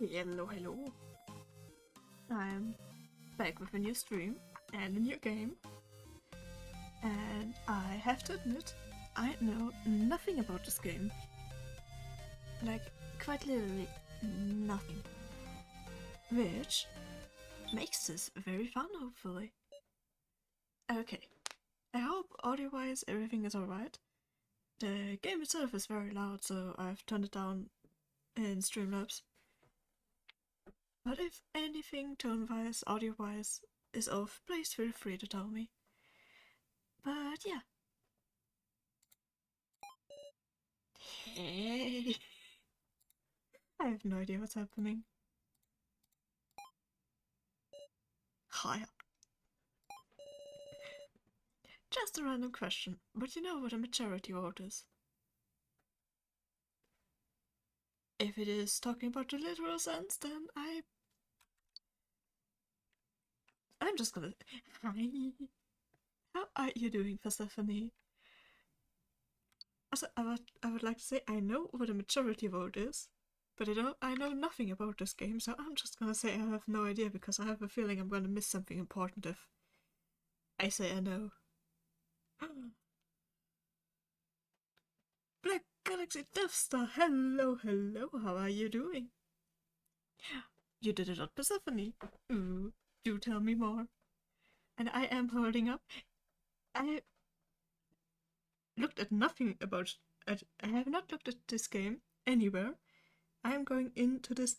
Hello, hello. I'm back with a new stream and a new game. And I have to admit, I know nothing about this game. Like, quite literally nothing. Which makes this very fun, hopefully. Okay, I hope audio-wise everything is alright. The game itself is very loud, so I've turned it down in Streamlabs. But if anything tone-wise, audio-wise is off, please feel free to tell me. But yeah. Hey! I have no idea what's happening. Hiya. Just a random question, but you know what a majority vote is? If it is talking about the literal sense, then I'm just gonna... Hi! How are you doing, Persephone? Also, I would like to say I know what a majority vote is, but I know nothing about this game, so I'm just gonna say I have no idea because I have a feeling I'm gonna miss something important if I say I know. Black Galaxy Death Star, hello, how are you doing? You did it on Persephone. Ooh, do tell me more. And I am holding up. I looked at nothing about it. I have not looked at this game anywhere. I am going into this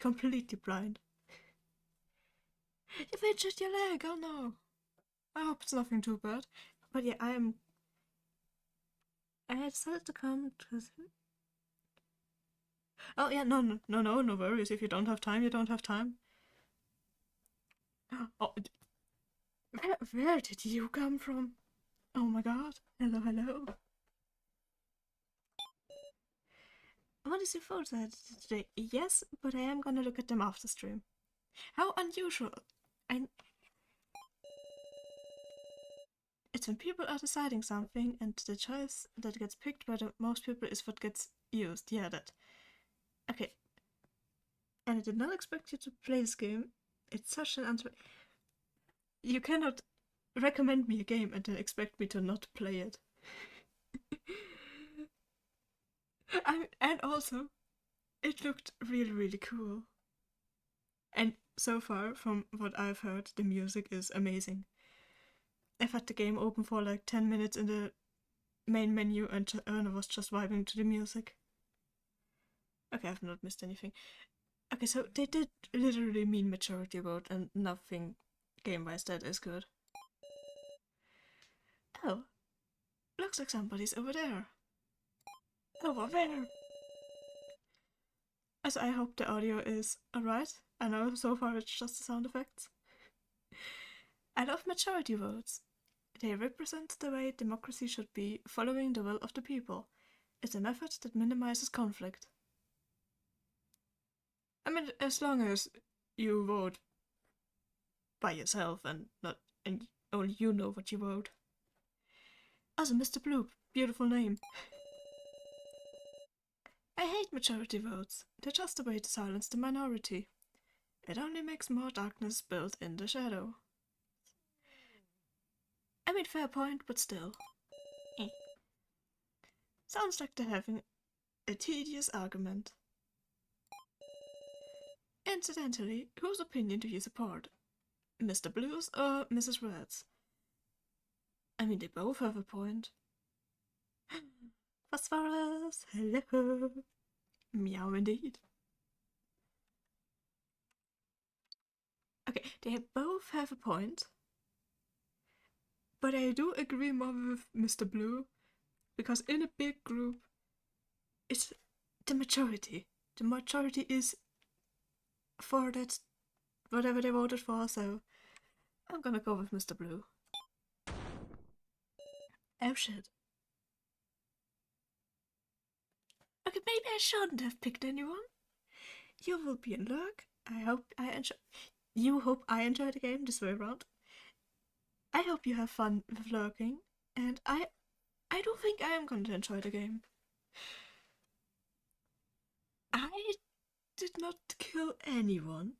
completely blind. You fidget your leg, oh no. I hope it's nothing too bad. But yeah, I decided to come to... Oh yeah, no worries. If you don't have time, you don't have time. Oh, where did you come from? Oh my god. Hello. What is your photo today? Yes, but I am gonna look at them after stream. How unusual. It's when people are deciding something and the choice that gets picked by the most people is what gets used. Yeah, that. Okay. And I did not expect you to play this game. It's such an You cannot recommend me a game and then expect me to not play it. And also, it looked really cool. And so far, from what I've heard, the music is amazing. I've had the game open for like 10 minutes in the main menu and Erna was just vibing to the music. Okay, I've not missed anything. Okay, so they did literally mean majority vote and nothing game-wise that is good. Oh, looks like somebody's over there. Over there! Also, I hope the audio is alright. I know so far it's just the sound effects. I love majority votes. They represent the way democracy should be, following the will of the people. It's a method that minimizes conflict. I mean, as long as you vote by yourself and only you know what you vote. Also, Mr. Bloop, beautiful name. I hate majority votes. They're just a way to silence the minority. It only makes more darkness built in the shadow. I mean, fair point, but still. Sounds like they're having a tedious argument. Incidentally, whose opinion do you support? Mr. Blue's or Mrs. Red's? I mean, they both have a point. Phosphorus, hello. Meow indeed. Okay, they both have a point. But I do agree more with Mr. Blue, because in a big group, it's the majority. The majority is for that, whatever they voted for, so I'm gonna go with Mr. Blue. Oh shit. Okay, maybe I shouldn't have picked anyone. You will be in luck. I hope I enjoy. You hope I enjoy the game this way around. I hope you have fun with lurking, and I do think I am going to enjoy the game. I did did not kill anyone.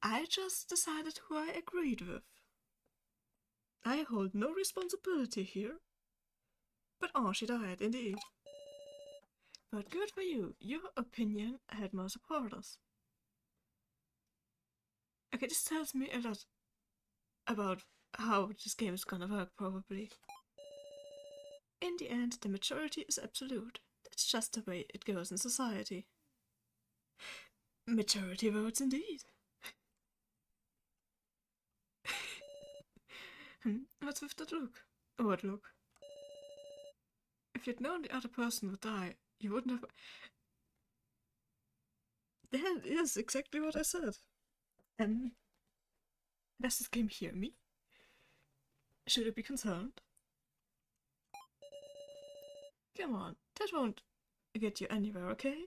I just decided who I agreed with. I hold no responsibility here. But oh, she died, indeed. But good for you, your opinion had more supporters. Okay, this tells me a lot about how this game is gonna work, probably. In the end, the majority is absolute. That's just the way it goes in society. Majority votes indeed. What's with that look? What look? If you'd known the other person would die, you wouldn't have... That is exactly what I said. Does this game hear me? Should it be concerned? Come on, that won't get you anywhere, okay?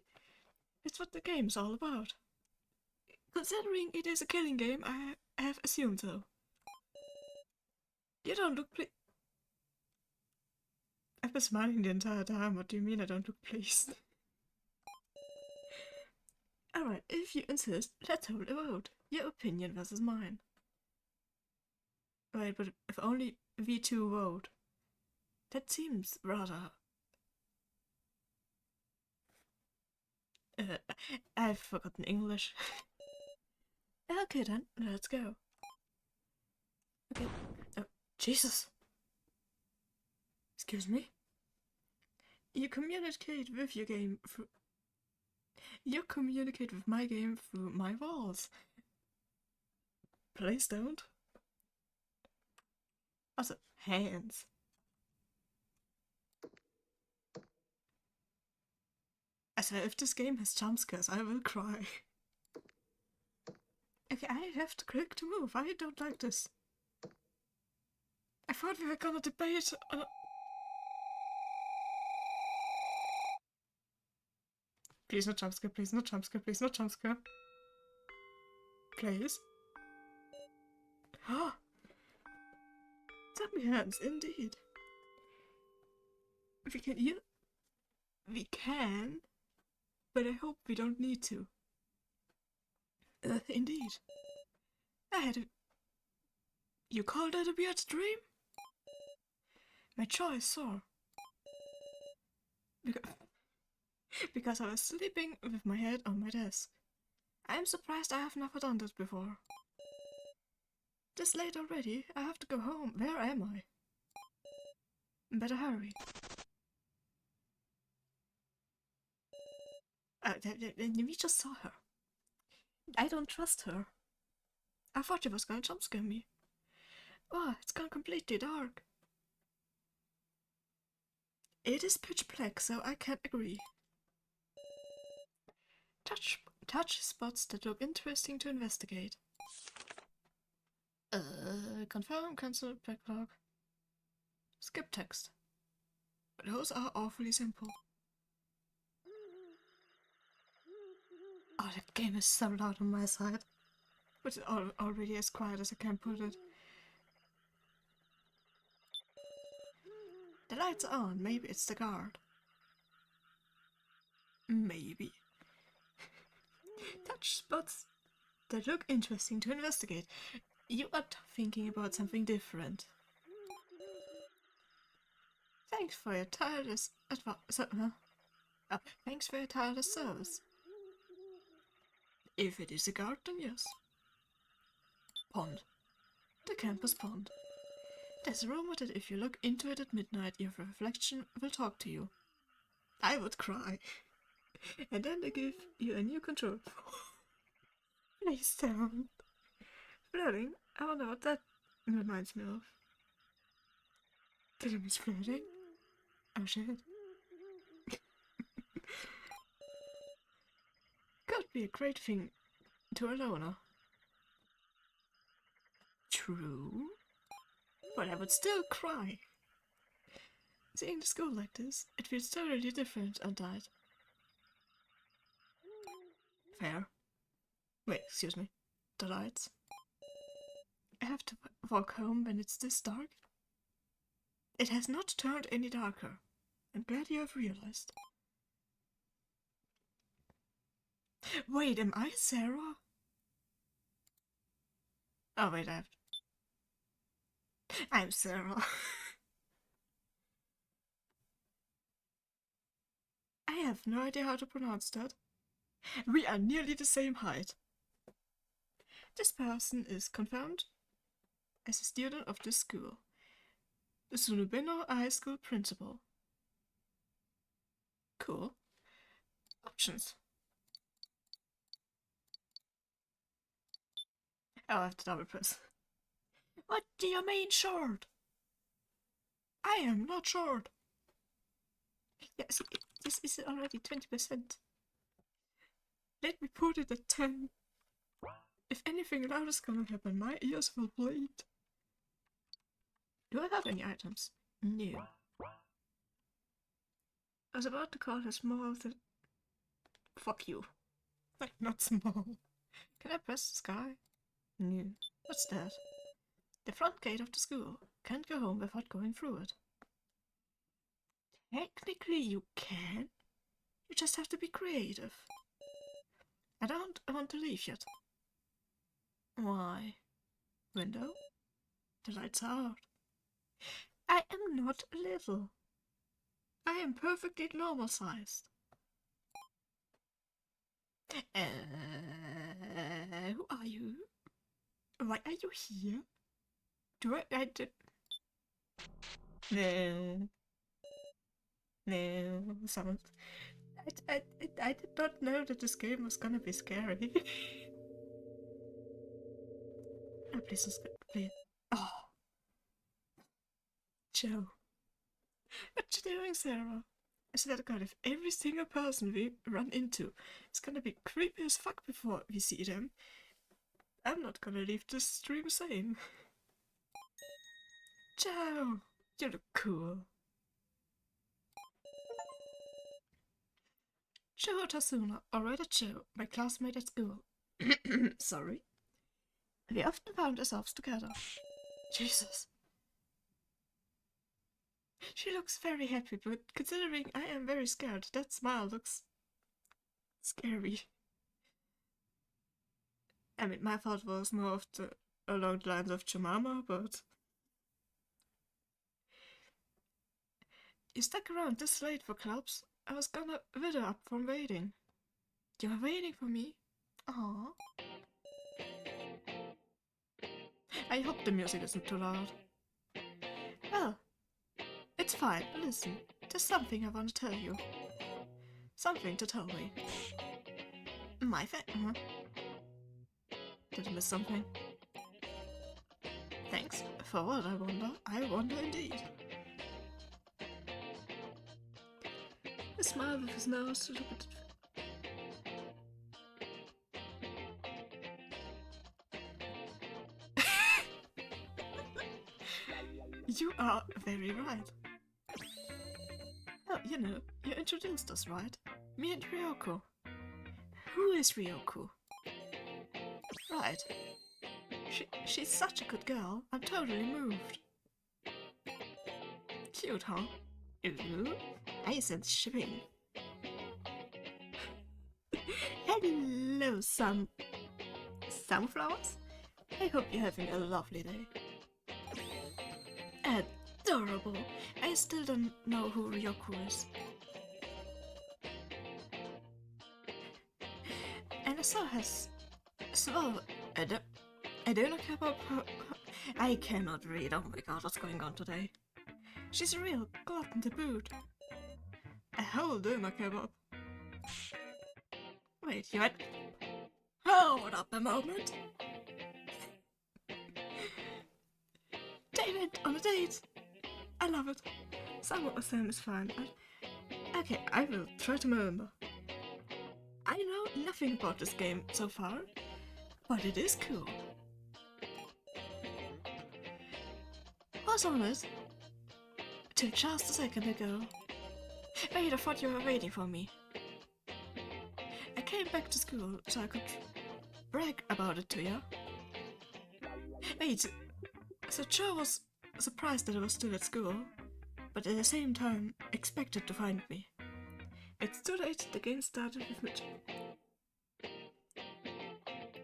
It's what the game's all about. Considering it is a killing game, I have assumed so. You don't look I've been smiling the entire time. What do you mean I don't look pleased? Alright, if you insist, let's hold a vote. Your opinion versus mine. Right, but if only we two vote. That seems rather... I've forgotten English. Okay then, let's go. Okay. Oh, Jesus. Excuse me? You communicate with your game through... You communicate with my game through my walls. Please don't. Also, hands. I swear, if this game has jumpscares, I will cry. Okay, I have to click to move. I don't like this. I thought we were gonna debate on... Please not jumpscare, please not jumpscare, please not jumpscare. Please. Ah! Zombie hands, indeed. We can heal. We can, but I hope we don't need to. Indeed. I had a... You call that a weird dream? My jaw is sore. Because I was sleeping with my head on my desk. I'm surprised I have never done that before. This late already, I have to go home. Where am I? Better hurry. We just saw her. I don't trust her. I thought she was gonna jump scare me. Oh, it's gone completely dark. It is pitch black, so I can't agree. Touch spots that look interesting to investigate. Confirm, cancel, backlog. Skip text. Those are awfully simple. Oh, that game is so loud on my side. But it's already as quiet as I can put it. The lights are on. Maybe it's the guard. Maybe. Touch spots that look interesting to investigate. You are thinking about something different. Thanks for your tireless thanks for your tireless service. If it is a guard, then yes. Pond. The campus pond. There's a rumor that if you look into it at midnight, your reflection will talk to you. I would cry. And then they give you a new control. Please don't. Flirting? I wonder what that reminds me of. Did I miss flirting? Oh shit. Could be a great thing to a loner. True. But I would still cry. Seeing the school like this, it feels totally different and that. Fair. Wait, excuse me. The lights. I have to walk home when it's this dark. It has not turned any darker. I'm glad you have realized. Wait, am I Sarah? Oh wait, I'm Sarah. I have no idea how to pronounce that. We are nearly the same height. This person is confirmed as a student of this school. The Sunubino High School principal. Cool. Options. Oh, I have to double press. What do you mean short? I am not short. Yes, this is already 20%. Let me put it at 10. If anything loud is gonna happen, my ears will bleed. Do I have any items? No. I was about to call her small that... Fuck you. Like, not small. Can I press the sky? No. What's that? The front gate of the school. Can't go home without going through it. Technically you can. You just have to be creative. I don't want to leave yet. Why? Window? The lights are out. I am not little. I am perfectly normal sized. Who are you? Why are you here? I did... No. No, someone... I did not know that this game was gonna be scary. Oh, please, please. Oh. Joe. What you doing, Sarah? I swear to God, if every single person we run into is gonna be creepy as fuck before we see them, I'm not gonna leave this stream sane. Joe, you look cool. Joe Tasuna, or rather Joe, my classmate at school. Sorry. We often found ourselves together. Jesus. She looks very happy, but considering I am very scared, that smile looks scary. I mean, my thought was more of along the lines of Jemima, but... You stuck around this late for clubs? I was gonna wither up from waiting. You were waiting for me? Aww. I hope the music isn't too loud. Well, it's fine. Listen, there's something I want to tell you. Something to tell me. My huh? Did I miss something? Thanks. For what, I wonder? I wonder indeed. A smile with his nose to look at it. You are very right. Oh, you know, you introduced us, right? Me and Ryoko. Who is Ryoko? Right. She's such a good girl. I'm totally moved. Cute, huh? Ooh, I sense shipping. Hello, sunflowers. I hope you're having a lovely day. Adorable. I still don't know who Ryoko is. And I saw her well, I don't know about her. I cannot read. Oh my god, what's going on today? She's a real glutton to boot. A whole doner kebab. Wait, you had... Hold up a moment. David, on a date. I love it. Some of them is fine. Okay, I will try to remember. I know nothing about this game so far, but it is cool. Was on it till just a second ago. Wait, I thought you were waiting for me. I came back to school so I could brag about it to you. Wait, so Joe was surprised that I was still at school, but at the same time expected to find me. It's too late, the game started with me.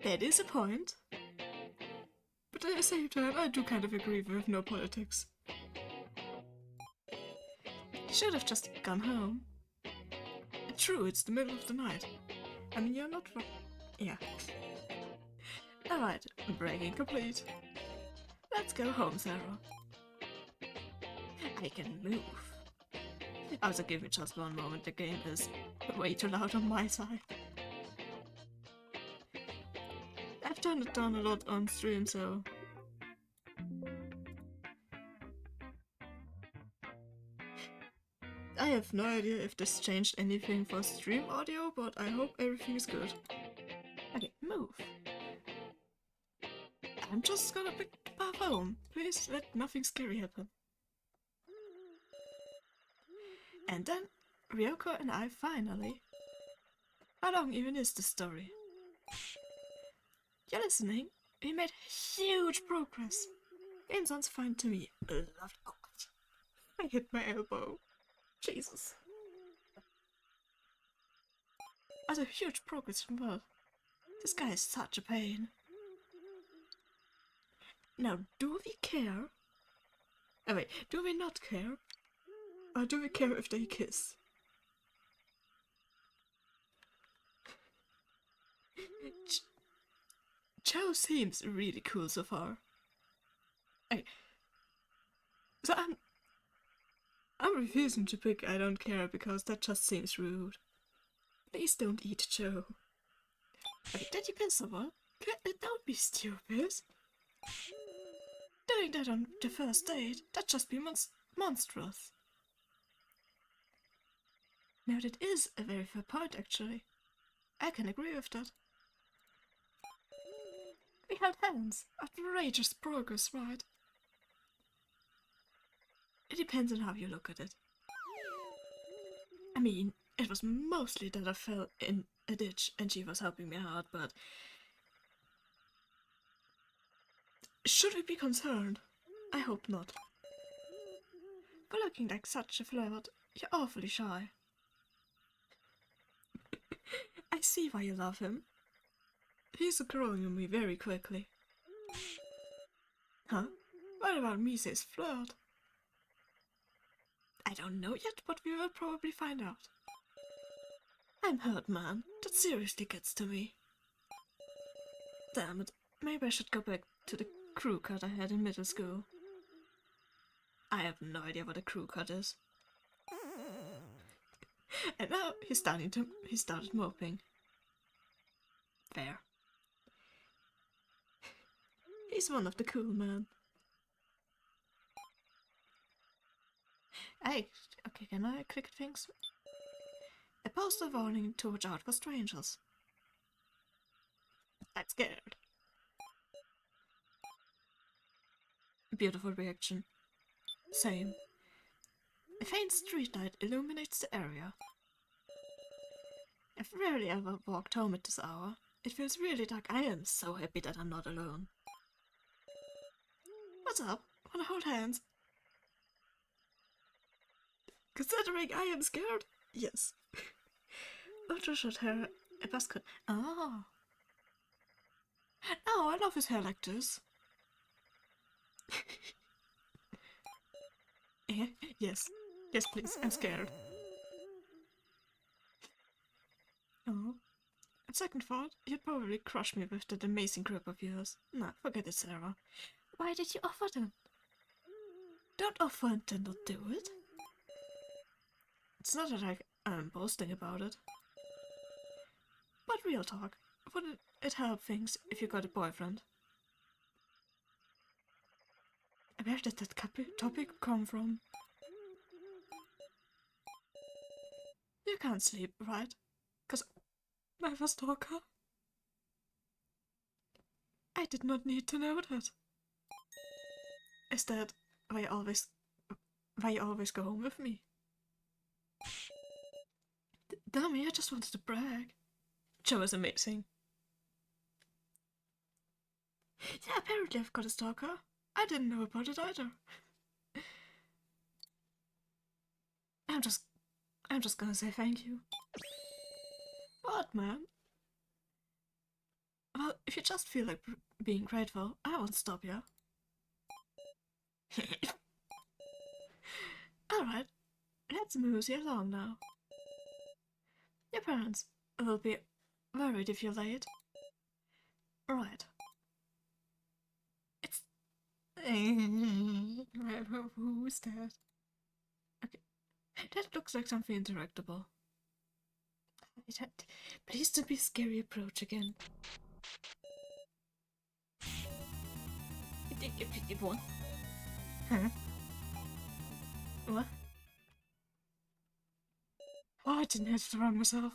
That is a point. But at the same time, I do kind of agree with no politics. You should have just gone home. True, it's the middle of the night. I mean, you're not wrong. Yeah. Alright, bragging complete. Let's go home, Sarah. I can move. Also, give me just one moment, the game is way too loud on my side. I've turned it down a lot on stream, so... I have no idea if this changed anything for stream audio, but I hope everything is good. Okay, move. I'm just gonna pick up home. Please let nothing scary happen. And then Ryoko and I finally... How long even is the story? You're listening? We made huge progress. Game sounds fine to me. Loved. Oh, I hit my elbow. Jesus. Also, huge progress from Welp. This guy is such a pain. Now, do we care? Oh wait, do we not care? Or do we care if they kiss? Joe seems really cool so far. Okay. So I'm refusing to pick I don't care because that just seems rude. Please don't eat Joe. Okay, did you kiss someone? Don't be stupid. Doing that on the first date, that'd just be monstrous. Now that is a very fair point, actually. I can agree with that. We held hands. Outrageous progress, right? It depends on how you look at it. I mean, it was mostly that I fell in a ditch and she was helping me out, but... Should we be concerned? I hope not. For looking like such a flirt, you're awfully shy. I see why you love him. He's growing on me very quickly. Huh? What about Mise's flirt? I don't know yet, but we will probably find out. I'm hurt, man. That seriously gets to me. Damn it. Maybe I should go back to the crew cut I had in middle school. I have no idea what a crew cut is. And now he started moping. Fair. He's one of the cool men. Hey, okay, can I click things? A poster warning to watch out for strangers. I'm scared. Beautiful reaction. Same. A faint streetlight illuminates the area. I've rarely ever walked home at this hour. It feels really dark. I am so happy that I'm not alone. What's up? Wanna hold hands? Considering I am scared? Yes. Ultra short hair, a buzz cut. Oh. Oh, I love his hair like this. Yes. Yes, please. I'm scared. Oh. On second thought, you'd probably crush me with that amazing grip of yours. Nah, forget it, Sarah. Why did you offer then? Don't offer and then not do it. It's not that I'm boasting about it. But real talk, wouldn't it help things if you got a boyfriend? Where did that topic come from? You can't sleep, right? 'Cause I was a stalker. I did not need to know that. Is that why you always go home with me? Dummy, I just wanted to brag. Joe is amazing. Yeah, apparently I've got a stalker. I didn't know about it either. I'm just gonna say thank you. What, man? Well, If you just feel like being grateful, I won't stop you. Alright, let's move you along now. Your parents will be worried if you're late. Right. It's... Who's that? Okay, that looks like something interactable. Please don't be a scary approach again. What? Huh? What? Oh, I didn't have to run myself.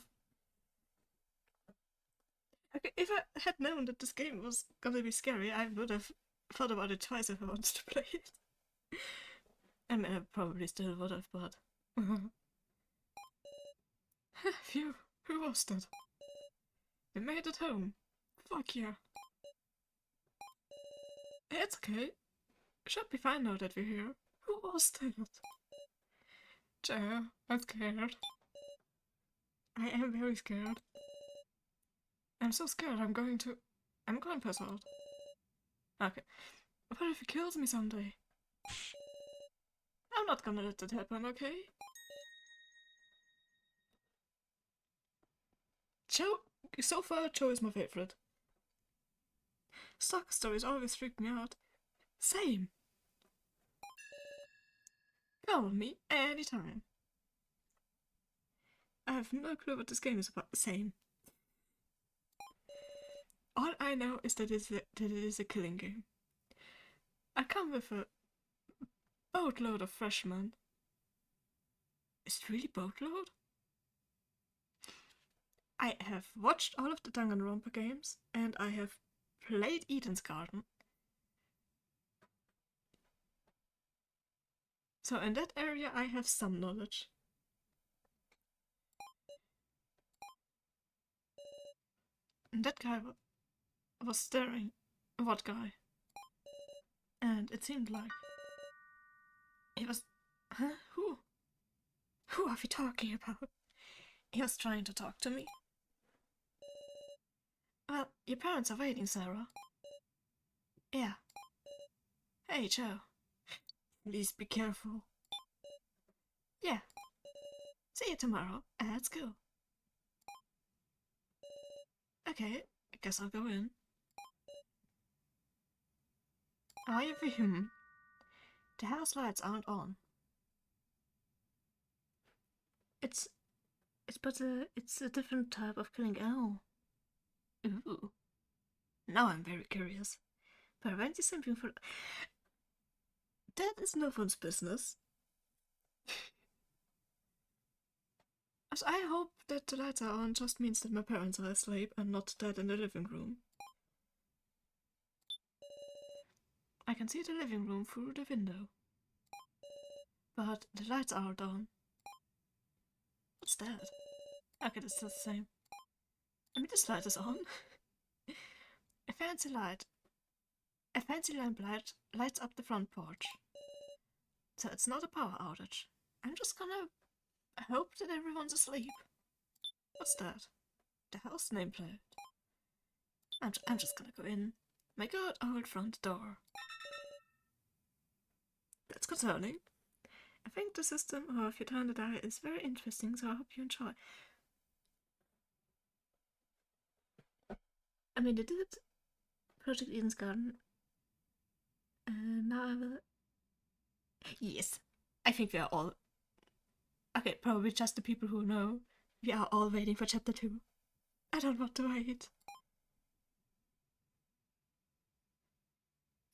Okay, if I had known that this game was gonna be scary, I would have thought about it twice if I wanted to play it. I mean, I probably still would have, but... Phew, who was that? We made it home. Fuck yeah. It's okay. Should be fine now that we're here. Who was that? Joe, I'm scared. I am very scared. I'm so scared I'm going to pass out. Okay. What if he kills me someday? I'm not gonna let that happen, okay? Joe, so far Joe is my favorite. Stalker stories always freak me out. Same. Call on me anytime. I have no clue what this game is about. Same. All I know is that it is a killing game. I come with a boatload of freshmen. Is it really boatload? I have watched all of the Danganronpa games, and I have played Eden's Garden. So in that area I have some knowledge. And that guy was staring. What guy? And it seemed like... He was... Huh? Who? Who are we talking about? He was trying to talk to me. Well, your parents are waiting, Sarah. Yeah. Hey, Joe. Please be careful. Yeah. See you tomorrow at school. Okay, I guess I'll go in. I have him. The house lights aren't on. It's a different type of killing. Oh. Ooh. Now I'm very curious. Prevent something for... That is no one's business. As I hope that the lights are on just means that my parents are asleep and not dead in the living room. I can see the living room through the window. But the lights aren't on. What's that? Okay, that's still the same. I mean, this light is on. A fancy light. A fancy lamp lights up the front porch. So it's not a power outage. I'm just gonna hope that everyone's asleep. What's that? The house nameplate. I'm just gonna go in. My good old front door. That's concerning. I think the system of your turn to die is very interesting, so I hope you enjoy. I mean, they did Project Eden's Garden. And now I will... Yes. I think we are all... Okay, probably just the people who know. We are all waiting for chapter 2. I don't want to wait.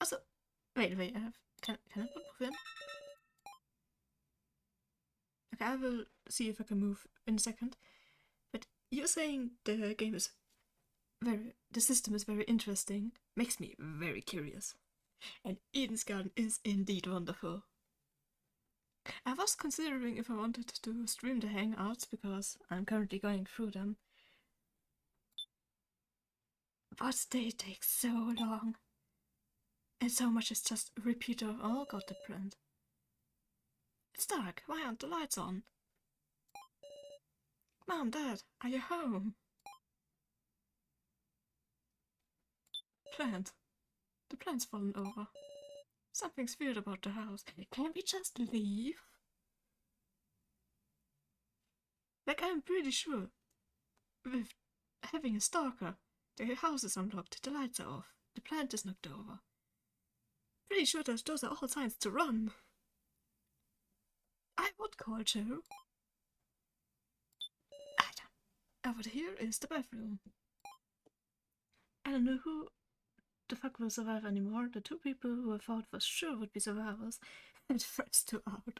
Also, wait, I have... Can I not move in? Okay, I will see if I can move in a second. But you're saying the game is the system is very interesting. Makes me very curious. And Eden's Garden is indeed wonderful. I was considering if I wanted to stream the Hangouts because I'm currently going through them. But they take so long. And so much is just a repeat of all got the print. It's dark, why aren't the lights on? Mom, Dad, are you home? plant. The plant's fallen over. Something's weird about the house. Can we just leave? Like, I'm pretty sure with having a stalker, the house is unlocked, the lights are off, the plant is knocked over. Pretty sure those are all signs to run. I would call Joe. I don't. Over here is the bathroom. I don't know who the fuck will survive anymore. The two people who I thought for sure would be survivors, and the first two out,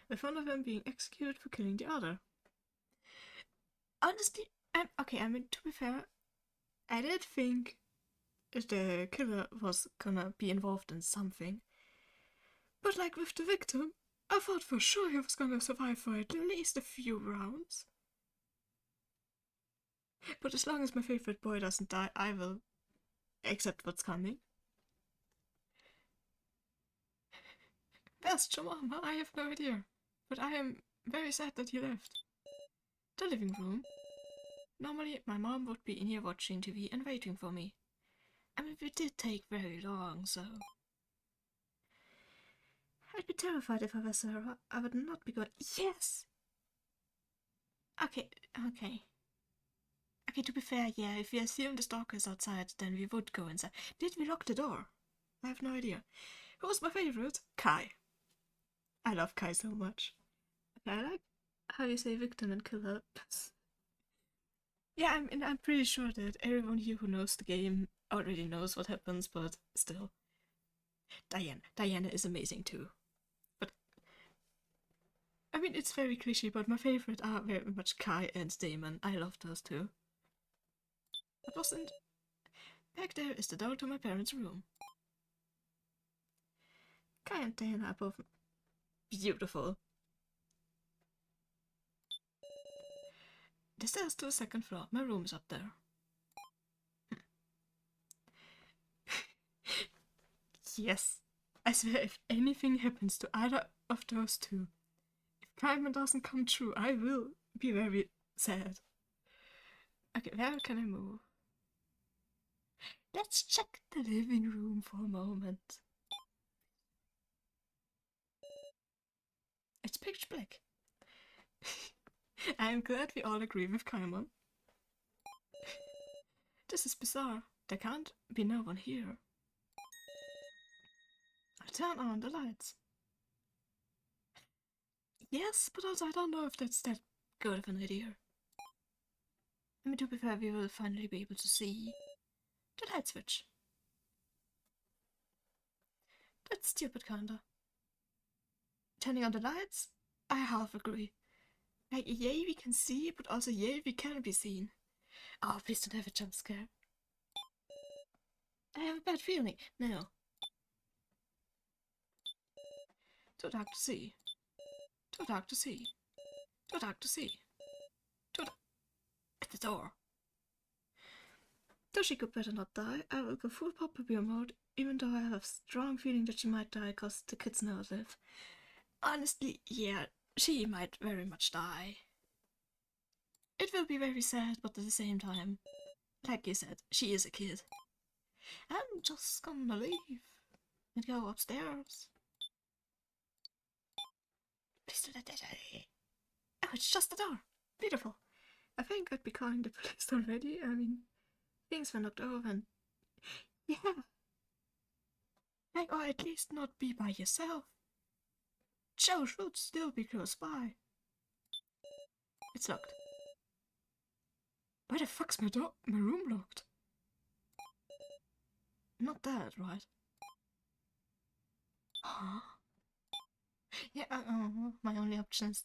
with one of them being executed for killing the other. Honestly, I mean, to be fair, I did think the killer was gonna be involved in something. But like with the victim, I thought for sure he was gonna survive for at least a few rounds. But as long as my favorite boy doesn't die, I will accept what's coming. Where's Jemima? I have no idea. But I am very sad that he left. The living room. Normally, my mom would be in here watching TV and waiting for me. I mean, it did take very long, so... I'd be terrified if I were Sarah. I would not be good. Yes! Okay. Okay, to be fair, yeah, if we assume the stalker is outside, then we would go inside. Did we lock the door? I have no idea. Who was my favorite? Kai. I love Kai so much. Okay, I like how you say victim and killer. Yeah, I'm pretty sure that everyone here who knows the game already knows what happens, but still. Diana is amazing too. But I mean, it's very cliche, but my favorite are very much Kai and Damon. I love those two. That wasn't... Back there is the door to my parents' room. Kai and Diana are both beautiful. The stairs to the second floor. My room is up there. Yes. I swear, if anything happens to either of those two, if Kaiman doesn't come true, I will be very sad. Okay, where can I move? Let's check the living room for a moment. It's pitch black. I am glad we all agree with Kaiman. This is bizarre. There can't be no one here. I'll turn on the lights. Yes, but also I don't know if that's that good of an idea. I mean, to be fair, we will finally be able to see the light switch. That's stupid, kinda. Turning on the lights? I half agree. Like, yay, we can see, but also yay, we can be seen. Oh, please don't have a jump scare. I have a bad feeling. No. Too dark to see. Too dark to see. Too dark to see. Too dark. At the door. Toshiko better not die. I will go full Papa Bear mode, even though I have a strong feeling that she might die because the kids never live. Honestly, yeah, she might very much die. It will be very sad, but at the same time, like you said, she is a kid. I'm just gonna leave and go upstairs. Please do not die. Oh, it's just the door. Beautiful. I think I'd be calling the police already. I mean, things were knocked over and... Yeah. Like, or at least not be by yourself. Joe should still be close by. It's locked. Why the fuck's my room locked? Not that, right? Huh? Yeah, my only option is...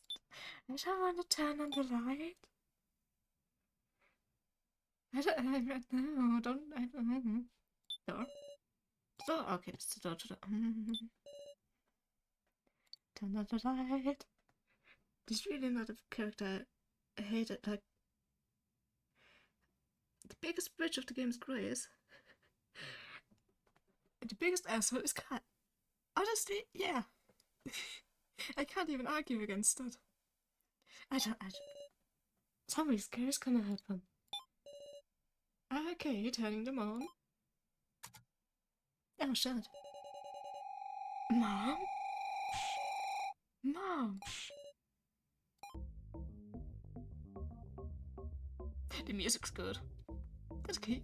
I don't want to turn on the light. I don't know, I don't know. Door? Door? Okay, it's the door to the... Turn on the light. There's really not a character I hate it, like... The biggest bridge of the game is Grace. And the biggest asshole is Kat. Honestly, yeah. I can't even argue against that. I don't... Something scary is gonna happen. Okay, turning them on. Oh shit. Mom? Mom! The music's good. There's a key.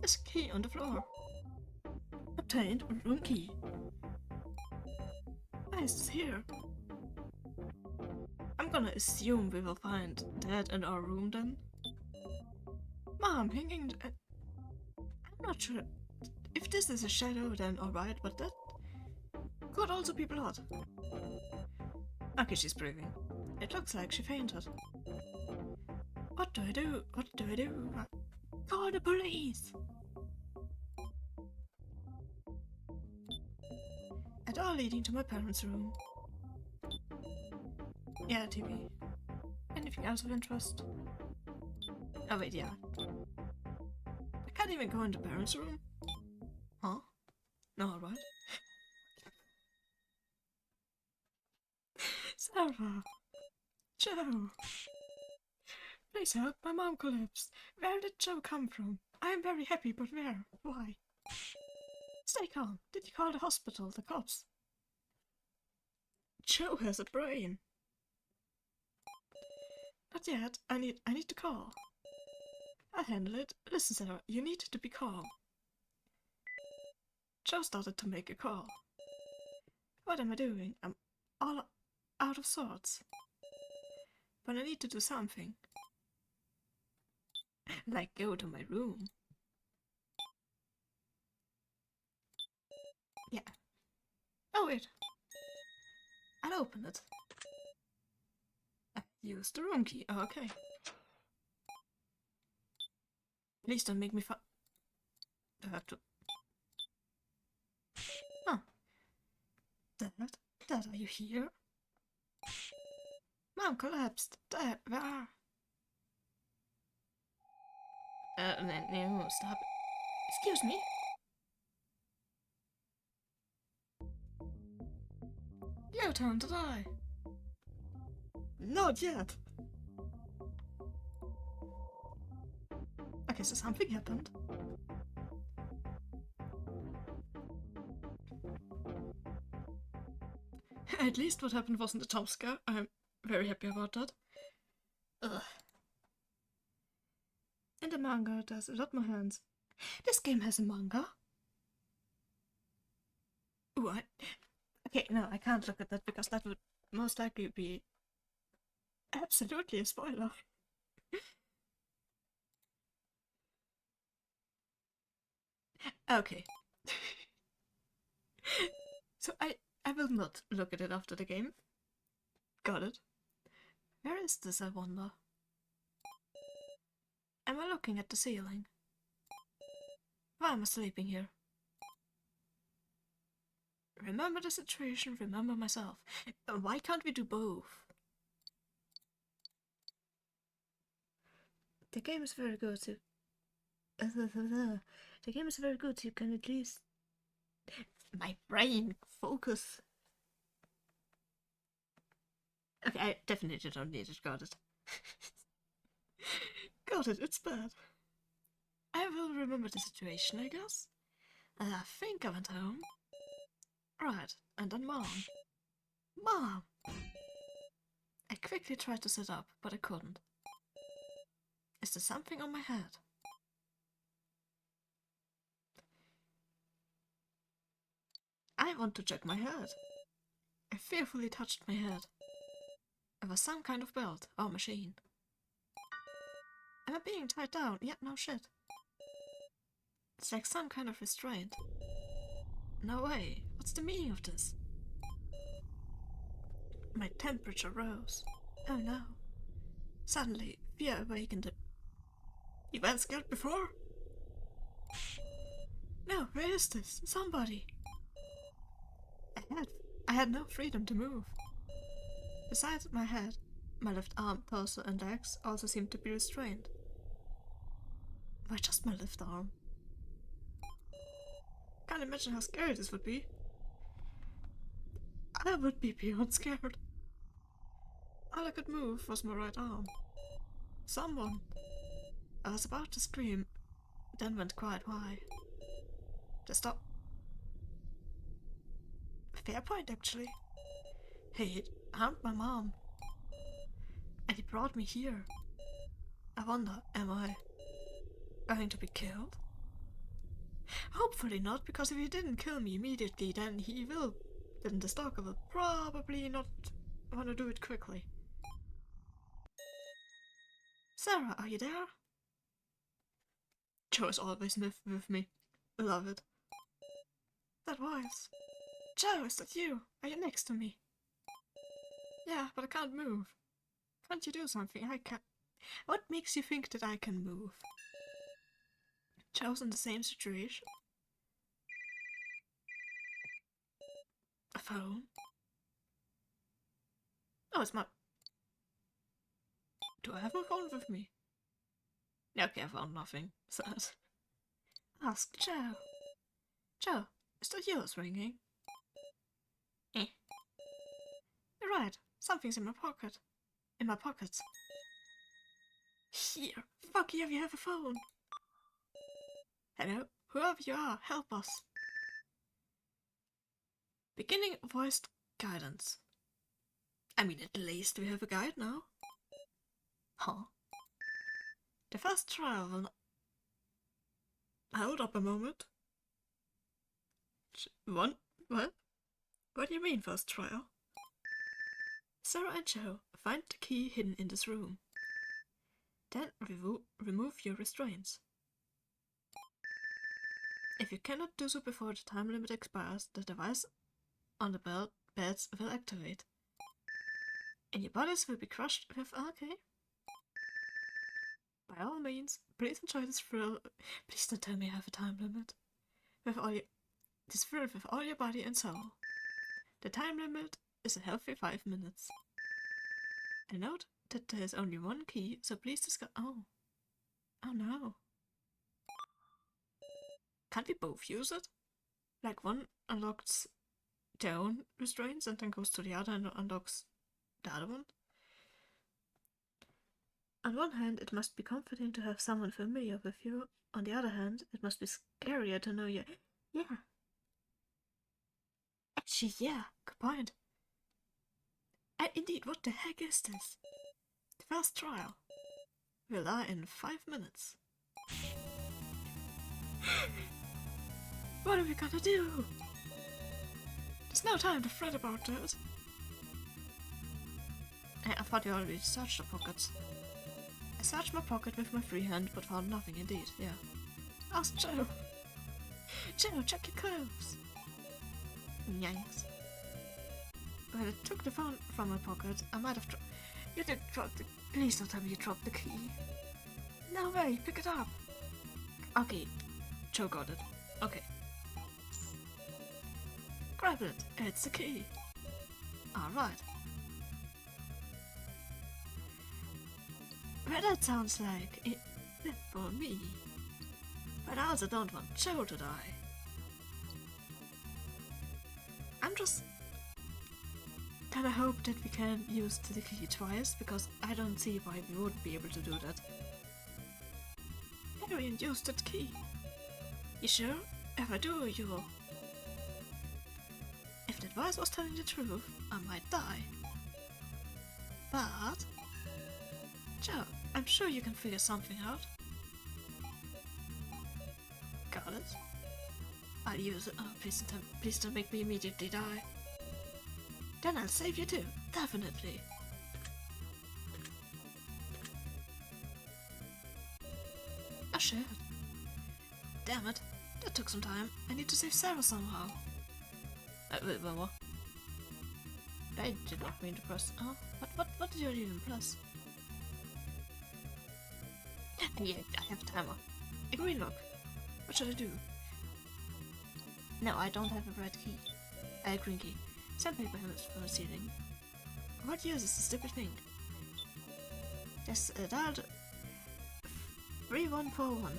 There's a key on the floor. Obtained room key. Why is this here? I'm gonna assume we will find Dad in our room then. Mom, hanging. I'm not sure if this is a shadow then alright, but that could also be blood. Okay, she's breathing. It looks like she fainted. What do I do? What do I do? Call the police! A door leading to my parents' room. Yeah, TV. Anything else of interest? Oh wait, yeah. I can't even go into parents' room. Huh? No, alright. Sarah! Joe! Please help, my mom collapsed. Where did Joe come from? I am very happy, but where? Why? Stay calm. Did you call the hospital, the cops? Joe has a brain. Not yet. I need to call. I'll handle it. Listen, Sarah, you need to be calm. Joe started to make a call. What am I doing? I'm all out of sorts. But I need to do something. Like go to my room. Yeah. Oh wait. I'll open it. Use the room key. Oh, okay. Please don't make me I have to. Huh. Dad? Dad, are you here? Mom collapsed. Dad, where are? No, stop. Excuse me? Your turn to die. Not yet. Okay, so something happened. At least what happened wasn't a jump scare. I'm very happy about that. Ugh. And the manga does a lot more hands. This game has a manga? What? Okay, no, I can't look at that because that would most likely be absolutely a spoiler. Okay. So I will not look at it after the game. Got it. Where is this, I wonder? Am I looking at the ceiling? Why am I sleeping here? Remember the situation, remember myself. Why can't we do both? The game is very good to... The game is very good, you can at least... My brain, focus. Okay, I definitely don't need it, got it. Got it, it's bad. I will remember the situation, I guess. I think I went home. Right, and then Mom. Mom! I quickly tried to sit up, but I couldn't. Is there something on my head? I want to check my head. I fearfully touched my head. It was some kind of belt or machine. Am I being tied down? Yeah, no shit. It's like some kind of restraint. No way. What's the meaning of this? My temperature rose. Oh no. Suddenly, fear awakened it. You weren't scared before? No, where is this? Somebody. I had no freedom to move. Besides my head, my left arm, torso, and legs also seemed to be restrained. Why just my left arm? Can't imagine how scary this would be. I would be beyond scared. All I could move was my right arm. Someone. I was about to scream, then went quiet. Why? Just stop. Fair point, actually. Hey, it harmed my mom. And he brought me here. I wonder, am I going to be killed? Hopefully not, because if he didn't kill me immediately, then he will. Then the stalker will probably not want to do it quickly. Sarah, are you there? Joe is always with me. Love it. That voice. Joe, is that you? Are you next to me? Yeah, but I can't move. Can't you do something? I can't. What makes you think that I can move? Joe's in the same situation. A phone? Oh, it's my... Do I have my phone with me? Okay, I found nothing. Sad. Ask Joe. Joe, is that yours ringing? Eh. You're right. Something's in my pocket. In my pockets. Here. Fuck you if you have a phone. Hello? Whoever you are, help us. Beginning voiced guidance. I mean, at least we have a guide now. Huh? The first trial will not... Hold up a moment. What? What do you mean first trial? Sarah and Joe, find the key hidden in this room. Then remove your restraints. If you cannot do so before the time limit expires, the device on the beds will activate. And your bodies will be crushed with... Okay. By all means, please enjoy this thrill. Please don't tell me I have a time limit. This thrill with all your body and soul. The time limit is a healthy 5 minutes. And note that there is only one key, so please discuss... Oh no. Can't we both use it? Like one unlocks their own restraints and then goes to the other and unlocks the other one? On one hand, it must be comforting to have someone familiar with you. On the other hand, it must be scarier to know you... Yeah. Actually, yeah, good point. And indeed, what the heck is this? The first trial will lie in 5 minutes. What are we gonna do? There's no time to fret about that. Hey, I thought you already searched the pockets. I searched my pocket with my free hand, but found nothing indeed, yeah. Ask Joe. Joe, check your clothes. Yikes. When I took the phone from my pocket, I might have dropped... You did drop the... Please don't tell me you dropped the key. No way, pick it up. Okay, Joe got it. Okay. Grab it, it's the key. Alright. Well, that sounds like it for me. But I also don't want Joe to die. I'm just... Then I hope that we can use the key twice, because I don't see why we wouldn't be able to do that. Harry used that key. You sure? If I do, you will. If that voice was telling the truth, I might die. But... Joe, I'm sure you can figure something out. Got it? I'll use it. Oh, please don't make me immediately die. Then I'll save you too, definitely. Oh shit. Damn it, that took some time. I need to save Sarah somehow. Wait, what? I did not mean to press... Oh, what did you even press? Yeah, I have a timer. A green lock. What should I do? No, I don't have a red key. A green key. Sandpaper helmets for the ceiling. What use is this stupid thing? Just dialed 3141.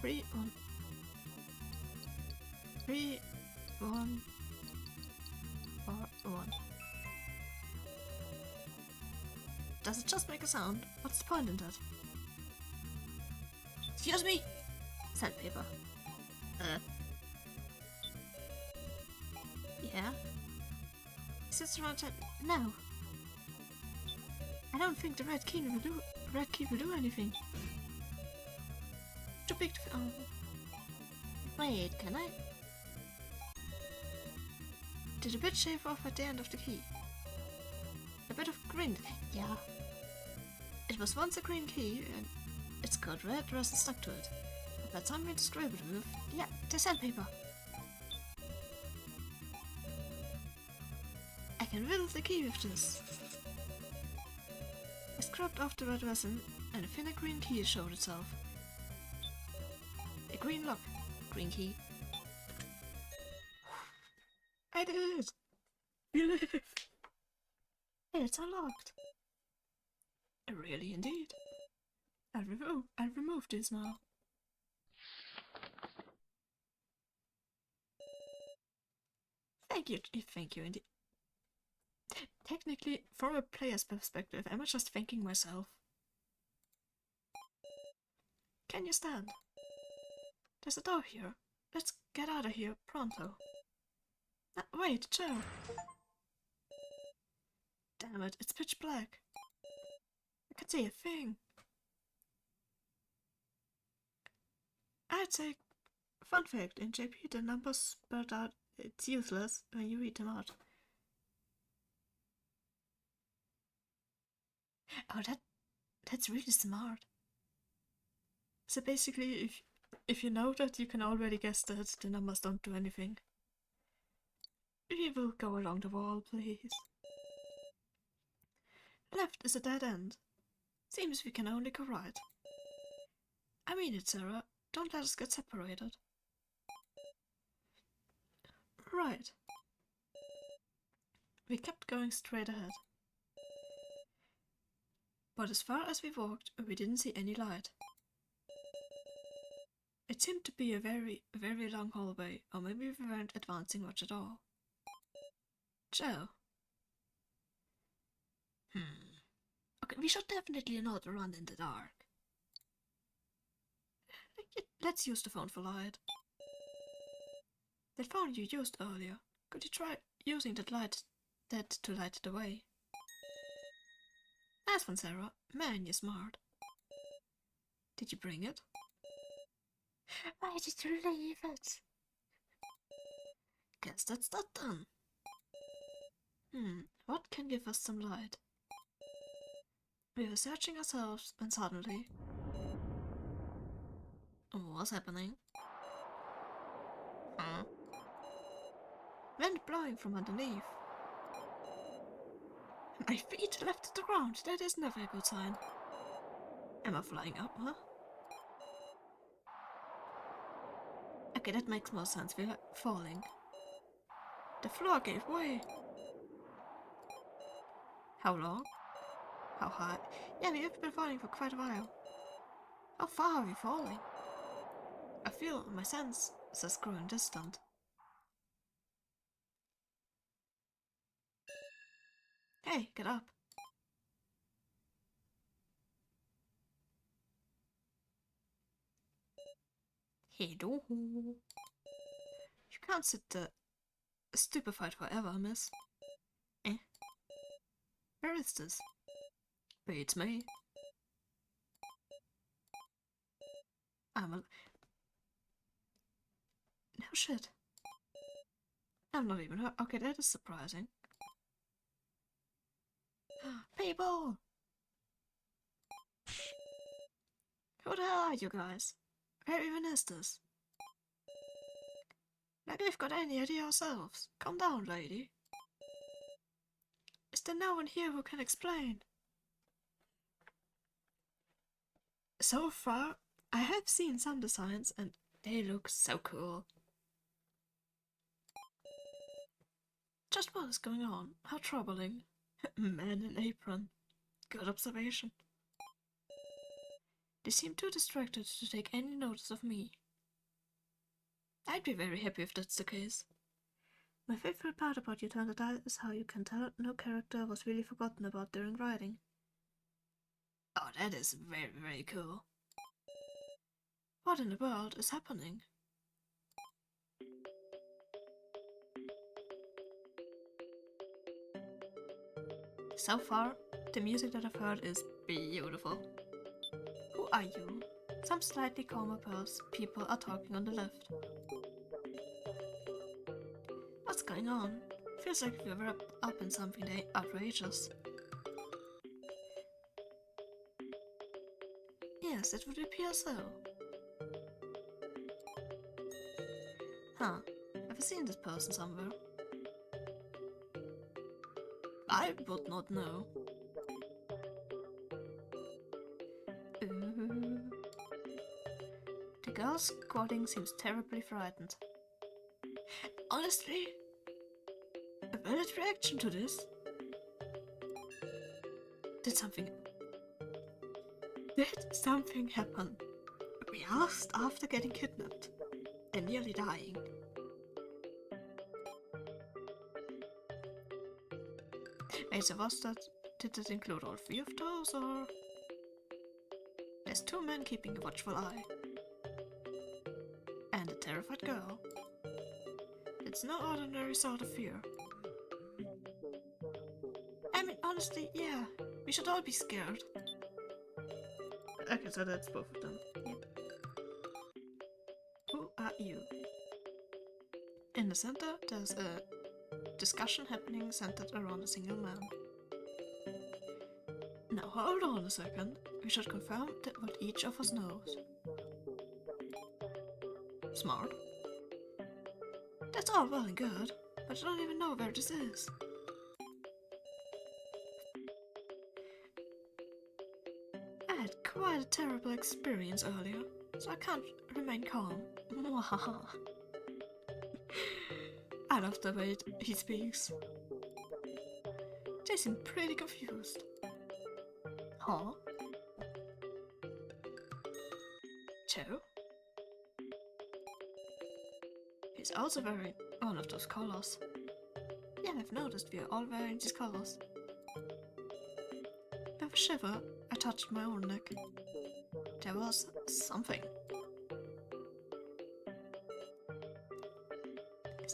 3141. Does it just make a sound? What's the point in that? Excuse me? Sandpaper. Yeah? Sits around and... No! I don't think the red key will do anything. Too big to... Oh. Wait, can I? Did a bit shave off at the end of the key? A bit of green... Yeah. It was once a green key, and it's got red resin stuck to it. But that's something to scrape it with. Yeah, the sandpaper. I can whittle the key with this. I scrubbed off the red resin, and a thinner green key showed itself. A green lock. Green key. I did it! You live! It's unlocked. Really, indeed. I'll remove this now. Thank you indeed. Technically, from a player's perspective, am I just thanking myself? Can you stand? There's a door here. Let's get out of here pronto. Wait, Joe. Damn it, it's pitch black. I can't see a thing. I'd say, fun fact, in JP the numbers spelled out, it's useless when you read them out. Oh, that's really smart. So basically, if you know that, you can already guess that the numbers don't do anything. We will go along the wall, please. Left is a dead end. Seems we can only go right. I mean it, Sarah. Don't let us get separated. Right. We kept going straight ahead. But as far as we walked, we didn't see any light. It seemed to be a very, very long hallway, or maybe we weren't advancing much at all. Joe. Okay, we should definitely not run in the dark. Let's use the phone for light. That phone you used earlier. Could you try using that to light the way? Nice one, Sarah. Man, you're smart. Did you bring it? Why did you leave it? Guess that's that done. What can give us some light? We were searching ourselves when suddenly... What's happening? Huh? Wind blowing from underneath. My feet left the ground. That is never a good sign. Am I flying up, huh? Okay, that makes more sense. We're falling. The floor gave way. How long? How high? Yeah, we have been falling for quite a while. How far are we falling? I feel my sense is growing distant. Hey, get up. Hello. You can't sit stupefied forever, miss. Where is this? Beats me. No shit. I'm not even hurt. Okay, that is surprising. People! Who the hell are you guys? Where even is this? Maybe we've got any idea ourselves. Calm down, lady. Is there no one here who can explain? So far, I have seen some designs and they look so cool. Just what is going on? How troubling. Man in apron. Good observation. They seem too distracted to take any notice of me. I'd be very happy if that's the case. My favorite part about You Turn the Dial is how you can tell no character was really forgotten about during writing. Oh, that is very, very cool. What in the world is happening? So far, the music that I've heard is beautiful. Who are you? Some slightly calmer people are talking on the left. What's going on? Feels like we were up in something outrageous. Yes, it would appear so. Huh. Have you seen this person somewhere? I would not know. Ooh. The girl squatting seems terribly frightened. Honestly, a valid reaction to this. Did something happen? We asked after getting kidnapped and nearly dying. Wait, so did that include all three of those, or? There's two men keeping a watchful eye. And a terrified girl. It's no ordinary sort of fear. I mean, honestly, yeah, we should all be scared. Okay, so that's both of them. Yep. Who are you? In the center, there's a discussion happening centered around a single man. Now hold on a second, we should confirm that what each of us knows. Smart. That's all well and good, but I don't even know where this is. I had quite a terrible experience earlier, so I can't remain calm. I love the way he speaks. They seem pretty confused. Huh? Joe? He's also wearing one of those collars. Yeah, I've noticed we are all wearing these collars. With a shiver, I touched my own neck. There was something. Is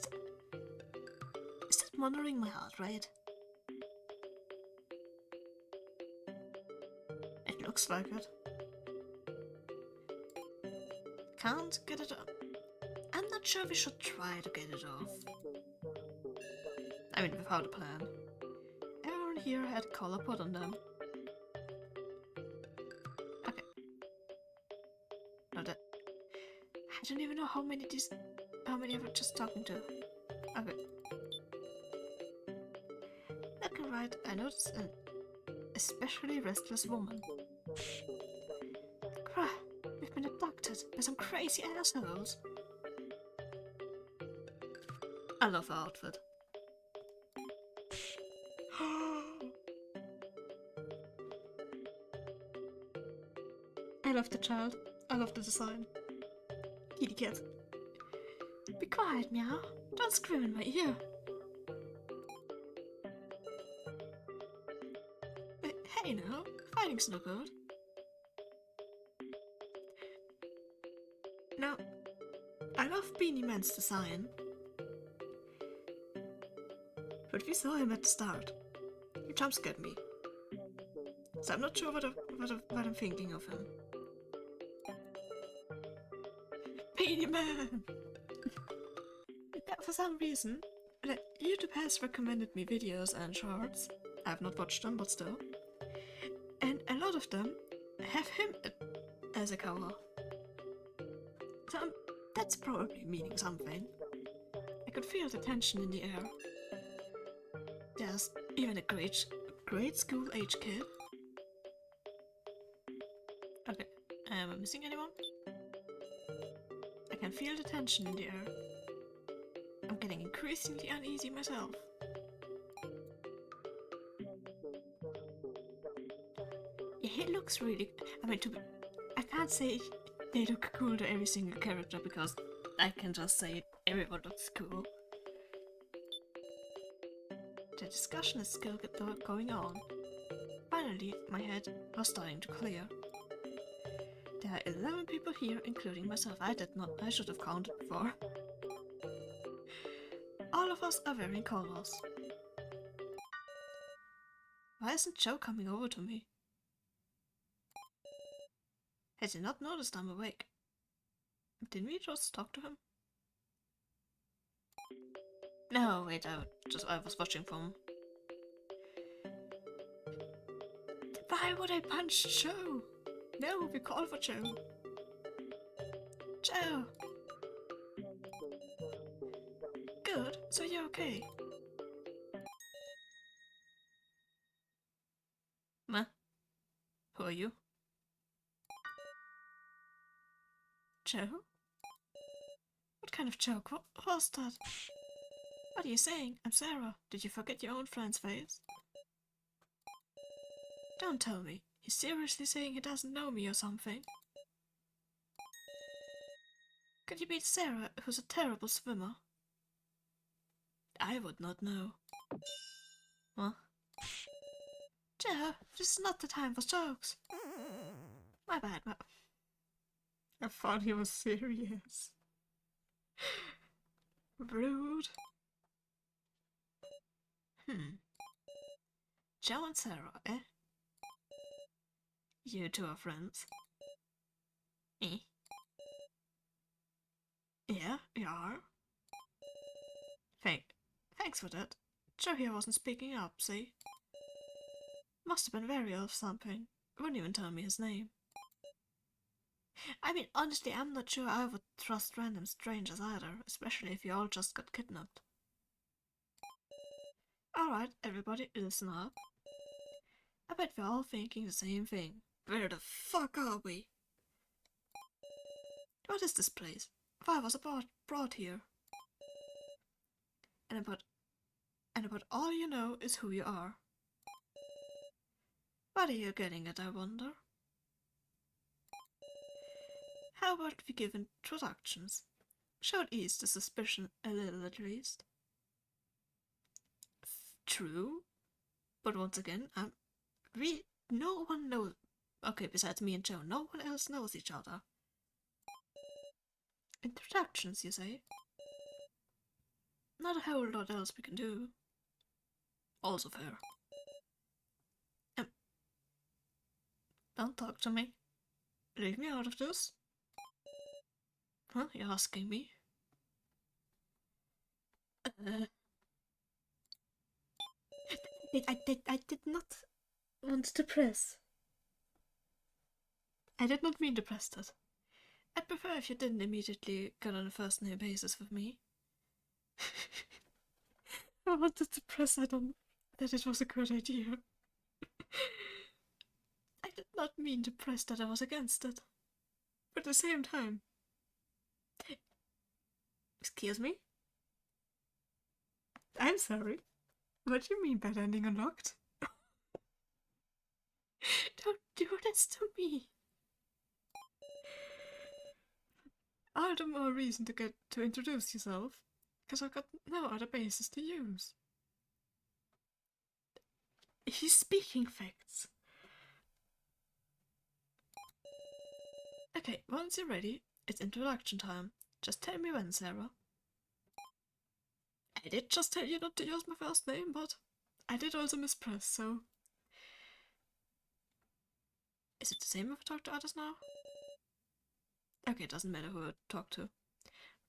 that monitoring my heart rate? It looks like it. Can't get it up. I'm not sure we should try to get it off. I mean, without a plan. Everyone here had a collar put on them. Okay. No, that... I don't even know how many I'm just talking to. Okay. Looking right, I noticed an especially restless woman. Crap, we've been abducted by some crazy assholes. I love her outfit. I love the child. I love the design. Kitty cat. Be quiet, meow. Don't scream in my ear. Hey now, fighting's no good. Now, I love Beanie Man's design. But we saw him at the start. He jump-scared me. So I'm not sure what I'm thinking of him. Beanie Man! Yeah, for some reason, YouTube has recommended me videos and shorts. I have not watched them, but still. And a lot of them have him as a cover. So that's probably meaning something. I could feel the tension in the air. There's even a grade school age kid. Okay, am I missing anyone? I can feel the tension in the air. I'm getting increasingly uneasy myself. Yeah, he looks really... I mean, I can't say they look cool to every single character because I can just say everyone looks cool. The discussion is still going on. Finally, my head was starting to clear. There are 11 people here, including myself. I should have counted before. All of us are wearing collars. Why isn't Joe coming over to me? Has he not noticed I'm awake? Didn't we just talk to him? No, wait, I was watching from. Why would I punch Joe? No, we call for Joe. Joe! Good, so you're okay. Meh. Who are you? Joe? What kind of joke? What was that? What are you saying? I'm Sarah. Did you forget your own friend's face? Don't tell me. He's seriously saying he doesn't know me or something? Could you be Sarah, who's a terrible swimmer? I would not know. Huh? Joe, this is not the time for jokes. My bad, I thought he was serious. Rude. Joe and Sarah, eh? You two are friends. Eh? Yeah, we are. Thanks for that. Joe here wasn't speaking up, see? Must have been wary of something. Wouldn't even tell me his name. I mean, honestly, I'm not sure I would trust random strangers either, especially if you all just got kidnapped. Alright, everybody, listen up. I bet we're all thinking the same thing. Where the fuck are we? What is this place? Why was I brought here? And about all you know is who you are. What are you getting at, I wonder? How about we give introductions? Should ease the suspicion a little at least. True, but once again, no one knows. Okay, besides me and Joe, no one else knows each other. Introductions, you say? Not a whole lot else we can do. Also fair. Don't talk to me. Leave me out of this. Huh? You're asking me? I did not want to press. I did not mean to press that. I'd prefer if you didn't immediately get on a first name basis with me. I wanted to press that it was a good idea. I did not mean to press that I was against it. But at the same time. Excuse me? I'm sorry. What do you mean by landing unlocked? Don't do this to me. All the more reason to get to introduce yourself, because I've got no other basis to use. He's speaking facts. Okay, once you're ready, it's introduction time. Just tell me when, Sarah. I did just tell you not to use my first name, but I did also mispress, so... Is it the same if I talk to others now? Okay, it doesn't matter who I talk to.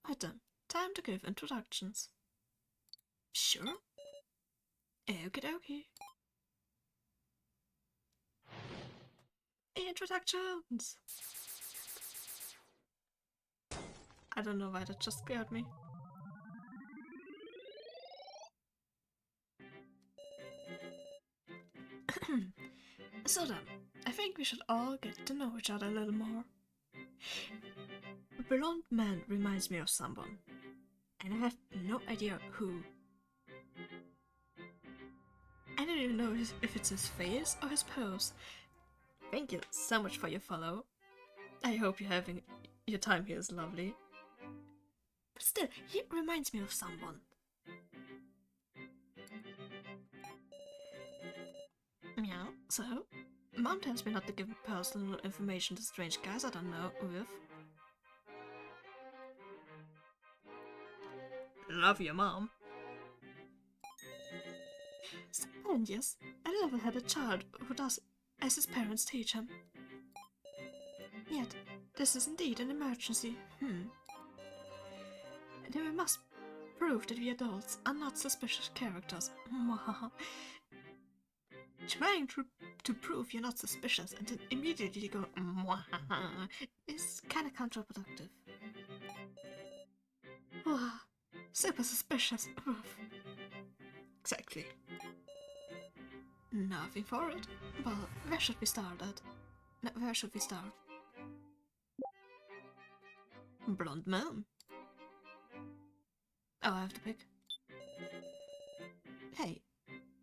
Right then, time to give introductions. Sure? Okie dokie. Introductions! I don't know why that just scared me. So then, I think we should all get to know each other a little more. A blonde man reminds me of someone, and I have no idea who. I don't even know if it's his face or his pose. Thank you so much for your follow. I hope you're having your time here is lovely. But still, he reminds me of someone. Yeah, so? Mom tells me not to give personal information to strange guys I don't know with. Love your mom. Stop And yes, a level-headed child who does as his parents teach him. Yet, this is indeed an emergency. Then we must prove that we adults are not suspicious characters. Trying to prove you're not suspicious and then immediately go is kinda counterproductive. Super suspicious. Exactly. Nothing for it. Well, where should we start at? Where should we start? Blonde man. Oh, I have to pick. Hey,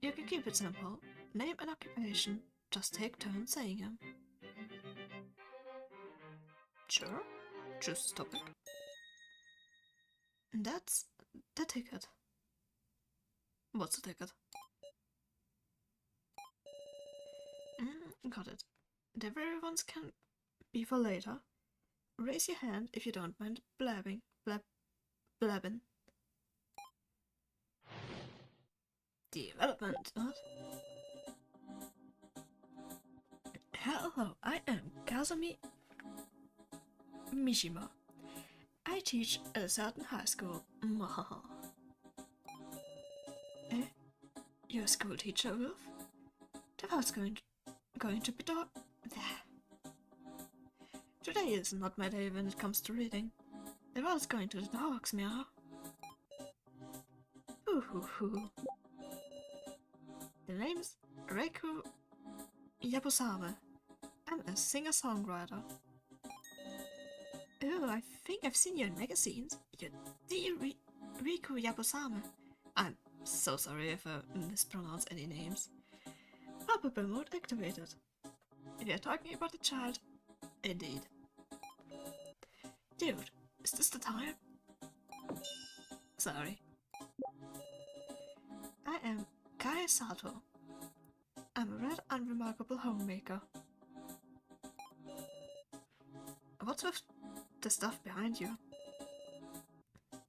you can keep it simple. Name and occupation. Just take turns saying them. Sure. Choose topic. That's the ticket. What's the ticket? Got it. The very ones can be for later. Raise your hand if you don't mind blabbing. Blabbing. Development, what? Hello, I am Kazumi Mishima. I teach at a certain high school. Eh? You're a school teacher, Wolf? The world's going to be dark. Today is not my day when it comes to reading. The world's going to the dogs, meow. The name's Reiku Yabusame. I'm a singer-songwriter. Oh, I think I've seen you in magazines. You're the Riku Yabusame. I'm so sorry if I mispronounce any names. Pop-up mode activated. If you're talking about the child, indeed. Dude, is this the time? Sorry. I am Kai Sato. I'm a red unremarkable homemaker. What's with the stuff behind you?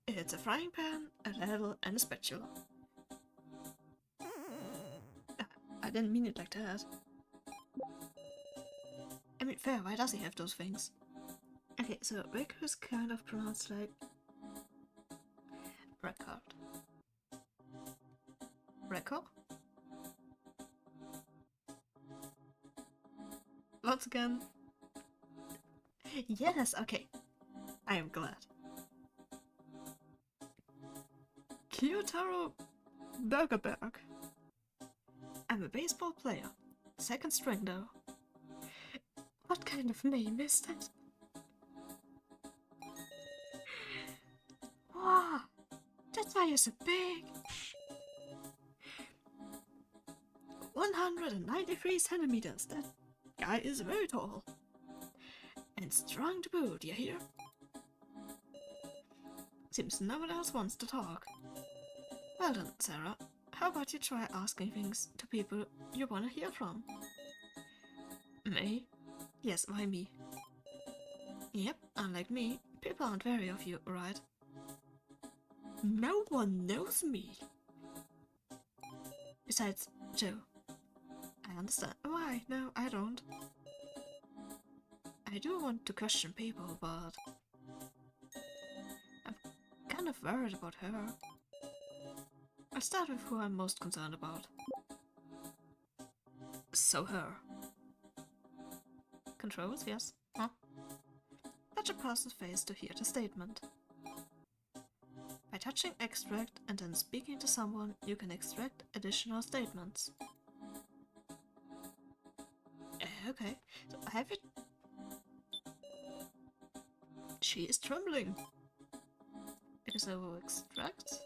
It's a frying pan, a ladle, and a spatula. I didn't mean it like that. I mean, fair, why does he have those things? Okay, so Riku is kind of pronounced like record. Record? Once again. Yes, okay. I am glad. Kyotaro Burgerberg. I'm a baseball player. Second string though. What kind of name is that? Wow, that's why you're so big. 193 centimeters. That guy is very tall. And strong to boot, you hear? Seems no one else wants to talk. Well then, Sarah, how about you try asking things to people you want to hear from? Me? Yes, why me? Yep, unlike me, people aren't wary of you, right? No one knows me! Besides, Joe. I understand. Why? No, I don't. I do want to question people, but I'm kind of worried about her. I'll start with who I'm most concerned about. So her. Controls, yes. Huh? Touch a person's face to hear the statement. By touching extract and then speaking to someone, you can extract additional statements. Okay, so have you... She is trembling. So extract.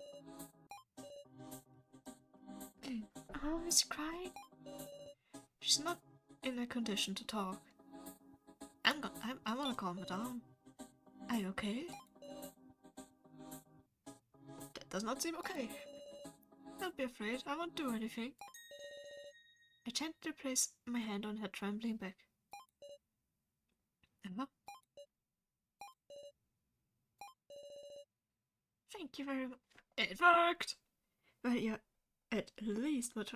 Oh, is she crying? She's not in a condition to talk. I wanna calm her down. Are you okay? That does not seem okay. Don't be afraid, I won't do anything. I gently place my hand on her trembling back. Emma? Thank you very much. It worked! Well, you're at least much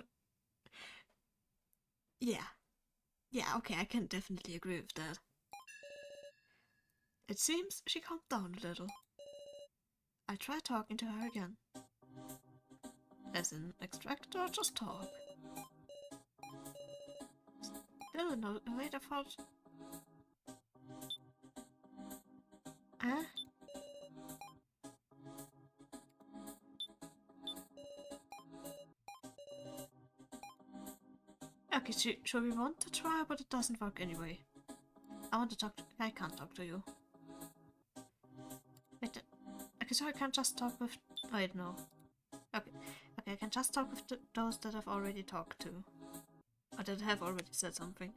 Yeah. Yeah, okay, I can definitely agree with that. It seems she calmed down a little. I tried talking to her again. As in, extract or just talk? Still no. Wait, I thought. Huh? Okay, sure we want to try, but it doesn't work anyway. I want to talk to. I can't talk to you. Wait, okay, so I can't just talk with. Wait, no. Okay, okay, I can just talk with those that I've already talked to. Or that have already said something.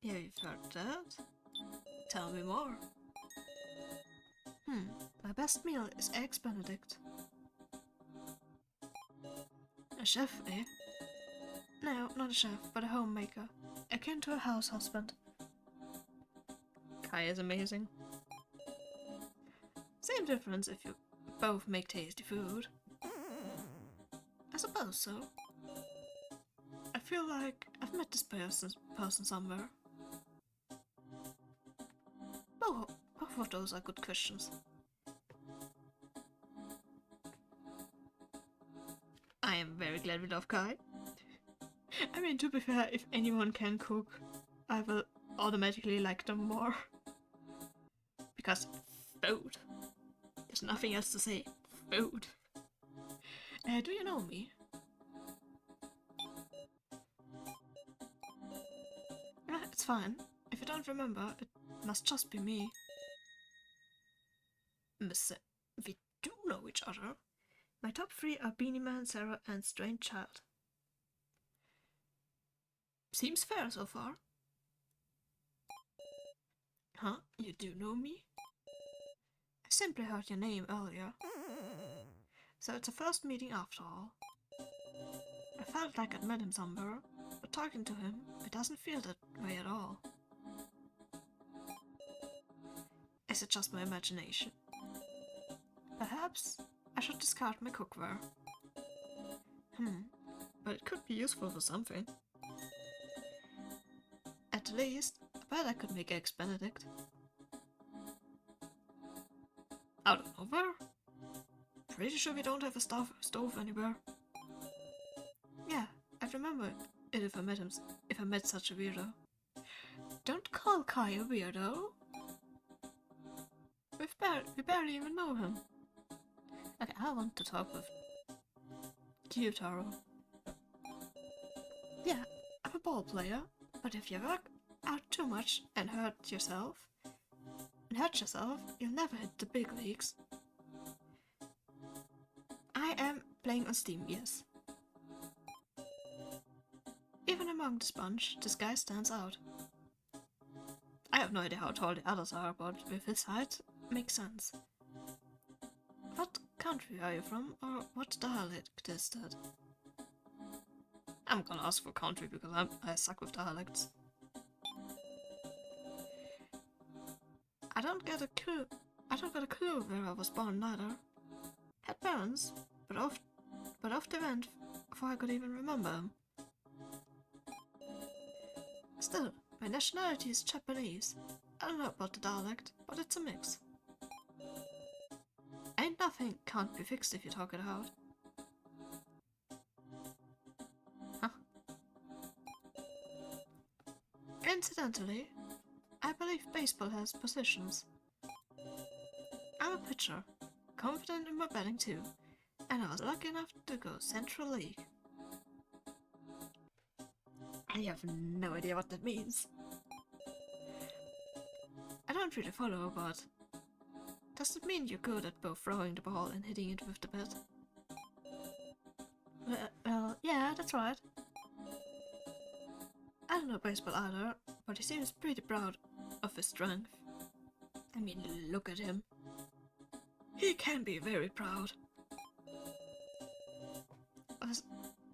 Yeah, you've heard that? Tell me more. My best meal is eggs Benedict. A chef, eh? No, not a chef, but a homemaker. Akin to a house husband. Kai is amazing. Same difference if you both make tasty food. I suppose so. I feel like I've met this person somewhere. Both of those are good questions. I am very glad we love Kai. I mean, to be fair, if anyone can cook, I will automatically like them more. Because food. There's nothing else to say. Food. Do you know me? It's fine. If you don't remember, it must just be me. Miss, we do know each other. My top three are Beanie Man, Sarah, and Strange Child. Seems fair so far. Huh? You do know me? I simply heard your name earlier. So it's a first meeting after all. I felt like I'd met him somewhere, but talking to him, it doesn't feel that way at all. Is it just my imagination? Perhaps I should discard my cookware. But it could be useful for something. At least, I bet I could make eggs Benedict. Out of nowhere? Pretty sure we don't have a stove anywhere. Yeah, I'd remember it if I met such a weirdo. Don't call Kai a weirdo. We barely even know him. Okay, I want to talk with Kyutaro. Yeah, I'm a ball player, but if you work out too much and hurt yourself, you'll never hit the big leagues. I am playing on Steam, yes. Even among the bunch, this guy stands out. I have no idea how tall the others are, but with his height, makes sense. What country are you from, or what dialect is that? I'm gonna ask for country because I suck with dialects. I don't get a clue where I was born neither. Had parents, but off they went before I could even remember them. Still, my nationality is Japanese. I don't know about the dialect, but it's a mix. Ain't nothing can't be fixed if you talk it out. Huh? Incidentally, I believe baseball has positions. I'm a pitcher, confident in my batting too, and I was lucky enough to go Central League. I have no idea what that means. I don't really follow, but does it mean you're good at both throwing the ball and hitting it with the bat? Well, yeah, that's right. I don't know baseball either, but he seems pretty proud of his strength. I mean, look at him. He can be very proud.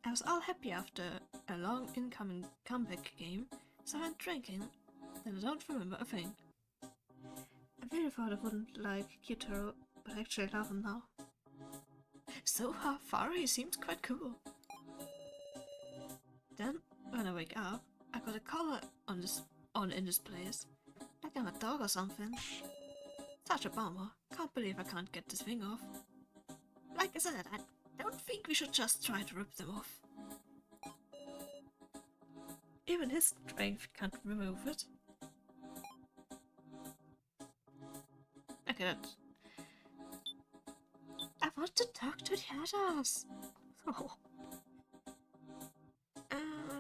I was all happy after a long incoming comeback game, so I went drinking, and I don't remember a thing. I really thought I wouldn't like Kyutaro, but I actually love him now. So far he seems quite cool. when I wake up, I got a collar on in this place. Like I'm a dog or something. Such a bummer. Can't believe I can't get this thing off. Like I said, I don't think we should just try to rip them off. Even his strength can't remove it. Okay, that. I want to talk to the others. Oh.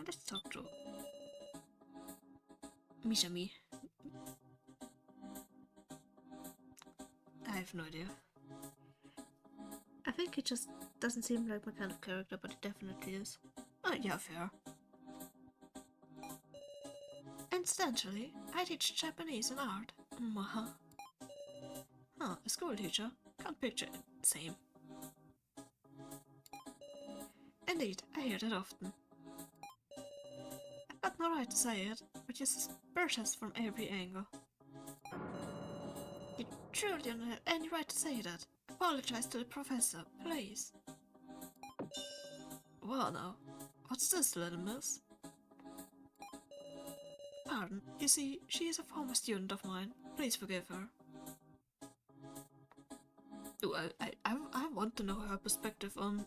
Let's talk to Mishami. I have no idea. I think he just doesn't seem like my kind of character, but he definitely is. Oh, yeah, fair. Incidentally, I teach Japanese and art. Maha. Huh, a school teacher. Can't picture it. Same. Indeed, I hear that often. I've got no right to say it, but you're suspicious from every angle. You truly don't have any right to say that. Apologize to the professor, please. Well now, what's this, little miss? Pardon, you see, she is a former student of mine. Please forgive her. Ooh, I want to know her perspective on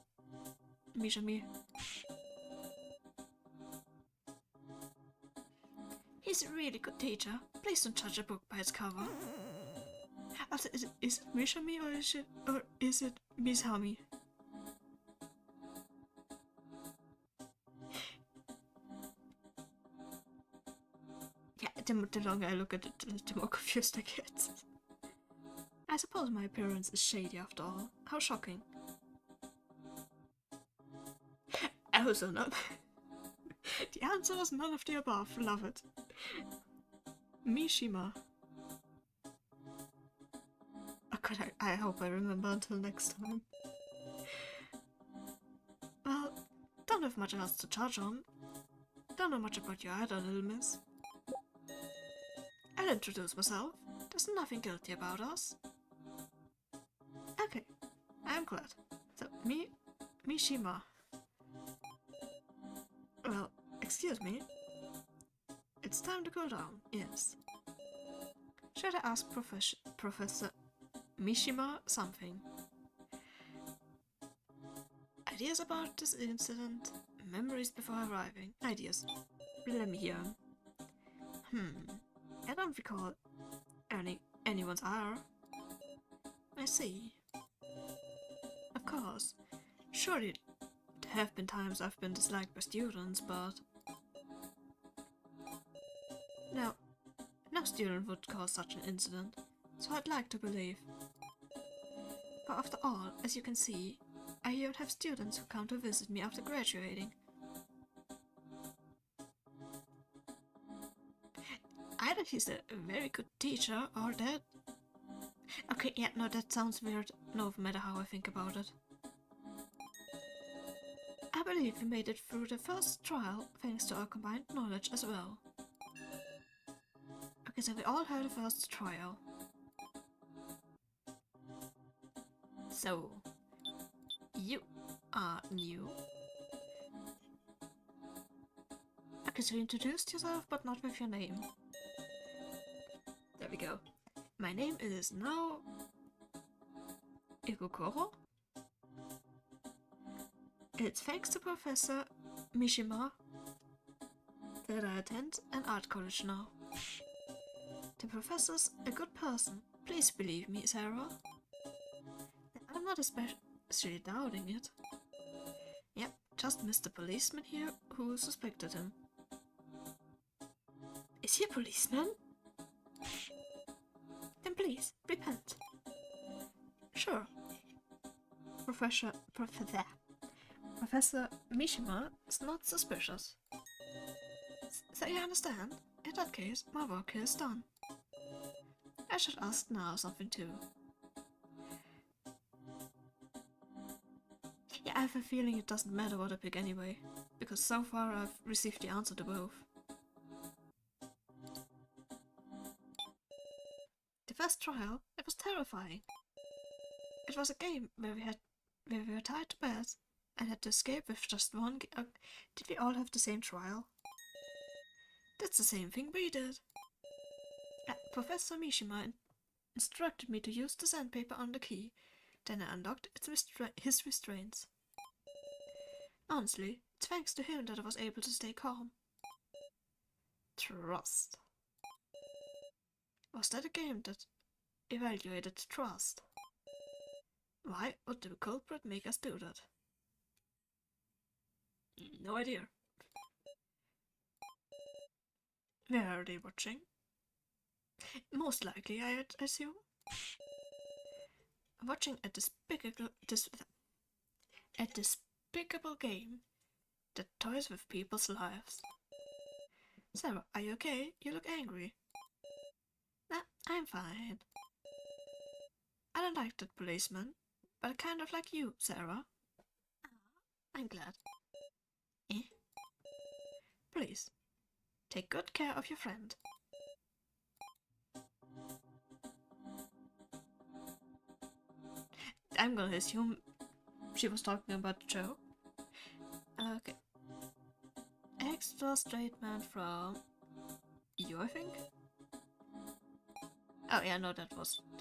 Mishami. He's a really good teacher. Please don't judge a book by its cover. Also, is it Mishami or is it Mishami? Yeah, the longer I look at it, the more confused I get. I suppose my appearance is shady after all. How shocking. Also, no. The answer was none of the above. Love it. Mishima. Oh god, I hope I remember until next time. Well, don't have much else to judge on. Don't know much about you either, little miss. I'll introduce myself. There's nothing guilty about us. Okay, I'm glad. So, Mishima. Well, excuse me. It's time to go down, yes. Should I ask Professor Mishima something? Ideas about this incident? Memories before arriving? Ideas. Let me hear. I don't recall anyone's ire. I see. Of course. Surely there have been times I've been disliked by students, but no student would cause such an incident, so I'd like to believe. But after all, as you can see, I even have students who come to visit me after graduating. Either he's a very good teacher, or that... Okay, yeah, no, that sounds weird, no matter how I think about it. I believe we made it through the first trial thanks to our combined knowledge as well. Okay, so we all had a first trial. So, you are new. Okay, so you introduced yourself, but not with your name. There we go. My name is now Igokoro. It's thanks to Professor Mishima that I attend an art college now. The professor's a good person. Please believe me, Sarah. I'm not especially doubting it. Yep, just missed the policeman here who suspected him. Is he a policeman? Then please, repent. Sure. Professor Mishima is not suspicious. So you understand? In that case, my work here is done. I should ask now something too. Yeah, I have a feeling it doesn't matter what I pick anyway, because so far I've received the answer to both. The first trial, it was terrifying. It was a game where we were tied to bed and had to escape with just one. Did we all have the same trial? That's the same thing we did. Professor Mishima instructed me to use the sandpaper on the key. Then I unlocked his restraints. Honestly, it's thanks to him that I was able to stay calm. Trust. Was that a game that evaluated trust? Why would the culprit make us do that? No idea. Where are they watching? Most likely, I assume. Watching a despicable game that toys with people's lives. Sarah, are you okay? You look angry. Nah, I'm fine. I don't like that policeman, but I kind of like you, Sarah. I'm glad. Eh? Please, take good care of your friend. I'm gonna assume she was talking about the show. Okay. Extra straight man from you, I think? Oh yeah, no, that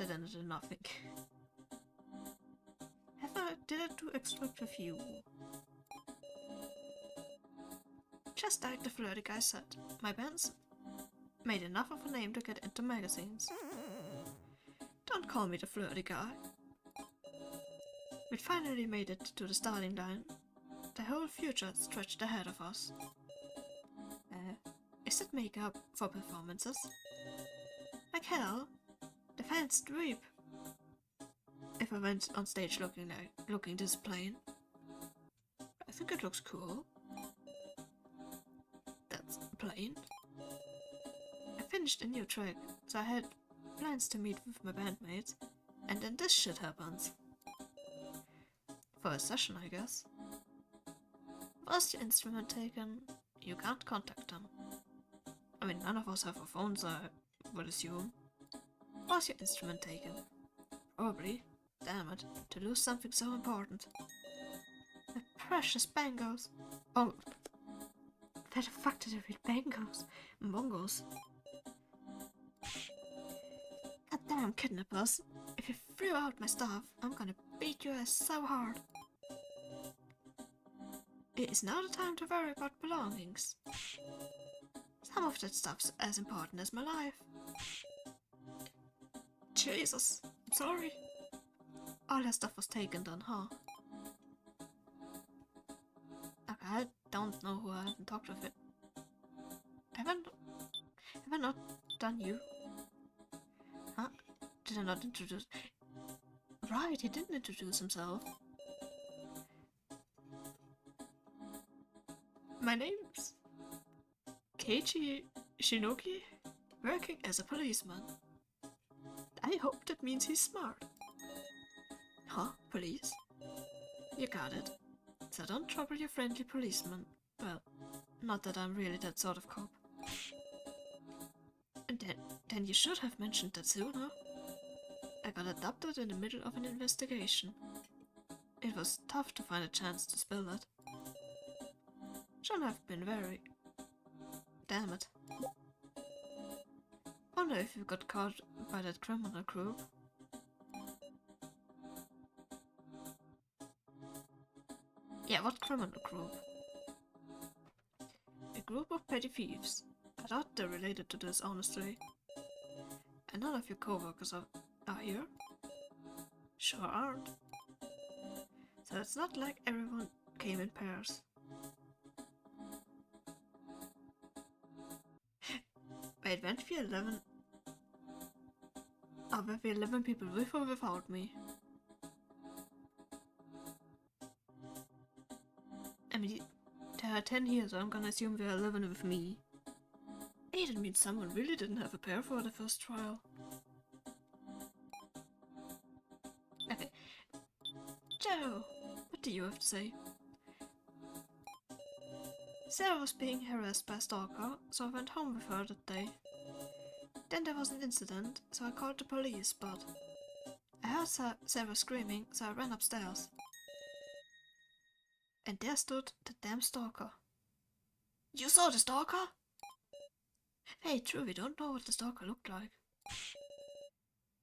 ended in nothing. Did I do extract with you? Just like the flirty guy said, my band's made enough of a name to get into magazines. Don't call me the flirty guy. We finally made it to the starting line. The whole future stretched ahead of us. Is it makeup for performances? Like hell, the fans weep. If I went on stage looking this plain. I think it looks cool. That's plain. I finished a new track, so I had plans to meet with my bandmates, and then this shit happens. For a session, I guess. Was your instrument taken? You can't contact them. I mean, none of us have our phones, I would assume. Was your instrument taken? Probably. Damn it, to lose something so important. My precious bangos. Oh, where the fuck did I read bangos? Bongos. Goddamn kidnappers. If you threw out my stuff, I'm gonna beat your ass so hard. It is now the time to worry about belongings. Some of that stuff's as important as my life. Jesus, I'm sorry. All that stuff was taken then, huh? Okay, I don't know who I haven't talked with it. Have I not done you? Huh? Did I not introduce... Right, he didn't introduce himself. My name's Keiichi Shinoki, working as a policeman. I hope that means he's smart. Huh? Police? You got it. So don't trouble your friendly policeman. Well, not that I'm really that sort of cop. And then you should have mentioned that sooner. I got adopted in the middle of an investigation. It was tough to find a chance to spill it. Shouldn't have been very... Damn it. Wonder if you got caught by that criminal group. Yeah, what criminal group? A group of petty thieves. I thought they're related to this, honestly. And none of your co-workers are here? Sure aren't. So it's not like everyone came in pairs. Wait, went we 11? Oh, were we 11 people with or without me? I mean, there are 10 here, so I'm gonna assume there are 11 with me. Hey, that means someone really didn't have a pair for the first trial. Okay. Joe, what do you have to say? Sarah was being harassed by a stalker, so I went home with her that day. Then there was an incident, so I called the police, but I heard Sarah screaming, so I ran upstairs. And there stood the damn stalker. You saw the stalker? Hey, true, we don't know what the stalker looked like.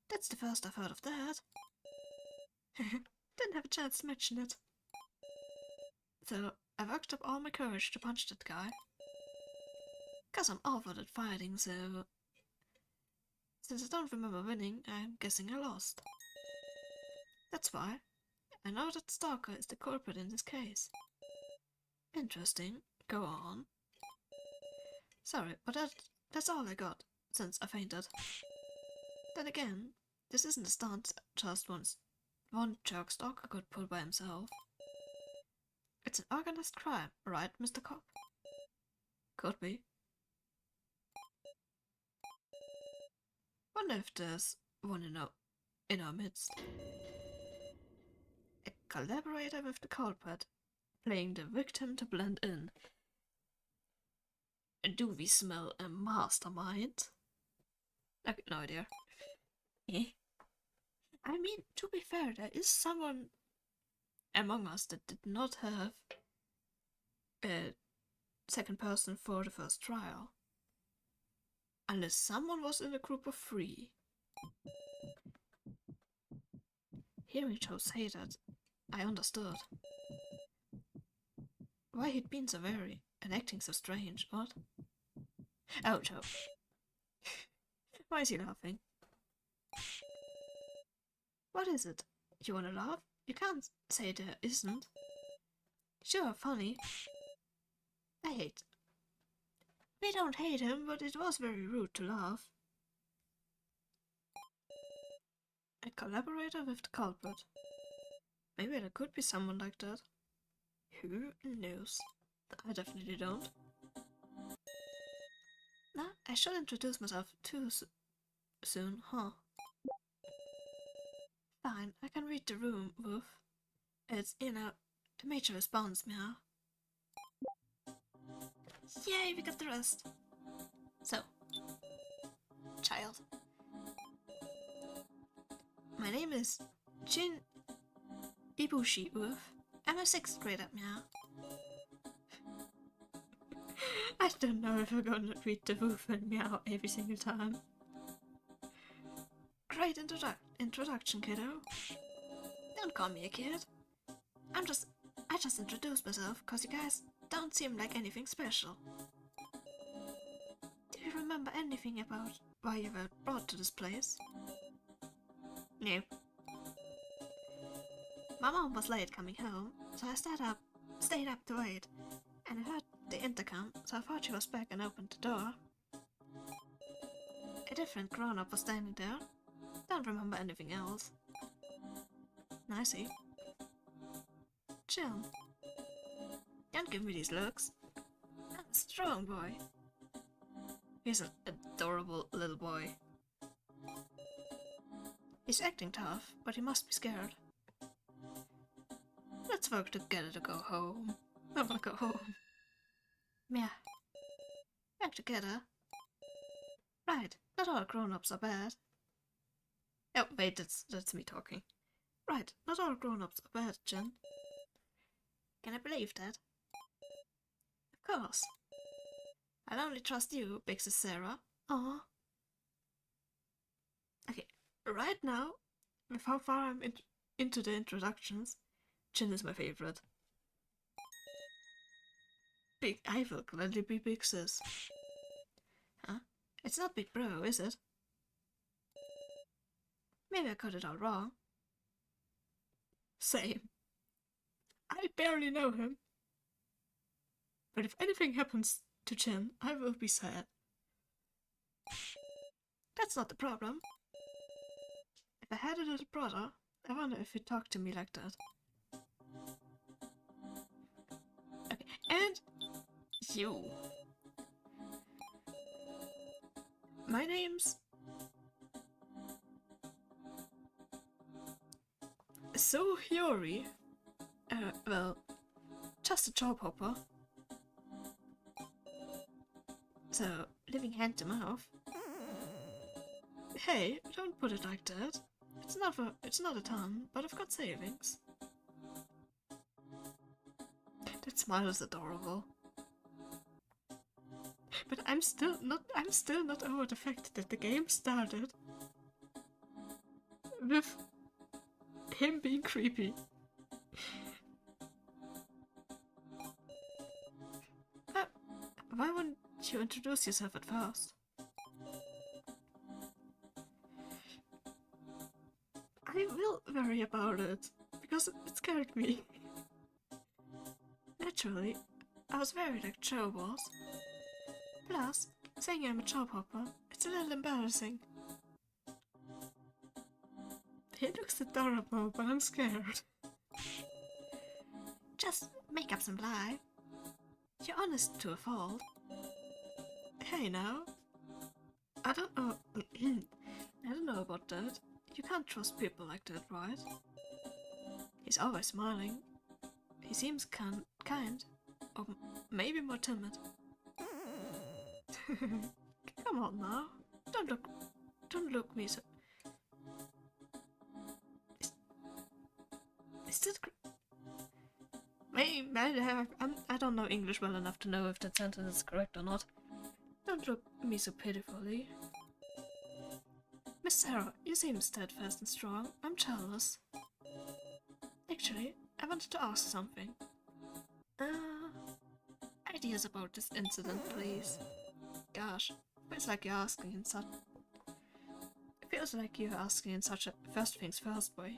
That's the first I've heard of that. Didn't have a chance to mention it. So, I worked up all my courage to punch that guy. Cause I'm awful at fighting, so... Since I don't remember winning, I'm guessing I lost. That's why. I know that Stalker is the culprit in this case. Interesting. Go on. Sorry, but that's all I got, since I fainted. Then again, this isn't a stunt just one jerk Stalker could pull by himself. It's an organized crime, right, Mr. Cop? Could be. Wonder if there's one in our midst. A collaborator with the culprit, playing the victim to blend in. Do we smell a mastermind? Okay, no idea. Eh? I mean, to be fair, there is someone among us that did not have a second person for the first trial. Unless someone was in a group of 3. Hearing Joe say that, I understood. Why he'd been so wary and acting so strange, what? Oh, Joe. Why is he laughing? What is it? You wanna laugh? You can't say there isn't. Sure, funny. I hate. We don't hate him, but it was very rude to laugh. A collaborator with the culprit. Maybe there could be someone like that. Who knows? I definitely don't. Nah, I should introduce myself too soon, huh? Fine, I can read the room, Woof. It's, the major response, meow. Yay, we got the rest. So, child. My name is Jin Ibushi, Woof. I'm a 6th grader, meow. I don't know if I'm gonna read the Woof and meow every single time. Great introduction, kiddo. Don't call me a kid. I just introduced myself cause you guys don't seem like anything special. Do you remember anything about why you were brought to this place? No. My mom was late coming home, so I stayed up to wait, and I heard the intercom, so I thought she was back and opened the door. A different grown-up was standing there. Don't remember anything else. I see. Chill. Don't give me these looks. I'm a strong boy. He's an adorable little boy. He's acting tough, but he must be scared. Let's work together to go home. I wanna go home. Yeah. Work together. Right, not all grown-ups are bad. Oh, wait, that's me talking. Right, not all grown-ups are bad, Jen. Can I believe that? Of course. I'll only trust you, big sis Sarah. Aw. Okay, right now, with how far I'm into the introductions, Jin is my favorite. I will gladly be big sis. Huh? It's not big bro, is it? Maybe I got it all wrong. Same. I barely know him. But if anything happens to Jin, I will be sad. That's not the problem. If I had a little brother, I wonder if he'd talk to me like that. Okay, and you. My name's So Hiyori. Well, just a job hopper. So, living hand to mouth. Hey, don't put it like that. It's not a ton, but I've got savings. That smile is adorable. But I'm still not over the fact that the game started with him being creepy. Why wouldn't you introduce yourself at first? I will worry about it, because it scared me. Naturally, I was worried like Joe was. Plus, saying I'm a job hopper, it's a little embarrassing. He looks adorable, but I'm scared. Just make up some lie. You're honest to a fault. Hey now. I don't know. I don't know about that. You can't trust people like that, right? He's always smiling. He seems kind, or maybe more timid. Come on now. Don't look me so. Is that? I don't know English well enough to know if that sentence is correct or not. Don't look me so pitifully. Miss Sarah, you seem steadfast and strong. I'm jealous. Actually, I wanted to ask something. Ideas about this incident, please. Gosh, feels like you're asking in such. It feels like you're asking in such a first things first way.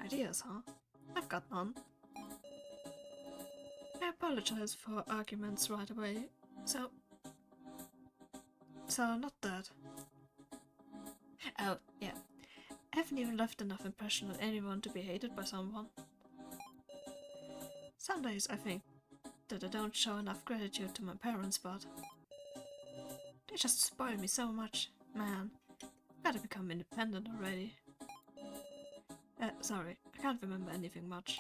Ideas, huh? I've got none. I apologize for arguments right away, so not that. Oh, yeah. I haven't even left enough impression on anyone to be hated by someone. Some days I think that I don't show enough gratitude to my parents, but they just spoil me so much. Man, gotta become independent already. Sorry, I can't remember anything much.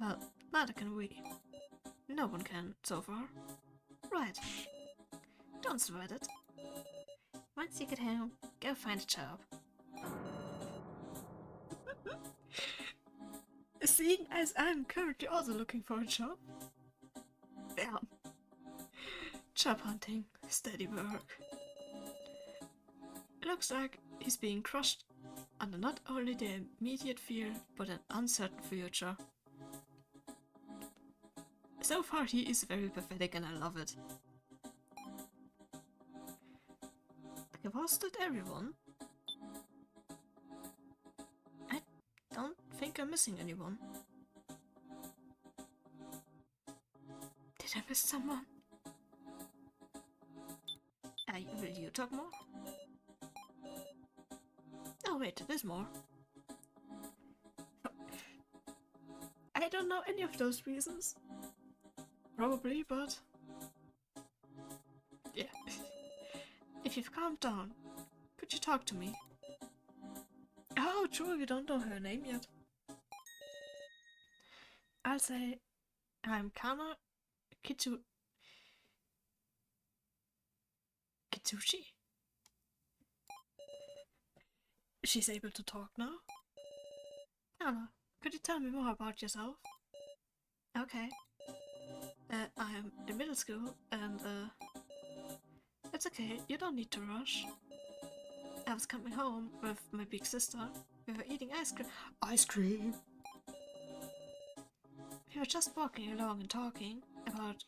Well, neither can we. No one can, so far. Right. Don't sweat it. Once you get home, go find a job. Seeing as I'm currently also looking for a job. Yeah. Job hunting, steady work. Looks like he's being crushed under not only the immediate fear, but an uncertain future. So far he is very pathetic and I love it. Was that everyone? I don't think I'm missing anyone. Did I miss someone? Will you talk more? Oh wait, there's more. I don't know any of those reasons. Probably, but... yeah. If you've calmed down, could you talk to me? Oh, true, you don't know her name yet. I'll say I'm Kana Kitsushi. She's able to talk now. Kana, could you tell me more about yourself? Okay. I'm in middle school and it's okay, you don't need to rush. I was coming home with my big sister. We were eating ice cream. Ice cream! We were just walking along and talking about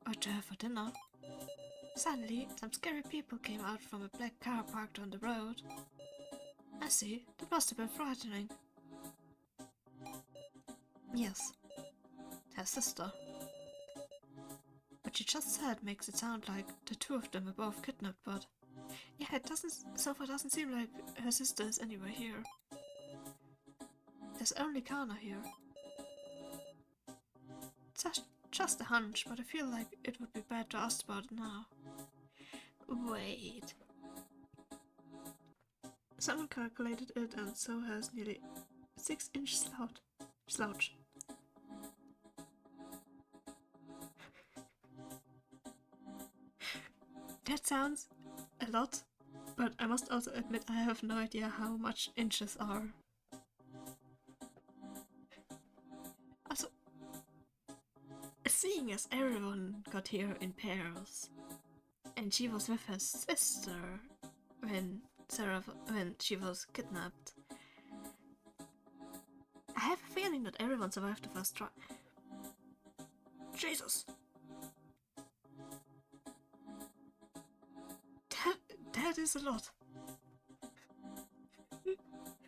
what to have for dinner. Suddenly, some scary people came out from a black car parked on the road. I see, that must have been frightening. Yes, her sister. What you just said makes it sound like the two of them were both kidnapped, but yeah, it so far doesn't seem like her sister is anywhere here. There's only Kana here. It's just a hunch, but I feel like it would be bad to ask about it now. Wait. Someone calculated it and so has nearly 6-inch slouch. That sounds a lot, but I must also admit I have no idea how much inches are. Also, seeing thing is, everyone got here in pairs. And she was with her sister when she was kidnapped. I have a feeling that everyone survived the first try. Jesus! That is a lot.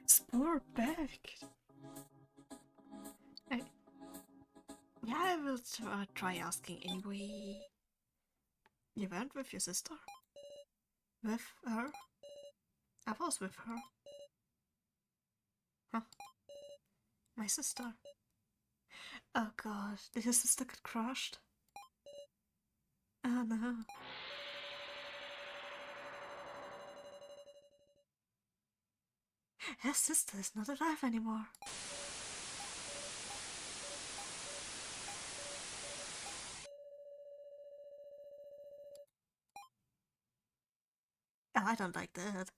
Spore back. Yeah, I will try asking anyway. You went with your sister? With her? I was with her. Huh? My sister. Oh god, did your sister get crushed? Oh no. Her sister is not alive anymore. I don't like that.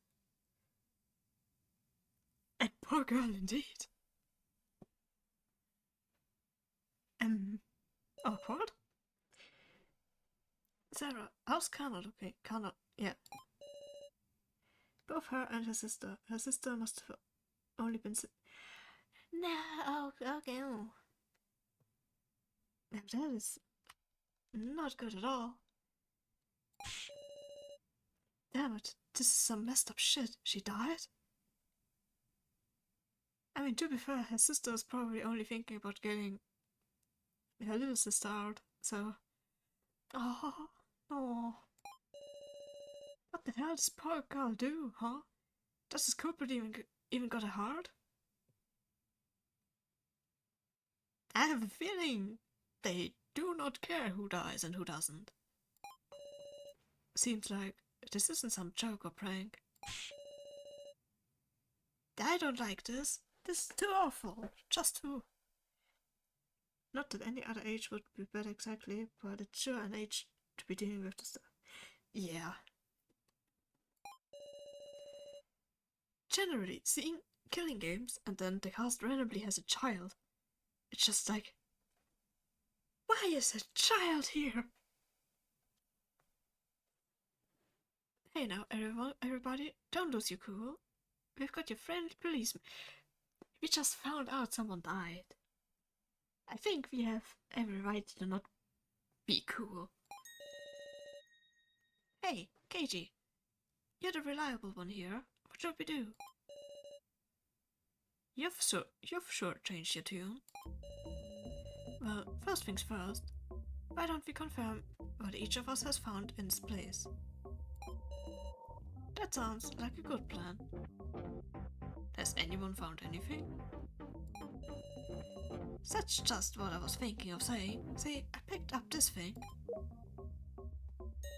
A poor girl indeed. Awkward? Sarah, how's Kana looking? Kana, yeah. Both her and her sister. Her sister must have only been no, okay. That is not good at all. Damn it, this is some messed up shit. She died? I mean, to be fair, her sister is probably only thinking about getting her little sister out, so... Oh, no. What the hell does poor girl do, huh? Does this culprit even got a heart? I have a feeling they do not care who dies and who doesn't. Seems like this isn't some joke or prank. I don't like this. This is too awful. Just too. Not that any other age would be bad exactly, but it's sure an age to be dealing with this stuff. Yeah. Generally, seeing killing games and then the cast randomly has a child, it's just like, why is a child here? Hey now, everybody, don't lose your cool. We've got your friendly policeman. We just found out someone died. I think we have every right to not be cool. Hey, KG, you're the reliable one here. What should we do? You've sure changed your tune. Well, first things first, why don't we confirm what each of us has found in this place? That sounds like a good plan. Has anyone found anything? That's just what I was thinking of saying. See, I picked up this thing.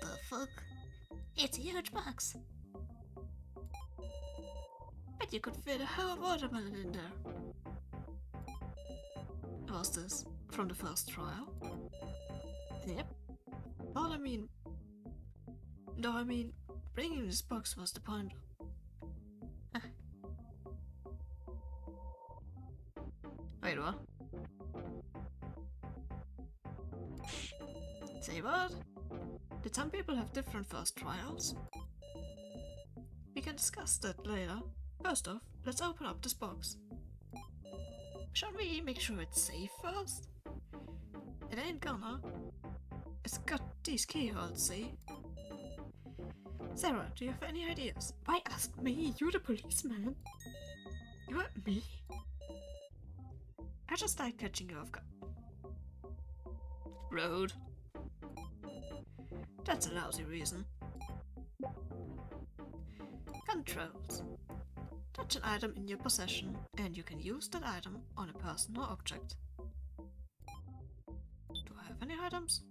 The fuck? It's a huge box. Bet you could fit a whole watermelon in there. Was this from the first trial? Yep. Well, I mean, bringing this box was the point. Wait, what? Say what? Did some people have different first trials? We can discuss that later. First off, let's open up this box. Shall we make sure it's safe first? It ain't gonna. It's got these keyholes, see? Sarah, do you have any ideas? Why ask me? You're the policeman. You at me? I just like catching you off guard. Road. That's a lousy reason. Controls. Touch an item in your possession, and you can use that item on a person or object. Do I have any items?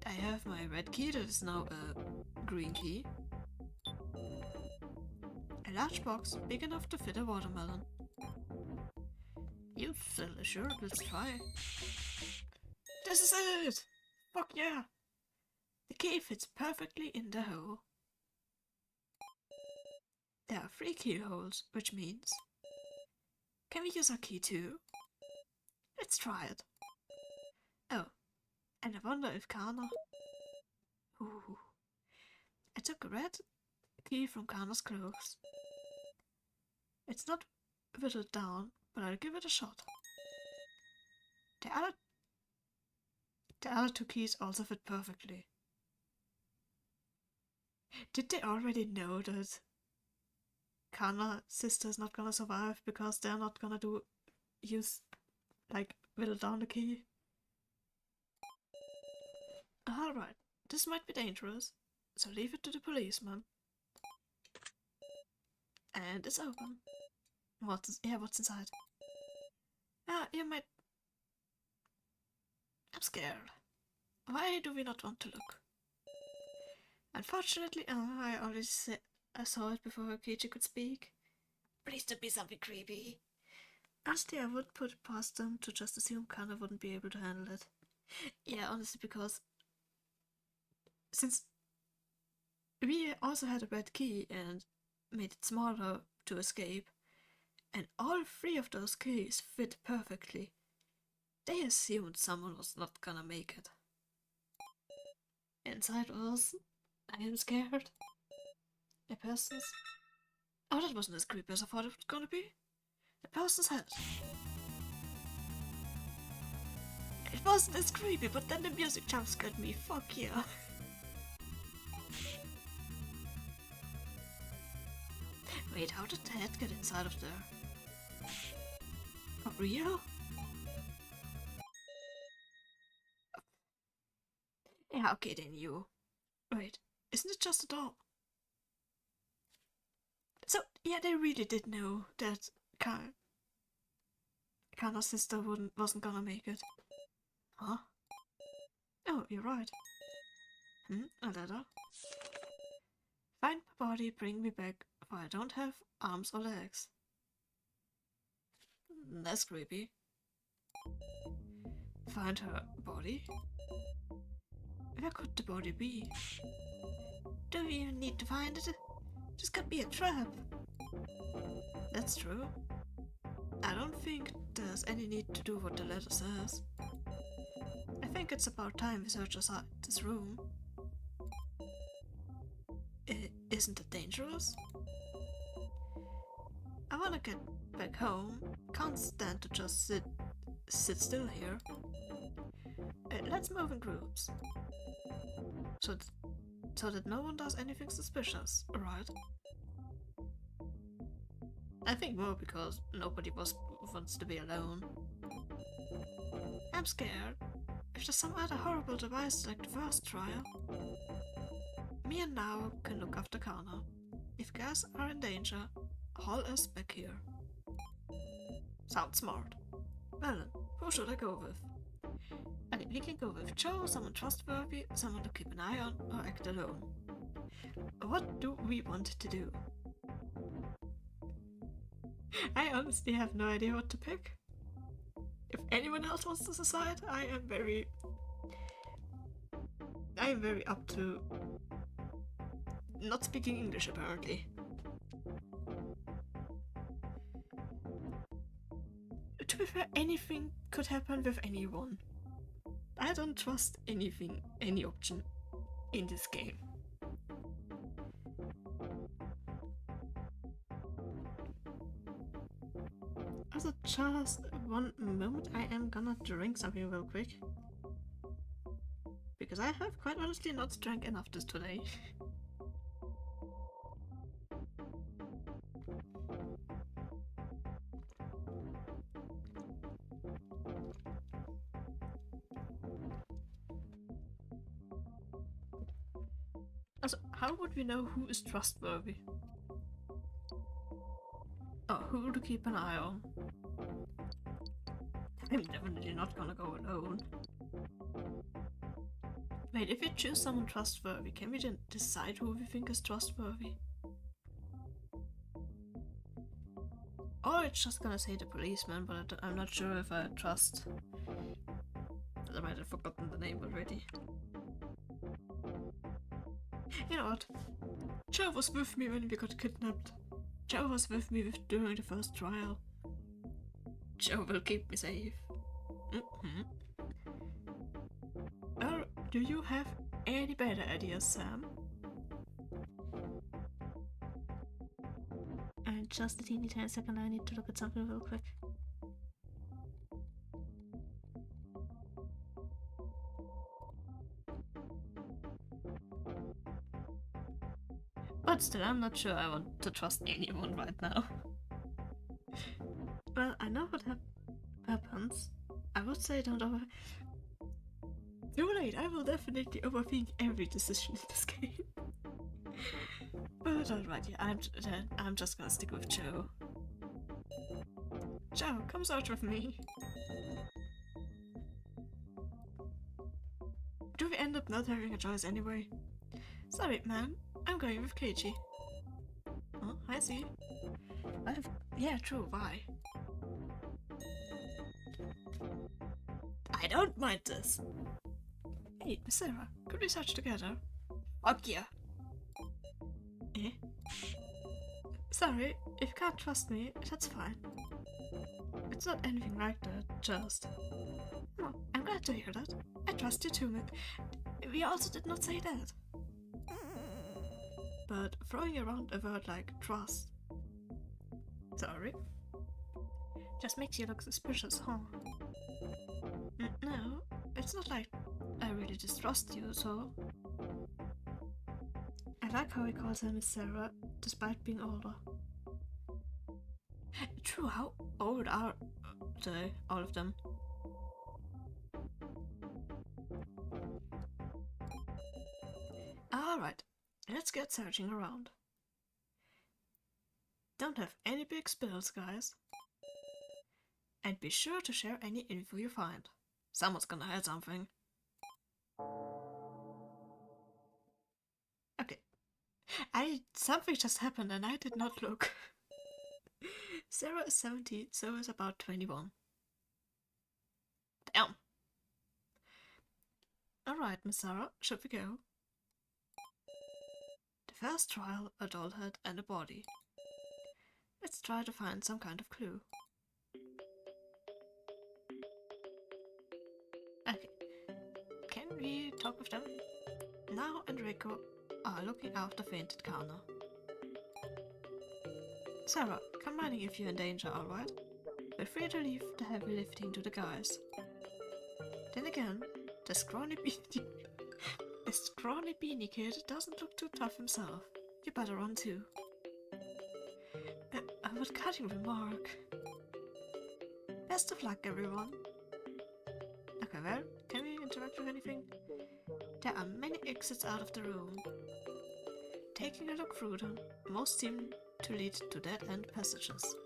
I have my red key that is now a green key. A large box big enough to fit a watermelon. You silly sure, let's try. This is it! Fuck yeah! The key fits perfectly in the hole. There are 3 keyholes, which means... Can we use our key too? Let's try it. And I wonder if Kana... Ooh. I took a red key from Kana's clothes. It's not whittled down, but I'll give it a shot. The other two keys also fit perfectly. Did they already know that Kana's sister is not gonna survive because they're not gonna whittle down the key? Alright, this might be dangerous, so leave it to the policeman. And it's open. What's inside? You might... I'm scared. Why do we not want to look? Unfortunately, I already I saw it before Keiji could speak. Please don't be something creepy. Honestly, I wouldn't put it past them to just assume Kana wouldn't be able to handle it. Yeah, honestly, because since we also had a red key and made it smaller to escape, and all three of those keys fit perfectly, they assumed someone was not gonna make it. Inside was... I am scared. A person's... Oh, that wasn't as creepy as I thought it was gonna be. A person's head. It wasn't as creepy, but then the music jump scared me. Fuck yeah. Wait, how did the head get inside of there? For real? Yeah, okay, they knew. Wait, isn't it just a doll? So, yeah, they really did know that Kana's sister wasn't gonna make it. Huh? Oh, you're right. A letter. Find my body, bring me back, for I don't have arms or legs. That's creepy. Find her body? Where could the body be? Do we even need to find it? This could be a trap. That's true. I don't think there's any need to do what the letter says. I think it's about time we search outside this room. Isn't it dangerous? I wanna get back home. Can't stand to just sit still here. Let's move in groups. So that no one does anything suspicious, right? I think more because nobody wants to be alone. I'm scared. If there's some other horrible device like the first trial, me and Nao can look after Kana. If guys are in danger, haul us back here. Sounds smart. Well then, who should I go with? I think we can go with Joe, someone trustworthy, someone to keep an eye on, or act alone. What do we want to do? I honestly have no idea what to pick. If anyone else wants to decide, I am very up to not speaking English apparently. To be fair, anything could happen with anyone. I don't trust any option in this game. Also, just one moment, I am gonna drink something real quick. Because I have quite honestly not drank enough this today. Also, how would we know who is trustworthy? Oh, who to keep an eye on? I'm definitely not gonna go alone. Wait, if we choose someone trustworthy, can we then decide who we think is trustworthy? Or it's just gonna say the policeman, but I'm not sure if I trust. I might have forgotten the name already. You know what? Joe was with me when we got kidnapped. Joe was with me during the first trial. Joe will keep me safe. Do you have any better ideas, Sam? And just a teeny tiny second, I need to look at something real quick. But still, I'm not sure I want to trust anyone right now. Well, I know what happens. I would say don't over... Too late, I will definitely overthink every decision in this game. But alright, yeah, I'm just gonna stick with Joe. Joe, come search with me. Do we end up not having a choice anyway? Sorry, man. I'm going with KG. Oh, I see. Yeah, true, why? I don't mind this. Hey, Miss Sarah, could we search together? Fuck yeah. Eh? Sorry, if you can't trust me, that's fine. It's not anything like that, just... Oh, I'm glad to hear that. I trust you too, man. We also did not say that. But throwing around a word like trust... Sorry? Just makes you look suspicious, huh? No, it's not like I really distrust you, so... I like how he calls her Miss Sarah, despite being older. True, how old are they, all of them? Alright, let's get searching around. Don't have any big spills, guys. And be sure to share any info you find. Someone's gonna hide something. Okay. Something just happened and I did not look. Sarah is 70, so is about 21. Damn. Alright, Miss Sarah, should we go? The first trial, a doll head and a body. Let's try to find some kind of clue. Okay. Can we talk with them? Now and Rico are looking after fainted Kana. Sarah, come running if you're in danger, alright? Feel free to leave the heavy lifting to the guys. Then again, the scrawny beanie kid doesn't look too tough himself. You better run too. What cutting remark. Best of luck, everyone. Okay, well, can we interact with anything? There are many exits out of the room. Taking a look through them, most seem to lead to dead-end passages.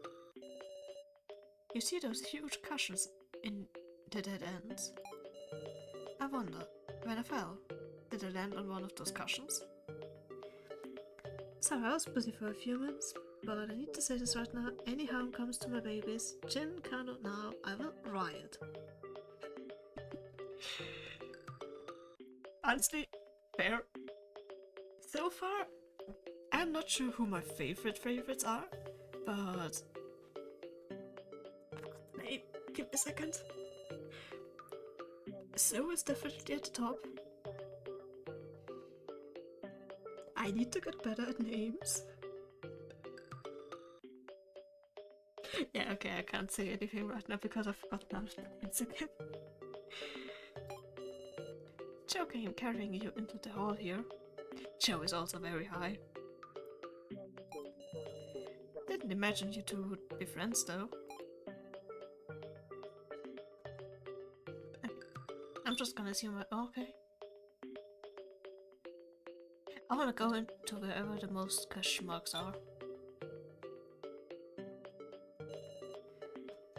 You see those huge cushions in the dead ends? I wonder, when I fell, did I land on one of those cushions? So I was busy for a few minutes, but I need to say this right now, any harm comes to my babies, Jin cannot now, I will riot. Honestly, fair. So far, I'm not sure who my favorites are, but... Wait, give me a second. So is definitely at the top. I need to get better at names. Yeah, okay, I can't say anything right now because I forgot now names again. Joe came carrying you into the hall here. Joe is also very high. Didn't imagine you two would be friends though. I'm just gonna assume okay. I wanna go into wherever the most question marks are.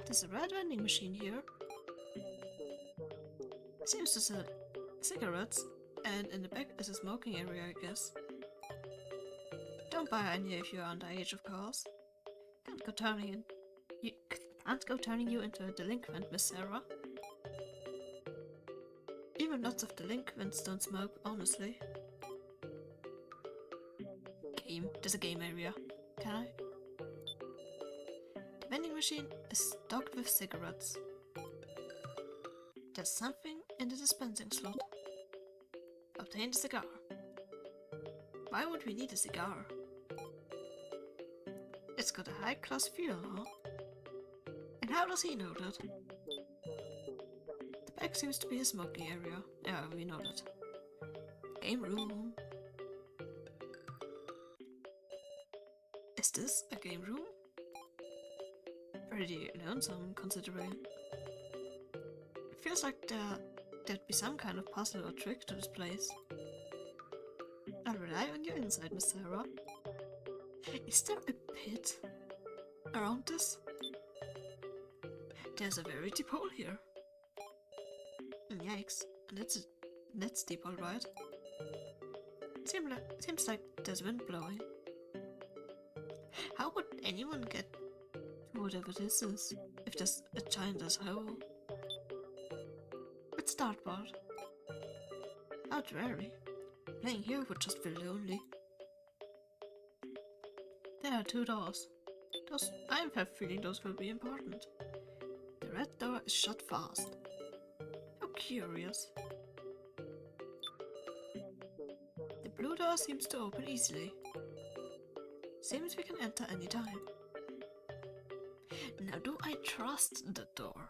There's a red vending machine here. Seems to sell cigarettes, and in the back is a smoking area, I guess. Don't buy any if you're underage, of course. Can't go turning you into a delinquent, Miss Sarah. Even lots of delinquents don't smoke, honestly. There's a game area. Can I? The vending machine is stocked with cigarettes. There's something in the dispensing slot. Obtain the cigar. Why would we need a cigar? It's got a high-class feel, huh? And how does he know that? The back seems to be a smoking area. Yeah, we know that. Game room. Is this a game room? Pretty lonesome, considering. It feels like there'd be some kind of puzzle or trick to this place. I rely on your insight, Miss Sarah. Is there a pit around this? There's a very deep hole here. Yikes, that's deep, alright. Seems like there's wind blowing. How would anyone get to whatever this is, if there's a giant hole? Let's start, Bart. How dreary. Playing here would just feel lonely. There are 2 doors. I have a feeling those will be important. The red door is shut fast. How curious. The blue door seems to open easily. Seems we can enter any time. Now do I trust the door?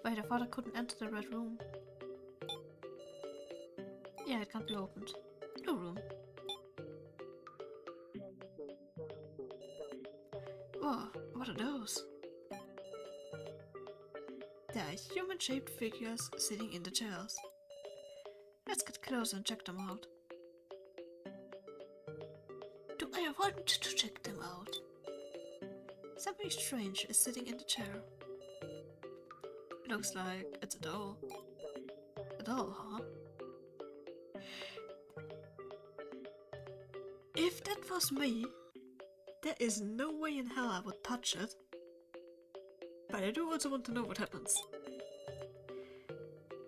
Wait, I thought I couldn't enter the red room. Yeah, it can't be opened. Blue room. Whoa, what are those? There are human-shaped figures sitting in the chairs. Let's get closer and check them out. Do I want to check them out? Something strange is sitting in the chair. Looks like it's a doll. A doll, huh? If that was me, there is no way in hell I would touch it. But I do also want to know what happens.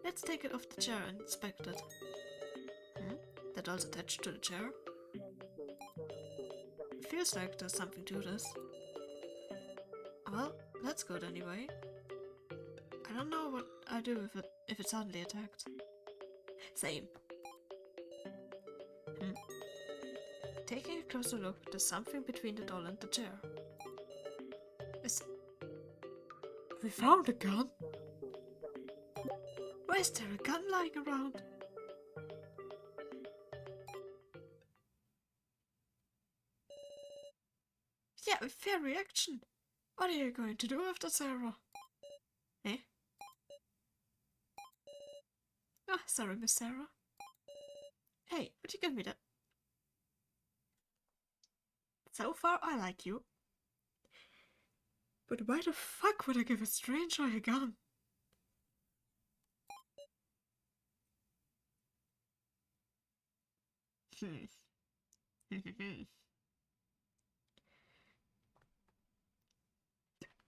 Let's take it off the chair and inspect it. The doll's attached to the chair. Feels like there's something to this. Well, that's good anyway. I don't know what I do if it's suddenly attacked. Same. Taking a closer look, there's something between the doll and the chair. We found a gun? Why is there a gun lying around? Yeah, fair reaction. What are you going to do with that, Sarah? Eh? Ah, sorry, Miss Sarah. Hey, would you give me that? So far, I like you. But why the fuck would I give a stranger a gun?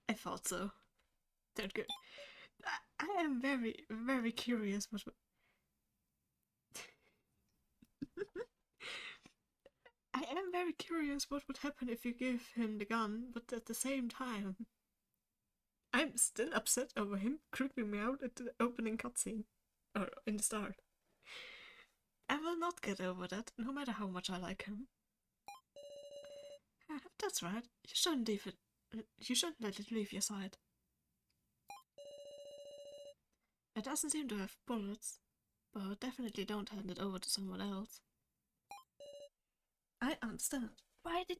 I thought so. Don't go. I am very, very curious what. I am very curious what would happen if you give him the gun, but at the same time, I'm still upset over him creeping me out at the opening cutscene. Or in the start. I will not get over that, no matter how much I like him. That's right. You shouldn't let it leave your side. It doesn't seem to have bullets, but definitely don't hand it over to someone else. I understand. Why did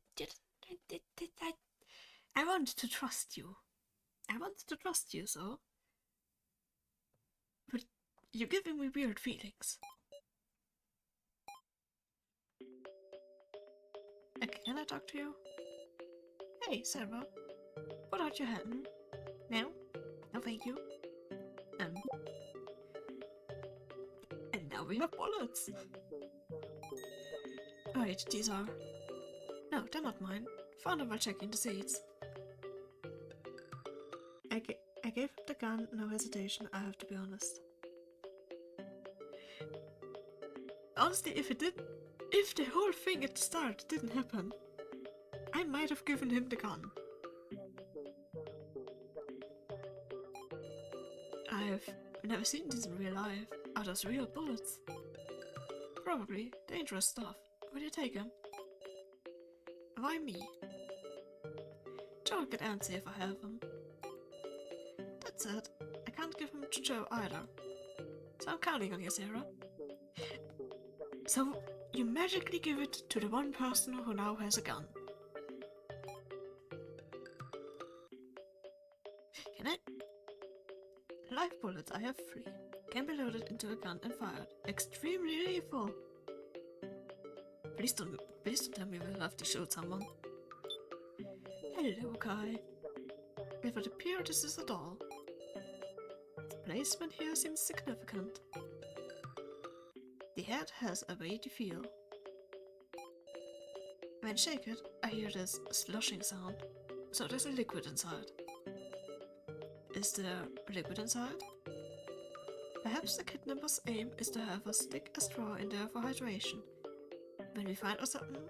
I wanted to trust you. I wanted to trust you, so. But you're giving me weird feelings. Okay, can I talk to you? Hey, Sarah. Put out your hand. No? No, thank you. And now we have bullets. Wait, these are... No, they're not mine. Found them while checking the seats. I gave him the gun, no hesitation, I have to be honest. Honestly, if the whole thing at the start didn't happen, I might have given him the gun. I have never seen these in real life. Are those real bullets? Probably. Dangerous stuff. Will you take them? Why me? Joe could answer if I have them. That's it. I can't give them to Joe either. So I'm counting on you, Sarah. So you magically give it to the one person who now has a gun. Can I? Live bullets, I have 3. Can be loaded into a gun and fired. Extremely lethal. Please don't tell me we'll have to shoot someone. Hello, Kai. It would appear this is a doll. The placement here seems significant. The head has a weighty feel. When shaken, I hear this sloshing sound, so there's a liquid inside. Is there liquid inside? Perhaps the kidnapper's aim is to have us stick a straw in there for hydration. When we find us something,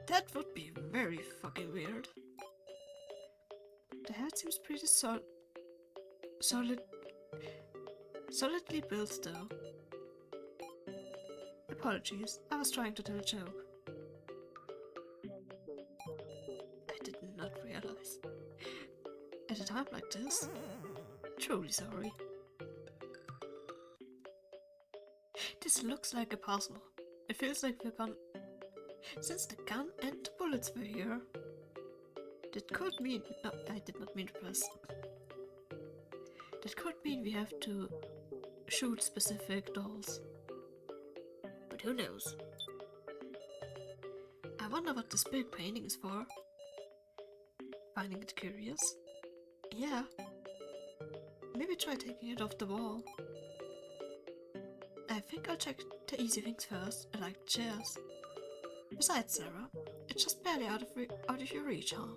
that would be very fucking weird. The head seems pretty solidly built though. Apologies, I was trying to tell a joke. I did not realize. At a time like this, truly sorry. This looks like a puzzle. It feels like we're gone. Since the gun and the bullets were here, that could mean. No, I did not mean to press. That could mean we have to shoot specific dolls. But who knows? I wonder what this big painting is for. Finding it curious? Yeah. Maybe try taking it off the wall. I think I'll check the easy things first, like chairs. Besides, Sarah, it's just barely out of your reach, huh?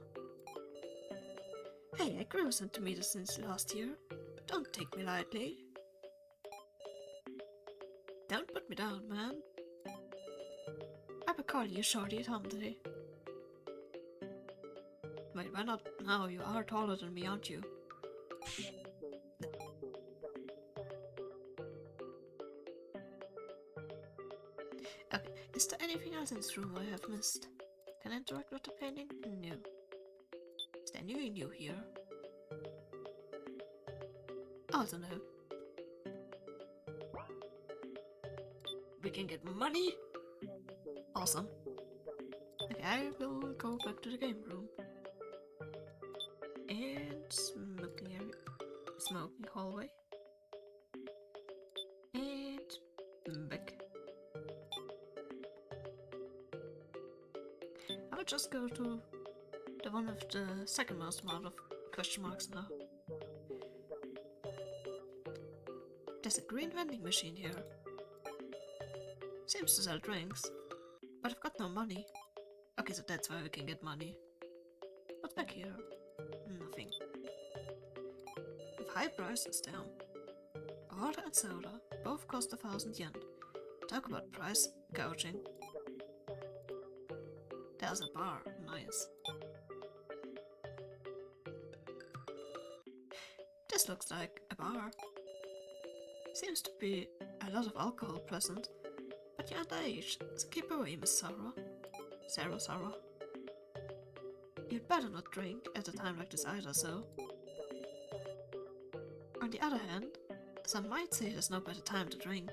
Hey, I grew centimeters since last year. Don't take me lightly. Don't put me down, man. I will call you Shorty someday. Wait, why not now? You are taller than me, aren't you? Okay, is there anything else in this room I have missed? Can I interact with the painting? No. Is there anything new here? Also no. We can get money? Awesome. Okay, I will go back to the game room. And smoking area. Smoking hallway. And back. I'll just go to the one with the second most amount of question marks now. There's a green vending machine here. Seems to sell drinks. But I've got no money. Okay, so that's why we can get money. What's back here? Nothing. With high prices down. Water and soda both cost 1,000 yen. Talk about price gouging. There's a bar. Nice. This looks like a bar. Seems to be a lot of alcohol present. But you're underage, so keep away, Miss Sarah. Sarah. You'd better not drink at a time like this either, so. On the other hand, some might say there's no better time to drink.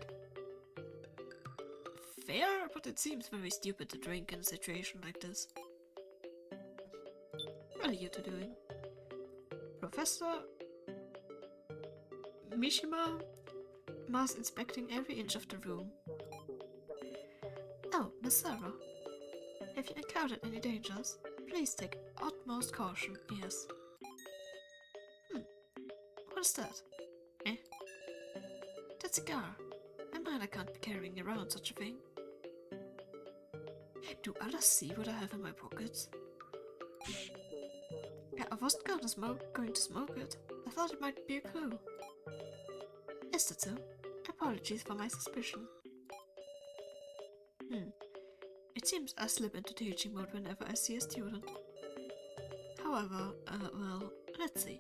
Fair, but it seems very stupid to drink in a situation like this. What are you two doing? Professor Mishima was inspecting every inch of the room. Oh, Miss Sarah, have you encountered any dangers? Please take utmost caution, yes. What is that? Eh? That cigar. A man I can't be carrying around such a thing. Do others see what I have in my pockets? Yeah, I wasn't going to smoke it. I thought it might be a clue. Is that so? Apologies for my suspicion. It seems I slip into teaching mode whenever I see a student. However, well, let's see.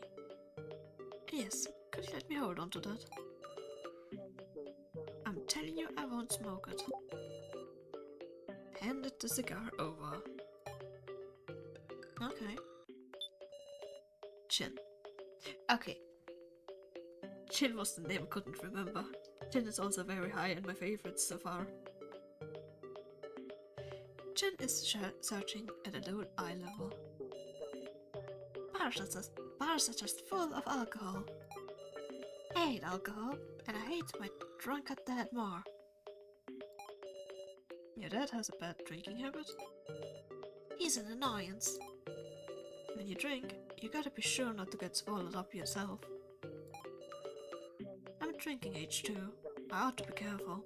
Yes, Could you let me hold on to that? I'm telling you I won't smoke it. Handed the cigar over. Okay. Chin. Okay. Chin was the name I couldn't remember. Chin is also very high in my favorites so far. Chin is searching at a low eye level. Bars are just full of alcohol. I hate alcohol, and I hate my drunkard dad more. Your dad has a bad drinking habit? He's an annoyance. When you drink, you gotta be sure not to get swallowed up yourself. I'm at drinking age too. I ought to be careful.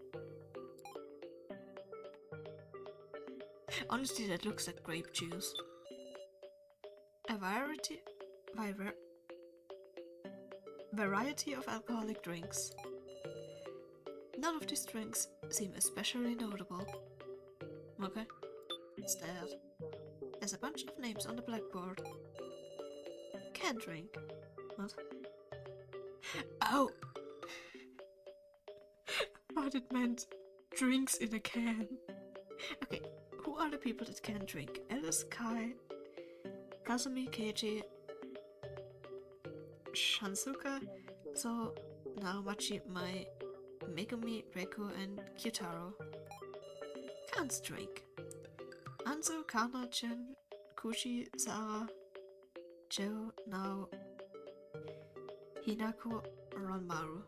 Honestly, that looks like grape juice. A variety of alcoholic drinks. None of these drinks seem especially notable. Okay, it's that. There's a bunch of names on the blackboard. Can't drink. What? Oh! But it meant drinks in a can. Okay, who are the people that can drink? Alice, Kai, Kazumi, Keiji, Shansuka, So now Machi, Mai, Megumi, Reiko, and Kyutaro. Can't drink. Anzu, Kana, Chen, Kushi, Sara, Joe, Nao, Hinako, Ranmaru.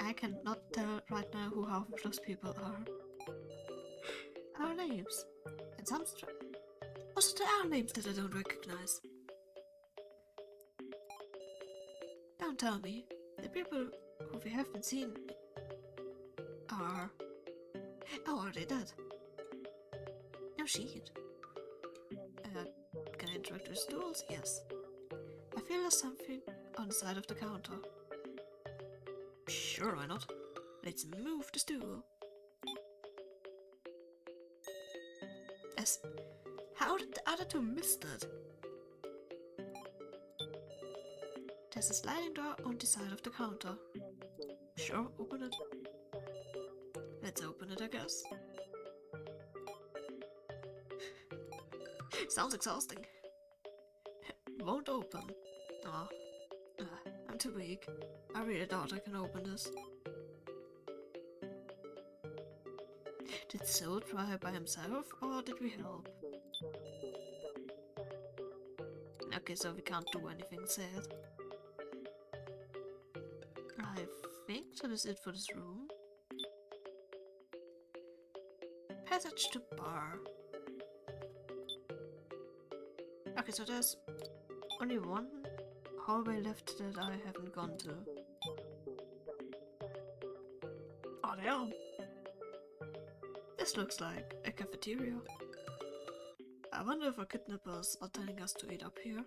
I cannot tell right now who half of those people are. Our names. And some also there are names that I don't recognize. Don't tell me. The people who we haven't seen are... Oh, are they dead? No shit. Can I interact with stools? Yes. I feel there's something on the side of the counter. Sure, why not? Let's move the stool. Yes. How did the other two miss that? There's a sliding door on the side of the counter. Sure, open it. Let's open it, I guess. Sounds exhausting. Won't open. Oh. I'm too weak. I really doubt I can open this. Did Soul try by himself, or did we help? Okay, so we can't do anything sad. I think that is it for this room. Passage to bar. Okay, so there's only one hallway left that I haven't gone to. Oh damn! This looks like a cafeteria. I wonder if our kidnappers are telling us to eat up here.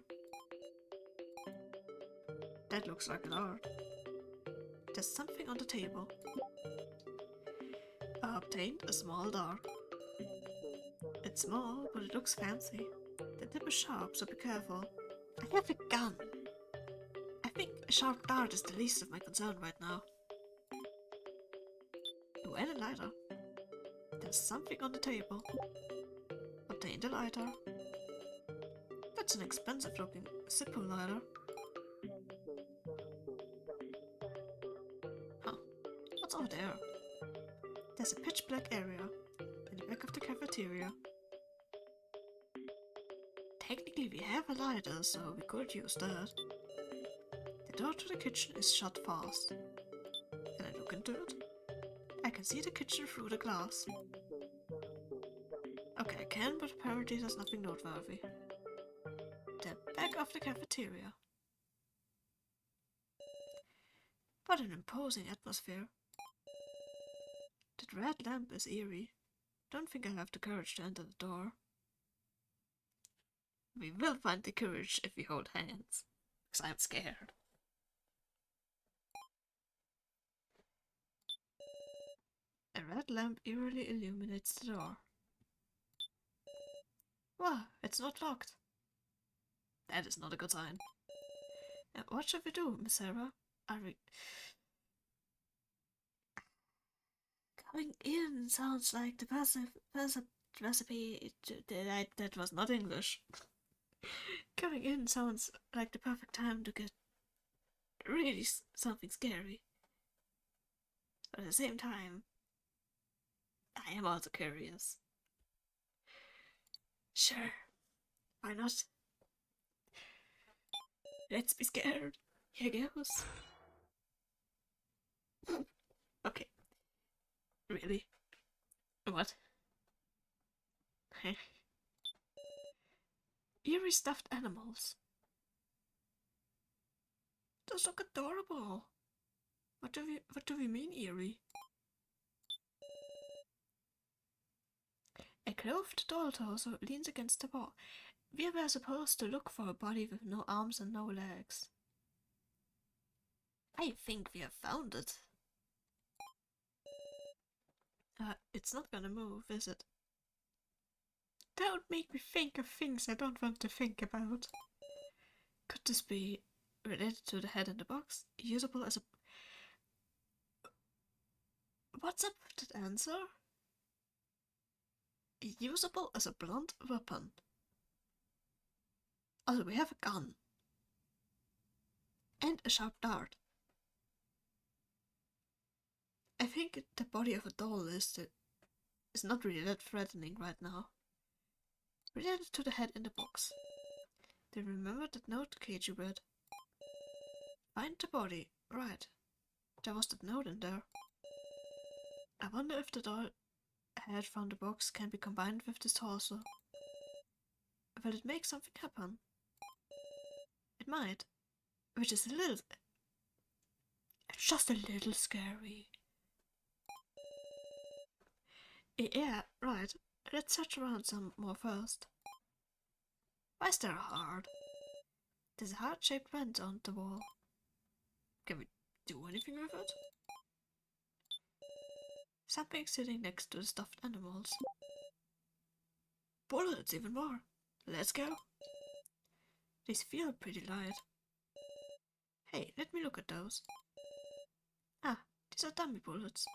That looks like an art. There's something on the table. I obtained a small dart. It's small, but it looks fancy. The tip is sharp, so be careful. I have a gun. I think a sharp dart is the least of my concern right now. Oh, and a lighter. There's something on the table. Obtain the lighter. That's an expensive looking Zippo lighter. Huh. What's over there? There's a pitch black area in the back of the cafeteria. Technically we have a lighter, so we could use that. The door to the kitchen is shut fast. Can I look into it? I can see the kitchen through the glass. Okay, I can, but apparently there's nothing noteworthy. The back of the cafeteria. What an imposing atmosphere. That red lamp is eerie. Don't think I have the courage to enter the door. We will find the courage if we hold hands, because I'm scared. A red lamp eerily illuminates the door. Wow, it's not locked. That is not a good sign. What should we do, Miss Sarah? Are we... Going in sounds like the recipe... That was not English. Going in sounds like the perfect time to get really something scary. But at the same time, I am also curious. Sure, why not? Let's be scared. Here goes. Okay. Really? What? Eerie stuffed animals. Those look adorable. What do we mean, eerie? A clothed doll torso leans against the wall. We were supposed to look for a body with no arms and no legs. I think we have found it. It's not gonna move, is it? Don't make me think of things I don't want to think about. Could this be related to the head in the box? Usable as a... What's up with that answer? Usable as a blunt weapon. Also, we have a gun. And a sharp dart. I think the body of a doll is not really that threatening right now. Related to the head in the box. Do you remember that note Cage you read? Find the body. Right. There was that note in there. I wonder if the doll head from the box can be combined with this torso. Will it make something happen? It might. Which is just a little scary. Yeah, right. Let's search around some more first. Why is there a heart? There's a heart-shaped vent on the wall. Can we do anything with it? Something sitting next to the stuffed animals. Bullets, even more. Let's go. These feel pretty light. Hey, let me look at those. Ah, these are dummy bullets.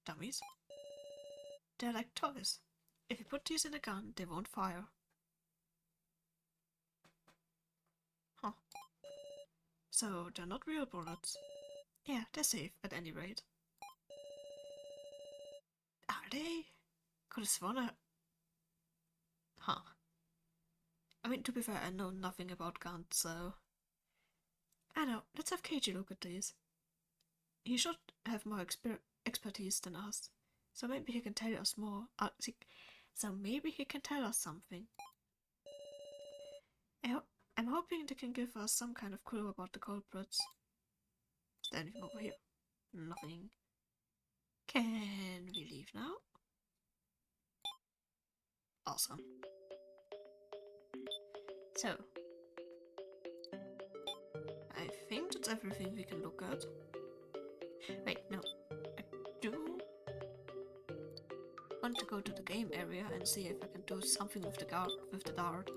Dummies? They're like toys. If you put these in a gun, they won't fire. Huh. So, they're not real bullets. Yeah, they're safe, at any rate. Are they? Could have sworn Huh. I mean, to be fair, I know nothing about guns, so... I know, let's have KG look at these. He should have more expertise than us, so maybe he can tell us more. So maybe he can tell us something. I'm hoping they can give us some kind of clue about the culprits. Is there anything over here? Nothing. Can we leave now? Awesome. So, I think that's everything we can look at. Wait, no. I do want to go to the game area and see if I can do something with the dart.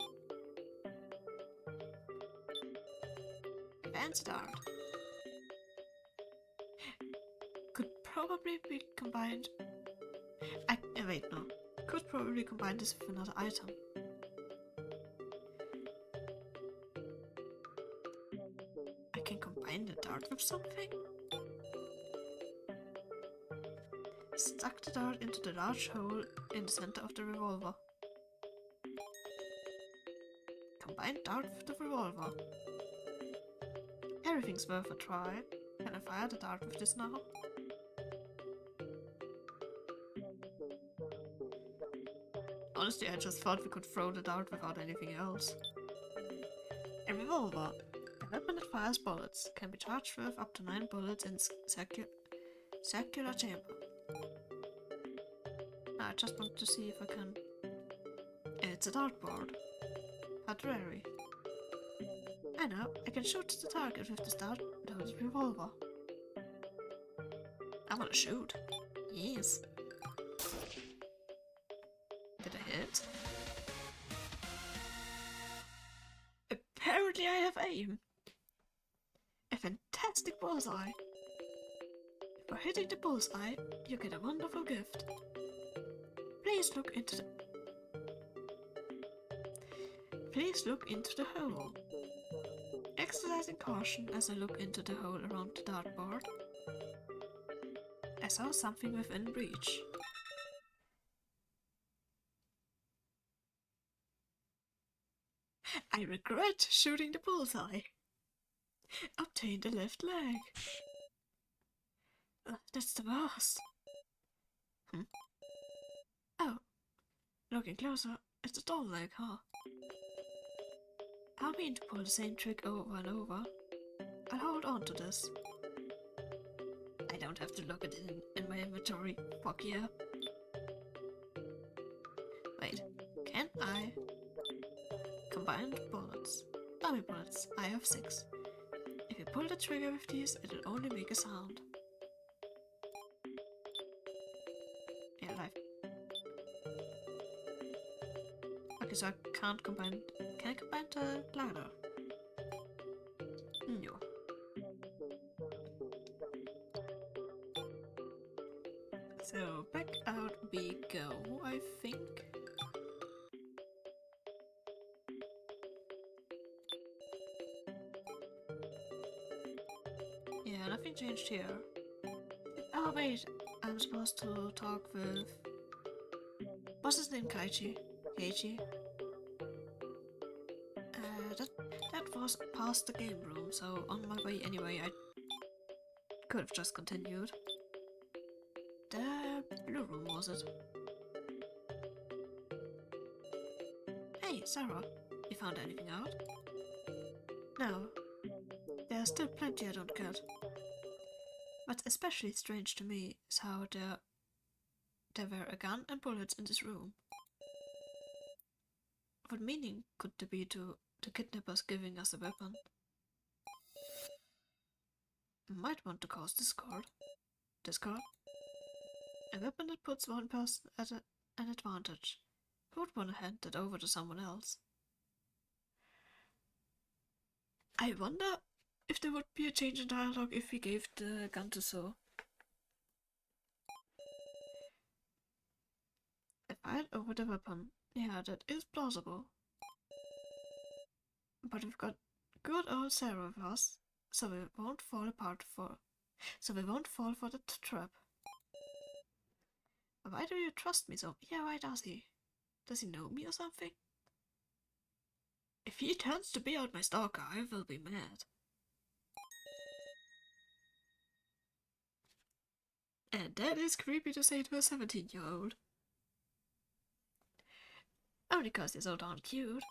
Advanced dart. Could probably be combined... wait, no. Could probably combine this with another item. I can combine the dart with something? Stuck the dart into the large hole in the center of the revolver. Combine dart with the revolver. Everything's worth a try. Can I fire the dart with this now? Honestly, I just thought we could throw the dart without anything else. A revolver. A weapon that fires bullets. Can be charged with up to 9 bullets in circular chamber. Now I just want to see if I can... It's a dartboard. Artillery. I know, I can shoot the target with this loaded revolver. I wanna shoot. Yes. Did I hit? See, I have aim. A fantastic bullseye. For hitting the bullseye, you get a wonderful gift. Please look into the hole. Exercising caution as I look into the hole around the dartboard, I saw something within reach. I regret shooting the bullseye. Obtain the left leg. That's the worst. Oh, looking closer, it's the doll leg, huh? I mean to pull the same trick over and over. I'll hold on to this. I don't have to look at it in my inventory. Fuck yeah. Wait, can I? Combined bullets. Dummy bullets. I have 6. If you pull the trigger with these, it'll only make a sound. Yeah, life. Okay, so I can't combine. Can I combine the glider? No. So back out we go, I think. Yeah, nothing changed here. Oh wait, I'm supposed to talk with... What's his name? Keiichi? That was past the game room, so on my way anyway I could have just continued. The blue room, was it? Hey, Sarah, you found anything out? No. There's still plenty I don't get. What's especially strange to me is how there were a gun and bullets in this room. What meaning could there be to the kidnappers giving us a weapon? Might want to cause discord. Discord? A weapon that puts one person at an advantage. Who would want to hand that over to someone else? I wonder if there would be a change in dialogue if we gave the gun to So. I fired over the weapon. Yeah, that is plausible. But we've got good old Sarah with us, so we won't fall for the trap. Why do you trust me so? Yeah, why does he? Does he know me or something? If he turns to be out my stalker, I will be mad. And that is creepy to say to a 17-year-old. Only cause you're so darn cute.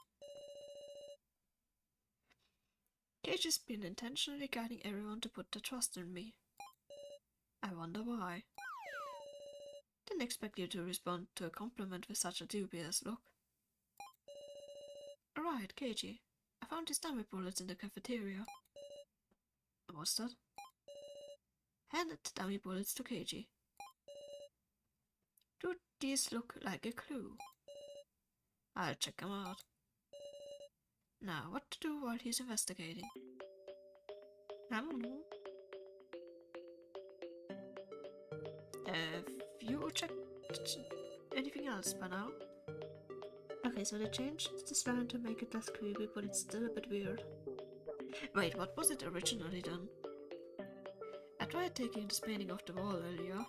Cage has been intentionally guiding everyone to put their trust in me. I wonder why. Didn't expect you to respond to a compliment with such a dubious look. Alright, Keiji. I found these dummy bullets in the cafeteria. What's that? Handed the dummy bullets to Keiji. Do these look like a clue? I'll check them out. Now, what to do while he's investigating? I don't know. Have you checked anything else by now? Okay, so they changed the spelling to make it less creepy, but it's still a bit weird. Wait, what was it originally done? I tried taking this painting off the wall earlier,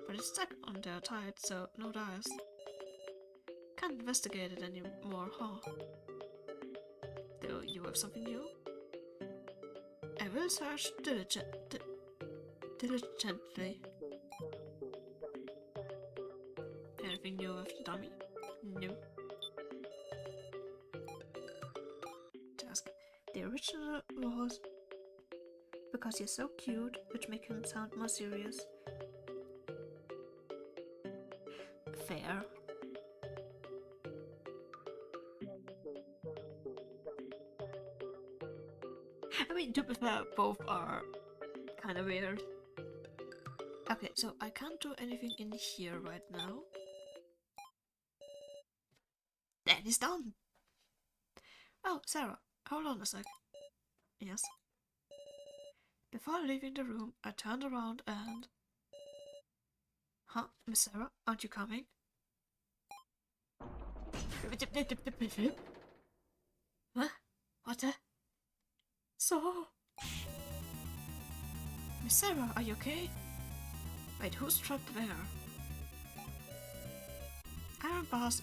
but it's stuck on there tight, so no dice. Can't investigate it anymore, huh? Do you have something new? I will search diligently. Anything new with the dummy? No. Task. The original was because you're so cute, which makes him sound more serious. Fair. I mean, to be fair, both are kind of weird. Okay, so I can't do anything in here right now. That is done! Oh, Sarah, Hold on a sec. Yes. Before leaving the room, I turned around and... Huh, Miss Sarah, aren't you coming? Huh? What the? So... Miss Sarah, are you okay? Wait, who's trapped there? Iron bars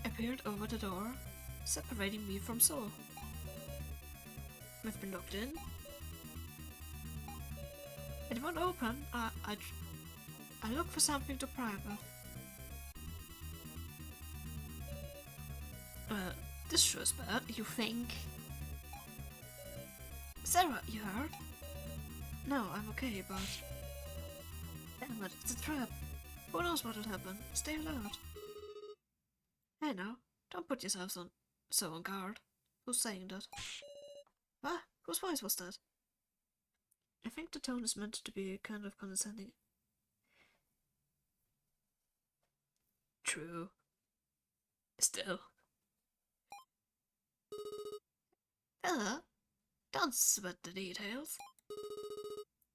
appeared over the door, separating me from Soul. We've been locked in. It won't open. I look for something to pry with. This sure is bad, you think? Sarah, you hurt? No, I'm okay, but... Damn it, it's a trap. Who knows what'll happen? Stay alert. Hey now, don't put yourself so on guard. Who's saying that? What? Whose voice was that? I think the tone is meant to be kind of condescending. True. Still. Don't sweat the details.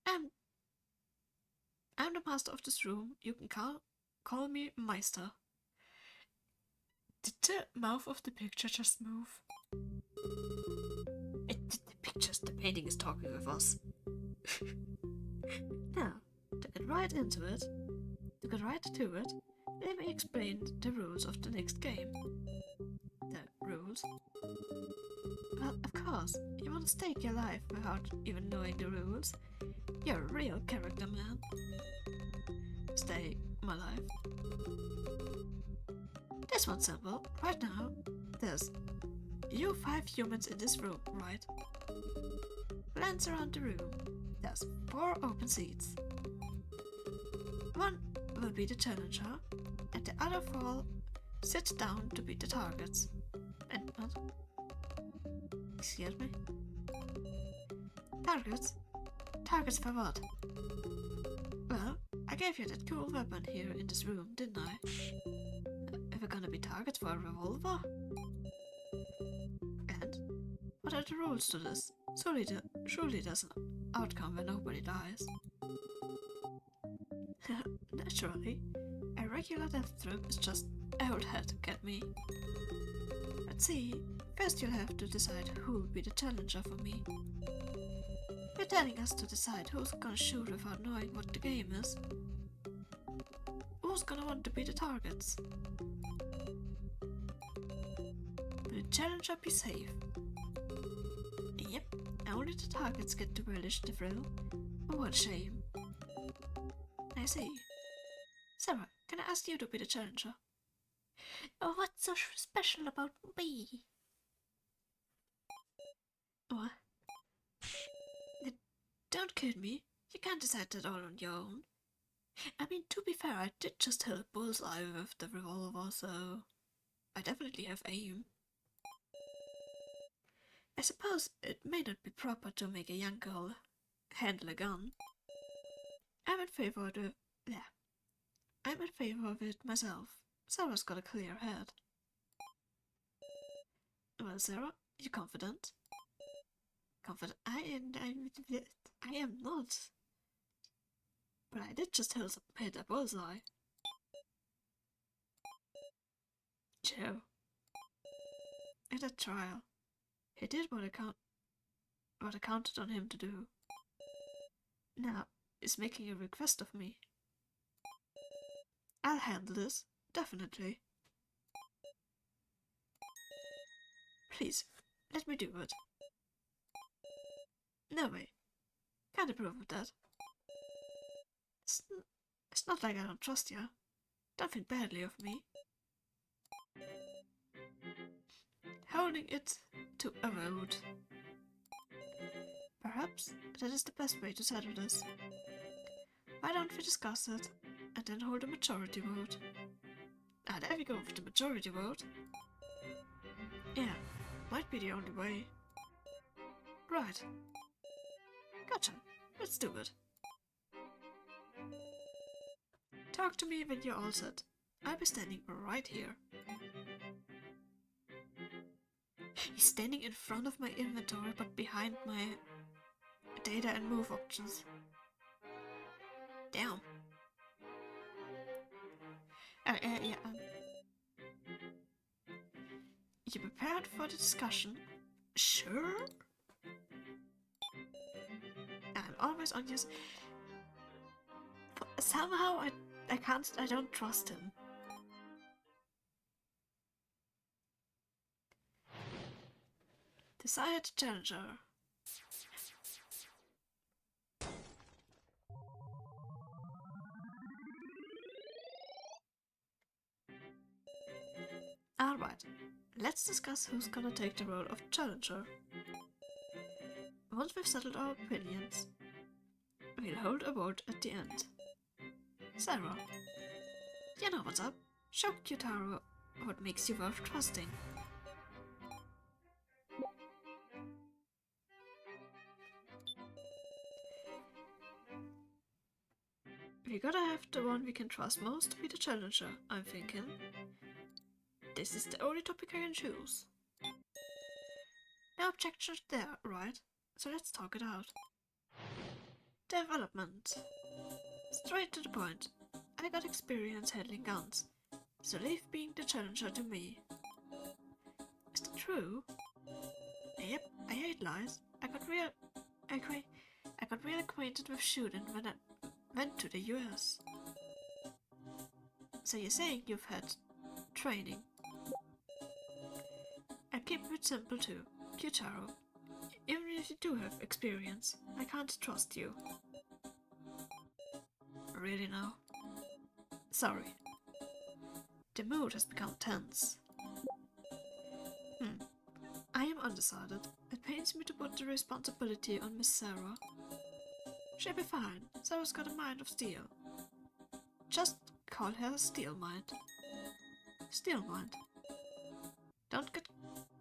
I'm the master of this room. You can call me Meister. Did the mouth of the picture just move? The painting is talking with us. Now, to get right to it, let me explain the rules of the next game. The rules? Well, of course, you want to stake your life without even knowing the rules. You're a real character, man. Stake my life. This one's simple. Right now, there's you 5 humans in this room, right? Glance around the room. There's 4 open seats. One will be the challenger, and the other 4 sit down to be the targets. And what? Excuse me? Targets? Targets for what? Well, I gave you that cool weapon here in this room, didn't I? Are we gonna be targets for a revolver? And what are the rules to this? Surely there's an outcome where nobody dies. Naturally, a regular death trap is just old hat, get me? Let's see, first you'll have to decide who'll be the challenger for me. You're telling us to decide who's gonna shoot without knowing what the game is. Who's gonna want to be the targets? Will the challenger be safe? Yep, only the targets get to relish the thrill. What a shame. I see. Sarah, can I ask you to be the challenger? Oh, what's so special about me? What? Don't kid me. You can't decide that all on your own. I mean, to be fair, I did just hit a bullseye with the revolver, so I definitely have aim. I suppose it may not be proper to make a young girl handle a gun. I'm in favor of it myself. Sarah's got a clear head. Well, Sarah, you confident? I am not. But I did just hit a bullseye. Joe. At a trial, he did what I counted on him to do. Now, he's making a request of me. I'll handle this, definitely. Please, let me do it. No way. Can't approve of that. It's not like I don't trust you. Don't think badly of me. Holding it to a vote. Perhaps that is the best way to settle this. Why don't we discuss it and then hold a majority vote? Ah, there we go with the majority vote. Yeah, might be the only way. Right. Gotcha. Let's do it. Talk to me when you're all set. I'll be standing right here. He's standing in front of my inventory, but behind my data and move options. Damn. Yeah. You prepared for the discussion? Sure. I'm always on your... Somehow I don't trust him. Desired challenger. Alright, let's discuss who's gonna take the role of challenger. Once we've settled our opinions, we'll hold a vote at the end. Sarah, you know what's up? Show Kyutaro what makes you worth trusting. We gotta have the one we can trust most to be the challenger, I'm thinking. This is the only topic I can choose. No objections there, right? So let's talk it out. Development. Straight to the point. I got experience handling guns, so leave being the challenger to me. Is that true? Yep, I hate lies. I got real acquainted with shooting when I went to the US. So you're saying you've had training? I'll keep it simple too. Kyutaro, even if you do have experience, I can't trust you. Really now? Sorry. The mood has become tense. I am undecided. It pains me to put the responsibility on Miss Sarah. She'll be fine. Sarah's got a mind of steel. Just call her Steel Mind. Steel Mind. Don't get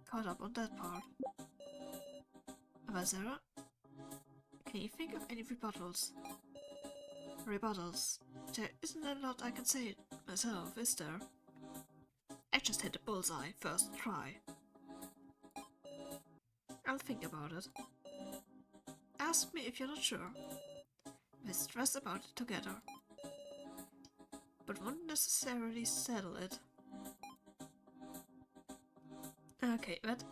caught up on that part. Well, Sarah, can you think of any rebuttals? Rebuttals? There isn't a lot I can say myself, is there? I just hit the bullseye first try. I'll think about it. Ask me if you're not sure. We'll stress about it together. But won't necessarily settle it. Okay, but...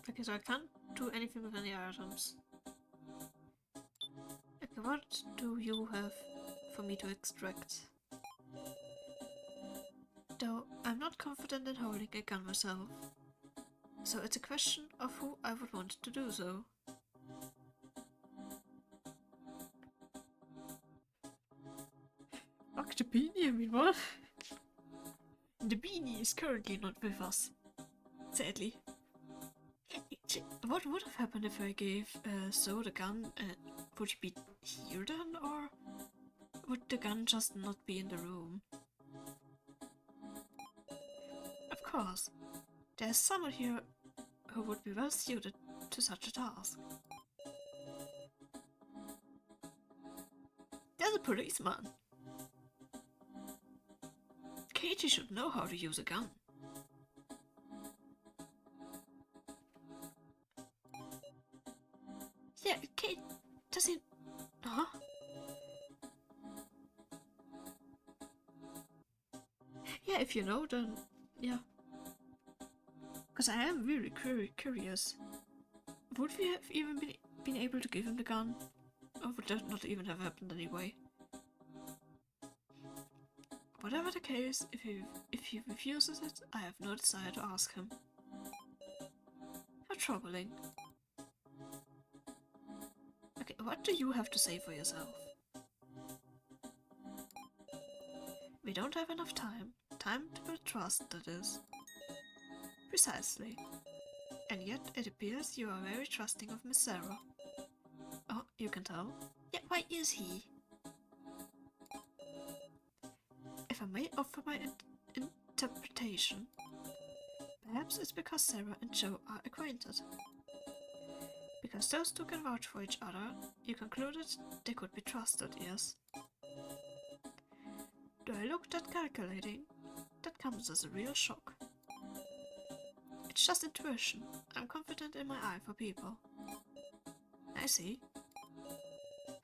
Okay, so I can't do anything with any items. Okay, what do you have for me to extract? Though I'm not confident in holding a gun myself, so it's a question of who I would want to do so. Fuck the beanie, I mean what? The beanie is currently not with us, sadly. What would have happened if I gave So the gun? Would he be here then, or would the gun just not be in the room? Of course, there's someone here who would be well suited to such a task. There's a policeman. Katie should know how to use a gun. Yeah, Kate, does he... Huh? Yeah, if you know, then... yeah. Because I am really curious. Would we have even been able to give him the gun? Or would that not even have happened anyway? Whatever the case, if he refuses it, I have no desire to ask him. How troubling. Okay, what do you have to say for yourself? We don't have enough time. Time to build trust, that is. Precisely. And yet it appears you are very trusting of Miss Sarah. Oh, you can tell? Yeah, why is he? If I may offer my interpretation, perhaps it's because Sarah and Joe are acquainted. Because those two can vouch for each other, you concluded they could be trusted, yes? Do I look that calculating? that comes as a real shock. It's just intuition. I'm confident in my eye for people. I see.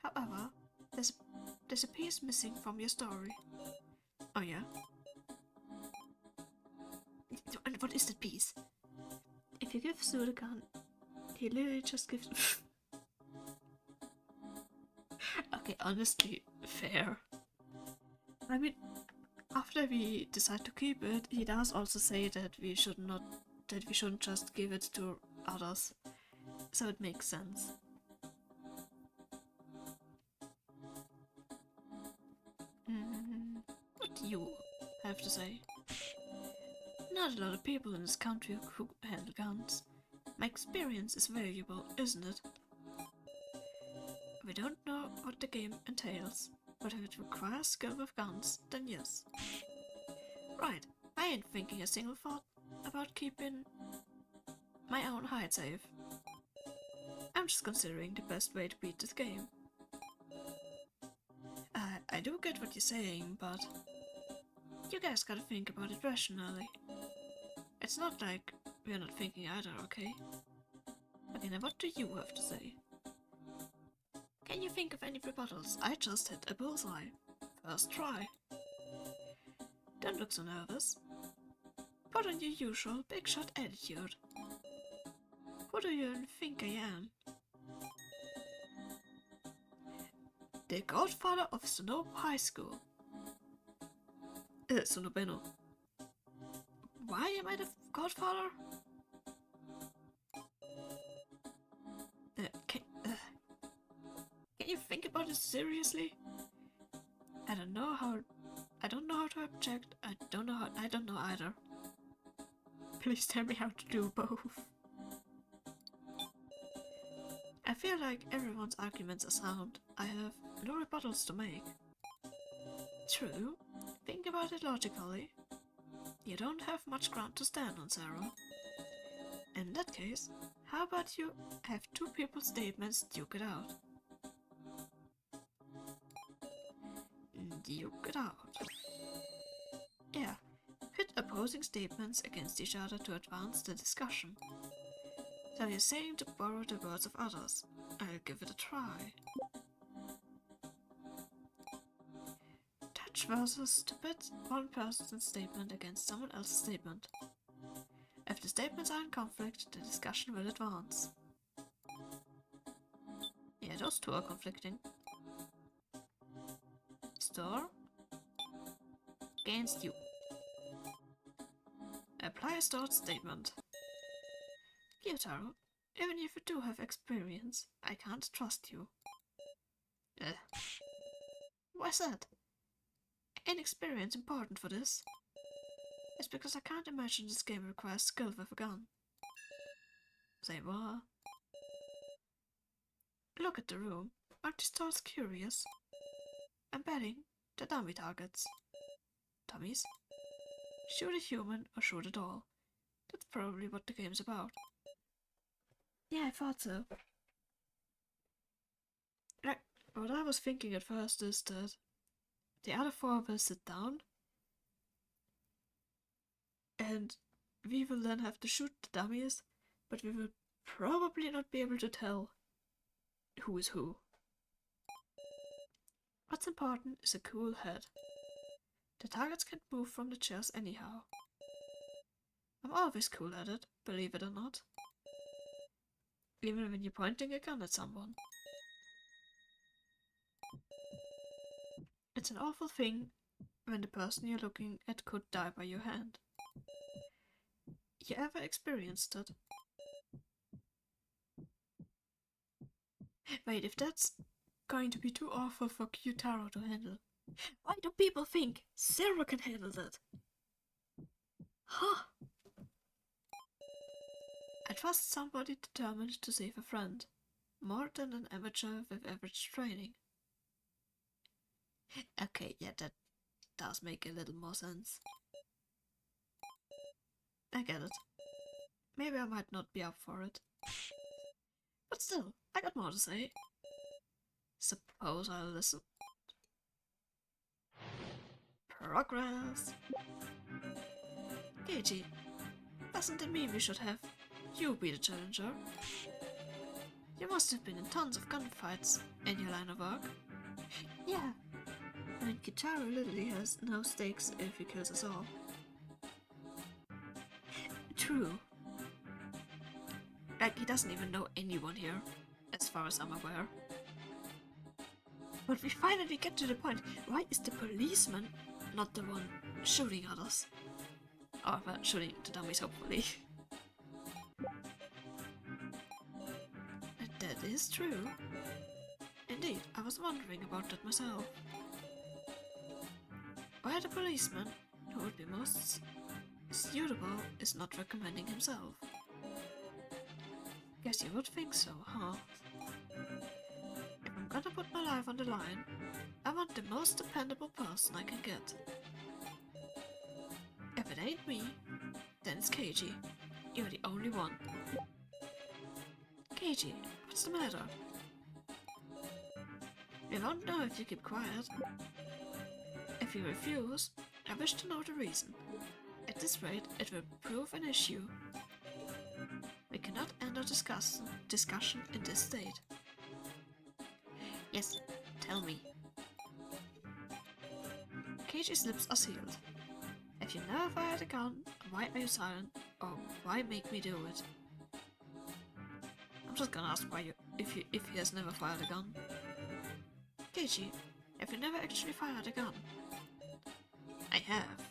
However, there's a piece missing from your story. Oh yeah? And what is that piece? If you give Sue the gun, he literally just gives... Okay, honestly, fair. I mean, after we decide to keep it, he does also say that we shouldn't just give it to others. So it makes sense. What do you have to say? Not a lot of people in this country who handle guns. My experience is valuable, isn't it? We don't know what the game entails, but if it requires skill with guns, then yes. Right, I ain't thinking a single thought about keeping my own hide safe. I'm just considering the best way to beat this game. I do get what you're saying, but you guys gotta think about it rationally. It's not like we're not thinking either, okay? Okay, now what do you have to say? Can you think of any rebuttals? I just hit a bullseye. First try. Don't look so nervous. Put on your usual big shot attitude. Who do you think I am? The godfather of Sonobe High School. Sonobeno. Why am I the godfather? Can you think about it seriously? I don't know how to object. I don't know either. Please tell me how to do both. I feel like everyone's arguments are sound. I have no rebuttals to make. True. Think about it logically. You don't have much ground to stand on, Sarah. In that case, how about you have two people's statements duke it out? Duke it out. Yeah, pit opposing statements against each other to advance the discussion. So you're saying to borrow the words of others. I'll give it a try. Touch versus to pit one person's statement against someone else's statement. If the statements are in conflict, the discussion will advance. Yeah, those two are conflicting. Store against you. Apply a stored statement. Gyutaro, even if you do have experience, I can't trust you. Why's that? Ain't experience important for this? It's because I can't imagine this game requires skill with a gun. Say what? Look at the room. Aren't these dolls curious? I'm betting they're dummy targets. Dummies? Shoot a human or shoot a doll. That's probably what the game's about. Yeah, I thought so. Like, what I was thinking at first is that the other four will sit down and we will then have to shoot the dummies, but we will probably not be able to tell who is who. What's important is a cool head. The targets can't move from the chairs anyhow. I'm always cool at it, believe it or not. Even when you're pointing a gun at someone. It's an awful thing when the person you're looking at could die by your hand. You ever experienced it? Wait, if that's going to be too awful for Gyutaro to handle, why do people think Sarah can handle that? Huh? I trust somebody determined to save a friend, more than an amateur with average training. Okay, yeah, that does make a little more sense. I get it. Maybe I might not be up for it. But still, I got more to say. Suppose I'll listen. Progress! Keiji, doesn't it mean we should have you be the challenger? You must have been in tons of gunfights in your line of work. Yeah, and Kitaro literally has no stakes if he kills us all. True. Like, he doesn't even know anyone here, as far as I'm aware. But we finally get to the point. Why is the policeman not the one shooting at us? Or, well, shooting the dummies, hopefully. And that is true. Indeed, I was wondering about that myself. Why the policeman, who would be most suitable, is not recommending himself. Guess you would think so, huh? If I'm gonna put my life on the line, I want the most dependable person I can get. If it ain't me, then it's Keiji. You're the only one. Keiji, what's the matter? We won't know if you keep quiet. If you refuse, I wish to know the reason. At this rate, it will prove an issue. We cannot end our discussion in this state. Yes, tell me. Keiji's lips are sealed. If you never fired a gun, why are you silent? Or why make me do it? I'm just gonna ask why if he has never fired a gun. Keiji, have you never actually fired a gun? I have.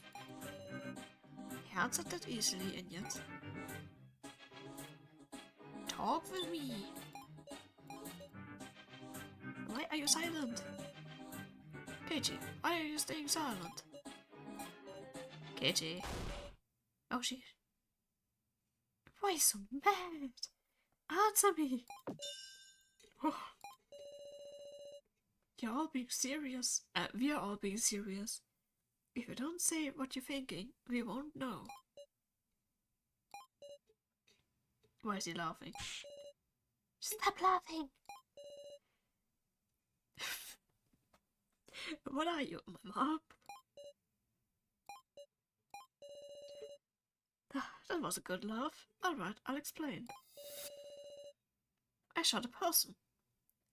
He answered that easily, and yet... Talk with me! Why are you silent? Keiji, why are you staying silent? Keiji. Oh, she... Why so mad? Answer me! Oh. You're all being serious. We are all being serious. If you don't say what you're thinking, we won't know. Why is he laughing? Stop laughing! What are you, my mom? That was a good laugh. Alright, I'll explain. I shot a person.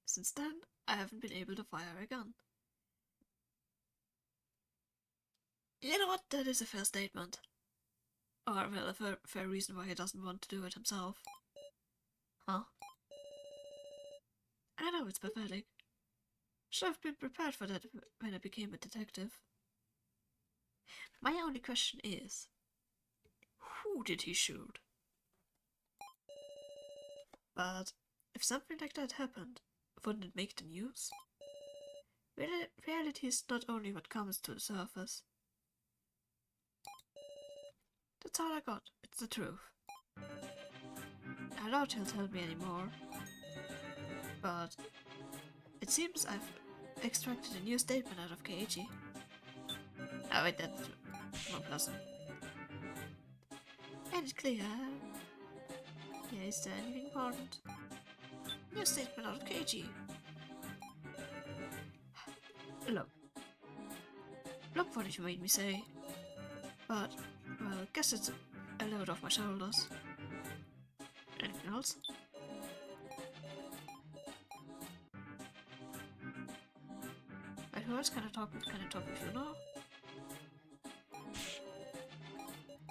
Since then, I haven't been able to fire a gun. You know what? That is a fair statement. Or, well, a fair reason why he doesn't want to do it himself. Huh? I know it's pathetic. Should have been prepared for that when I became a detective. My only question is, who did he shoot? But if something like that happened, wouldn't it make the news? Reality is not only what comes to the surface. That's all I got. It's the truth. I doubt he'll tell me anymore. But it seems I've extracted a new statement out of Keiji. Oh wait, that's one person. And it's clear. Yeah, is there anything important? New statement out of Keiji. Look. Look what you made me say. But, well, guess it's a load off my shoulders. Anything else? Wait, who else can I talk with? Can I talk with you now?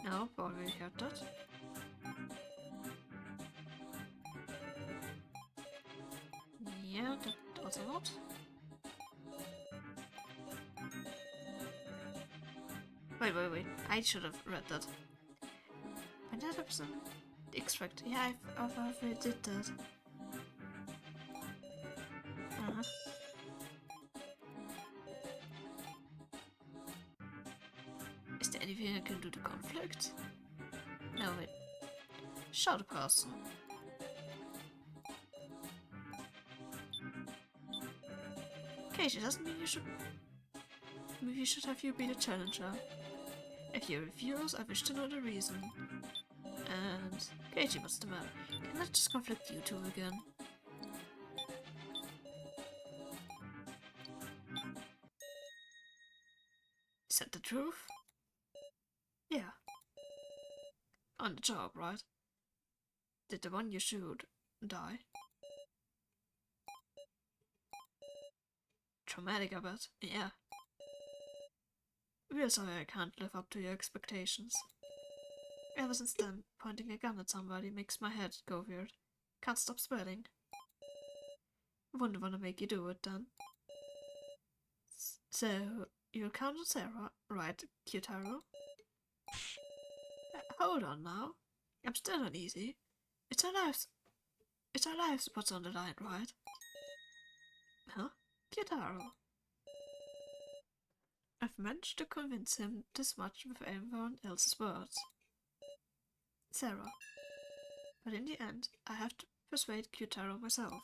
No, already heard that. Yeah, that also not. Wait, I should have read that. And that was an extract. Yeah, I've already did that. Is there anything I can do to conflict? No, wait. Shout a person. Keiji, doesn't mean you should... Maybe we should have you be the challenger. If you refuse, I wish to know the reason. And... Keiji, what's the matter? Can I just conflict you two again? Is that the truth? Yeah. On the job, right? Did the one you shoot die? Traumatic, I bet. Yeah. Real sorry I can't live up to your expectations. Ever since then, pointing a gun at somebody makes my head go weird. Can't stop sweating. Wouldn't wanna make you do it then. So, you'll count on Sarah, right, Kyutaro? Hold on now. I'm still uneasy. It's our lives. It's our lives what's on the line, right? Huh? Kyutaro. I've managed to convince him this much with everyone else's words. Sarah. But in the end, I have to persuade Kyutaro myself.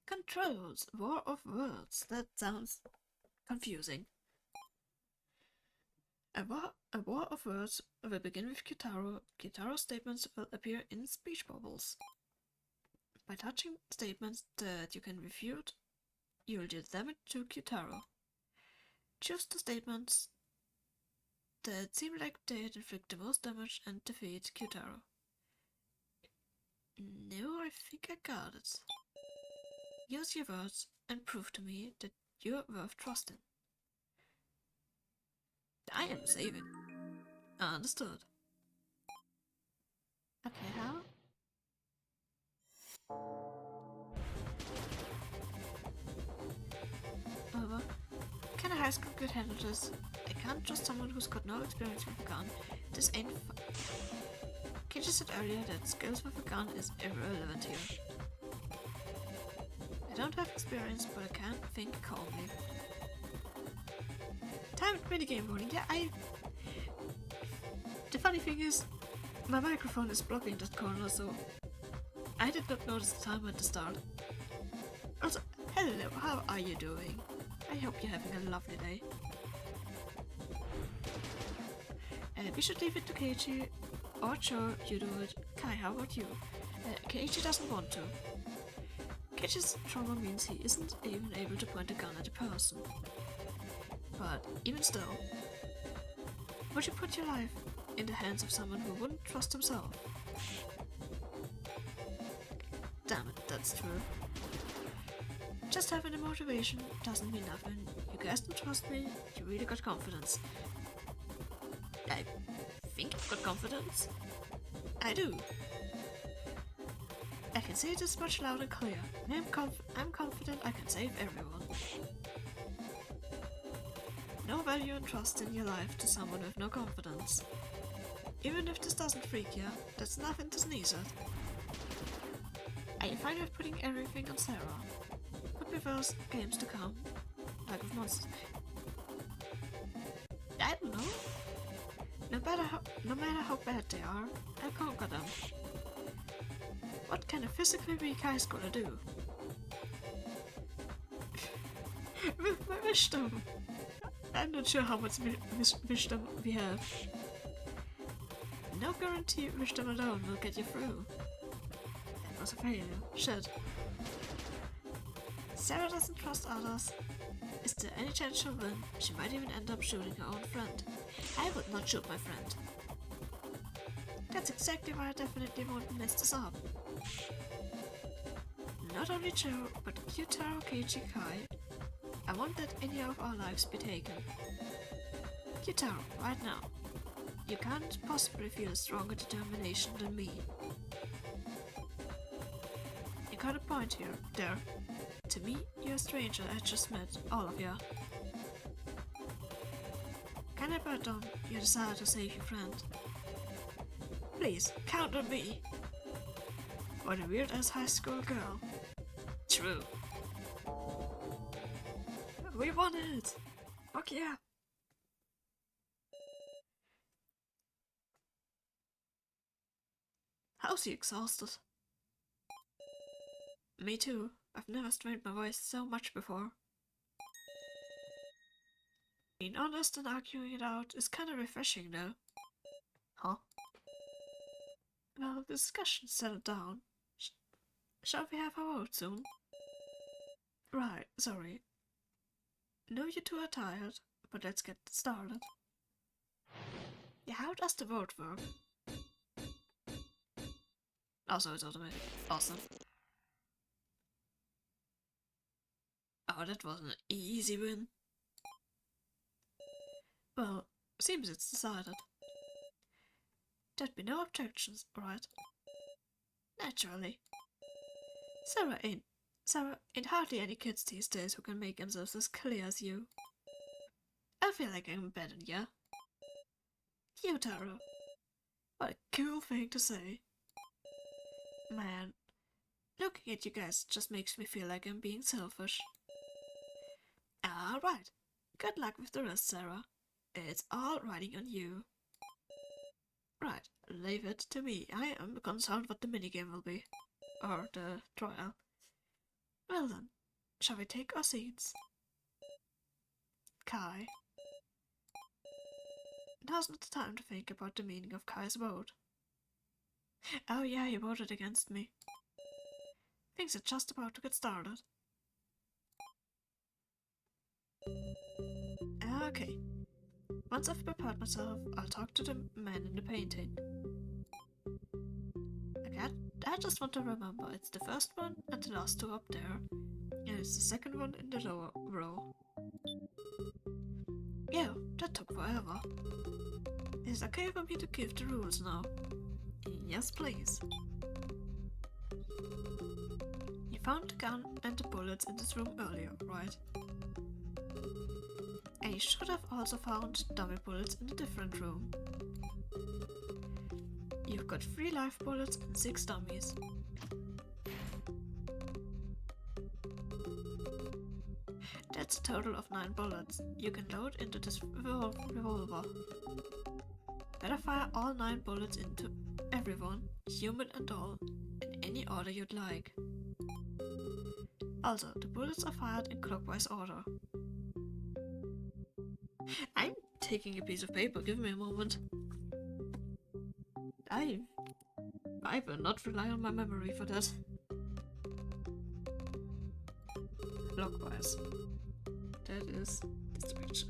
Controls, war of words. That sounds confusing. A war of words will begin with Kyutaro. Kyutaro's statements will appear in speech bubbles. By touching statements that you can refute, you will deal damage to Kyutaro. Choose the statements that seem like they'd inflict the most damage and defeat Kyutaro. No, I think I got it. Use your words and prove to me that you're worth trusting. I am saving. Understood. Okay, how? Over. Can a high school kid handle this? I can't trust someone who's got no experience with a gun. This ain't Kid said earlier that skills with a gun is irrelevant here. I don't have experience, but I can't think calmly. Timed minigame rolling. Yeah, The funny thing is, my microphone is blocking that corner, so I did not notice the time at the start. Also, hello, how are you doing? I hope you're having a lovely day. We should leave it to Keiichi. Or Cho, you do it. Kai, how about you? Keiichi doesn't want to. Keiichi's trauma means he isn't even able to point a gun at a person. But even still, would you put your life in the hands of someone who wouldn't trust himself? Damn it, that's true. Just having the motivation doesn't mean nothing. You guys don't trust me, you really got confidence. I think I've got confidence. I do. I can say this much loud and clear. I'm confident I can save everyone. No value and trust in your life to someone with no confidence. Even if this doesn't freak you, that's nothing to sneeze at. I'm fine with putting everything on Sarah. Could be worse games to come, like with monsters. I don't know. No matter how bad they are, I'll conquer them. What can a physically weak high schooler do? With my wisdom. I'm not sure how much wisdom we have. No guarantee wisdom alone will get you through. That was a failure. Shit. Sarah doesn't trust others. Is there any chance she'll win? She might even end up shooting her own friend. I would not shoot my friend. That's exactly why I definitely won't mess this up. Not only Joe, but Kyutaro, Keiichi, Kai. I won't let any of our lives be taken. Kyutaro, right now. You can't possibly feel a stronger determination than me. You got a point here, there. To me, you're a stranger I just met, all of you. Can I bet on your desire to save your friend? Please, count on me. What a weird-ass high school girl. True. We won it! Fuck yeah! How's he exhausted? Me too. I've never strained my voice so much before. Being honest and arguing it out is kinda refreshing though. Huh? Well, the discussion settled down. Shall we have our vote soon? Right, sorry. Know you two are tired, but let's get started. Yeah, how does the vote work? Also, it's automatic. Awesome. Oh, that was an easy win. Well, seems it's decided. There'd be no objections, right? Naturally. Sarah ain't hardly any kids these days who can make themselves as clear as you. I feel like I'm better than you. You, Tara. What a cool thing to say. Man, looking at you guys just makes me feel like I'm being selfish. Alright. Good luck with the rest, Sarah. It's all riding on you. Right, leave it to me. I am concerned what the minigame will be. Or the trial. Well then, shall we take our seats? Kai. Now's not the time to think about the meaning of Kai's vote. Oh yeah, he voted against me. Things are just about to get started. Okay. Once I've prepared myself, I'll talk to the man in the painting. Okay, I just want to remember it's the first one and the last two up there, and it's the second one in the lower row. Yeah, that took forever. Is it okay for me to give the rules now? Yes, please. You found the gun and the bullets in this room earlier, right? And you should have also found dummy bullets in a different room. You've got 3 live bullets and 6 dummies. That's a total of 9 bullets you can load into this revolver. Better fire all 9 bullets into everyone, human and all, in any order you'd like. Also, the bullets are fired in clockwise order. I'm taking a piece of paper, give me a moment. I will not rely on my memory for that. Clockwise. That is this direction.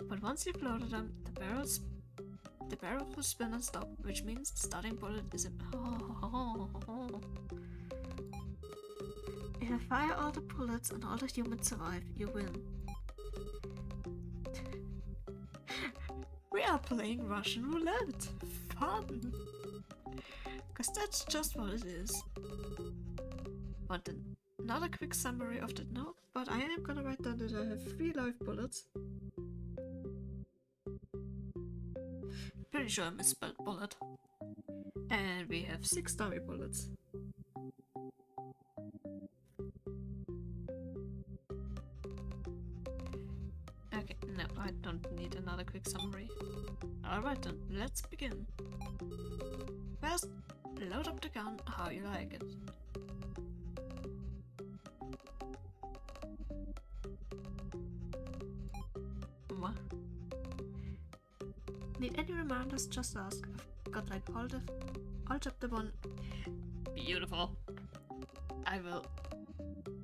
But once you've loaded them, the barrel will spin and stop, which means the starting bullet is a... If you fire all the bullets and all the humans survive, you win. We are playing Russian roulette. Fun! Cause that's just what it is. Want another quick summary of that note, but I am gonna write down that I have 3 live bullets. Pretty sure I misspelled bullet. And we have 6 dummy bullets. Okay, no, I don't need another quick summary. Alright then, let's begin. First, load up the gun how you like it. What? Need any reminders? Just ask. I've got like all chapter 1. Beautiful. I will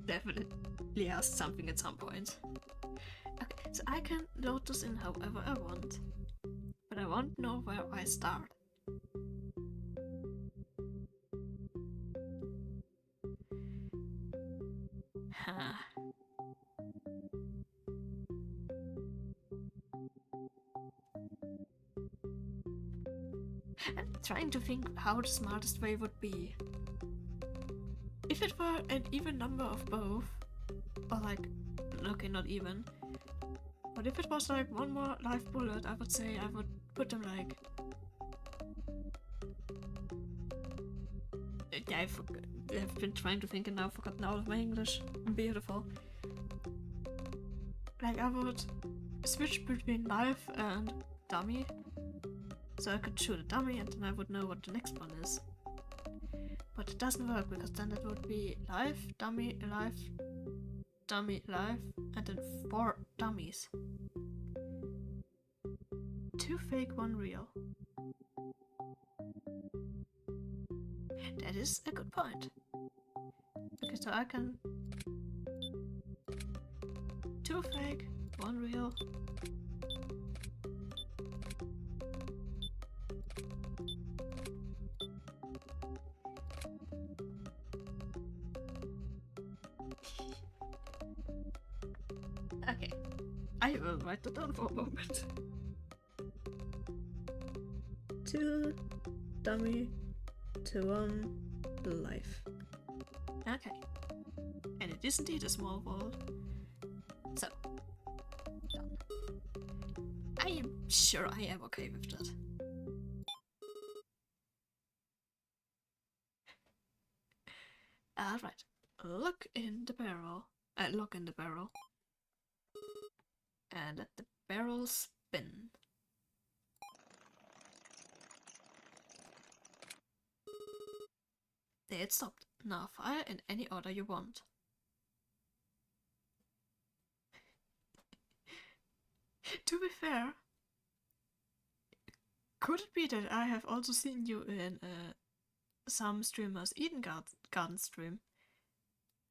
definitely ask something at some point. Okay, so I can load this in however I want, but I won't know where I start. Huh. I'm trying to think how the smartest way would be. If it were an even number of both, or like, okay, not even, but if it was like 1 more live bullet, I would say I would put them like... Yeah, I've been trying to think and now forgotten all of my English. Beautiful. Like I would switch between live and dummy, so I could shoot a dummy and then I would know what the next one is. But it doesn't work because then it would be live, dummy, live, dummy, live, and then 4 dummies. 2 fake, 1 real. That is a good point. Okay, so I can... 2 fake, 1 real. I will write that down for a moment. 2 dummy to 1 life. Okay. And it is indeed a small world. So, done. I am sure I am okay with that. Alright. Look in the barrel. Look in the barrel. And let the barrel spin. There, it stopped. Now fire in any order you want. To be fair, could it be that I have also seen you in some streamers' Eden Garden stream?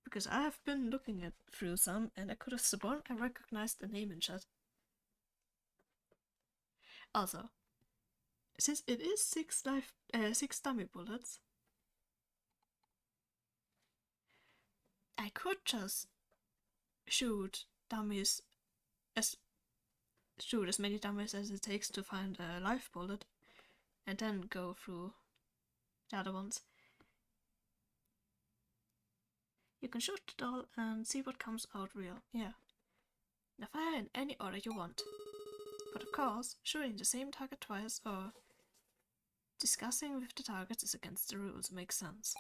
Because I have been looking through some, and I could have sworn I recognized the name in chat. Also, since it is 6 dummy bullets, I could just shoot as many dummies as it takes to find a live bullet, and then go through the other ones. You can shoot the doll and see what comes out real. Yeah. Now fire in any order you want. But of course, shooting the same target twice or discussing with the targets is against the rules, makes sense.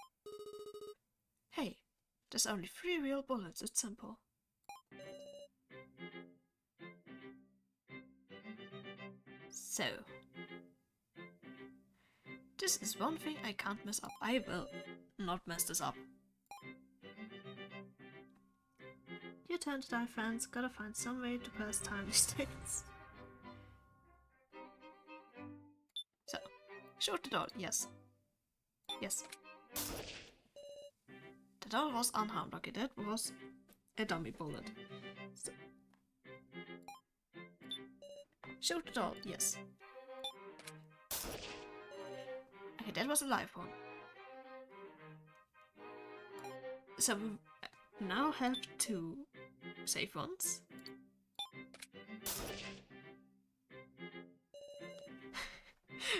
Hey, there's only 3 real bullets, it's simple. So, this is one thing I can't mess up. I will not mess this up. Your turn to die, friends. Gotta find some way to pass time these days. So, shoot the doll, yes. Yes. The doll was unharmed, okay, that was a dummy bullet. So, shoot the doll, yes. Okay, that was a live one. So we now have 2 safe ones.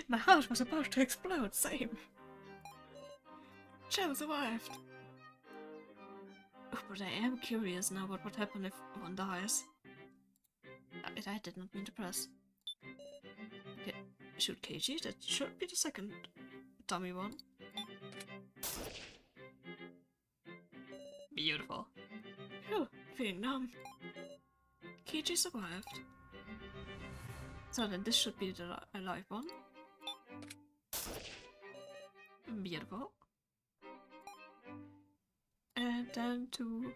My heart was about to explode, same. Joe survived. But I am curious now what would happen if one dies. I did not mean to press. Okay, shoot KG, that should be the second dummy one. Beautiful. Phew, feeling numb. KG survived. So then this should be the live one. Beautiful. And then to